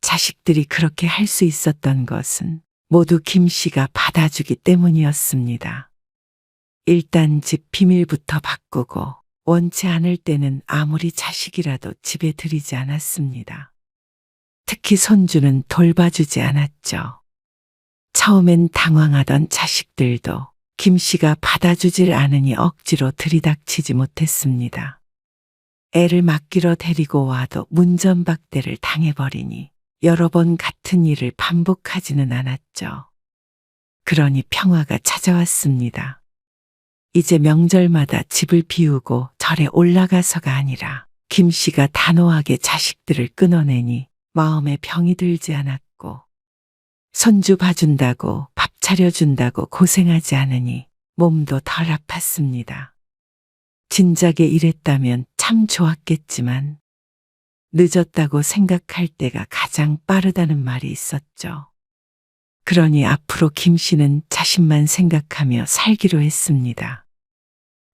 자식들이 그렇게 할 수 있었던 것은 모두 김 씨가 받아주기 때문이었습니다. 일단 집 비밀부터 바꾸고 원치 않을 때는 아무리 자식이라도 집에 들이지 않았습니다. 특히 손주는 돌봐주지 않았죠. 처음엔 당황하던 자식들도 김 씨가 받아주질 않으니 억지로 들이닥치지 못했습니다. 애를 맡기러 데리고 와도 문전박대를 당해버리니 여러 번 같은 일을 반복하지는 않았죠. 그러니 평화가 찾아왔습니다. 이제 명절마다 집을 비우고 절에 올라가서가 아니라 김 씨가 단호하게 자식들을 끊어내니 마음에 병이 들지 않았고 손주 봐준다고 밥 차려준다고 고생하지 않으니 몸도 덜 아팠습니다. 진작에 이랬다면 참 좋았겠지만 늦었다고 생각할 때가 가장 빠르다는 말이 있었죠. 그러니 앞으로 김 씨는 자신만 생각하며 살기로 했습니다.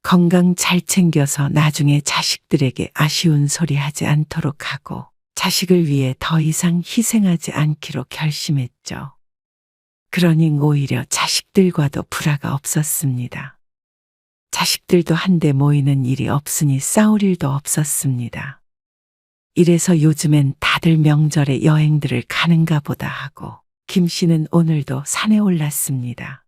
건강 잘 챙겨서 나중에 자식들에게 아쉬운 소리 하지 않도록 하고 자식을 위해 더 이상 희생하지 않기로 결심했죠. 그러니 오히려 자식들과도 불화가 없었습니다. 자식들도 한데 모이는 일이 없으니 싸울 일도 없었습니다. 이래서 요즘엔 다들 명절에 여행들을 가는가 보다 하고 김 씨는 오늘도 산에 올랐습니다.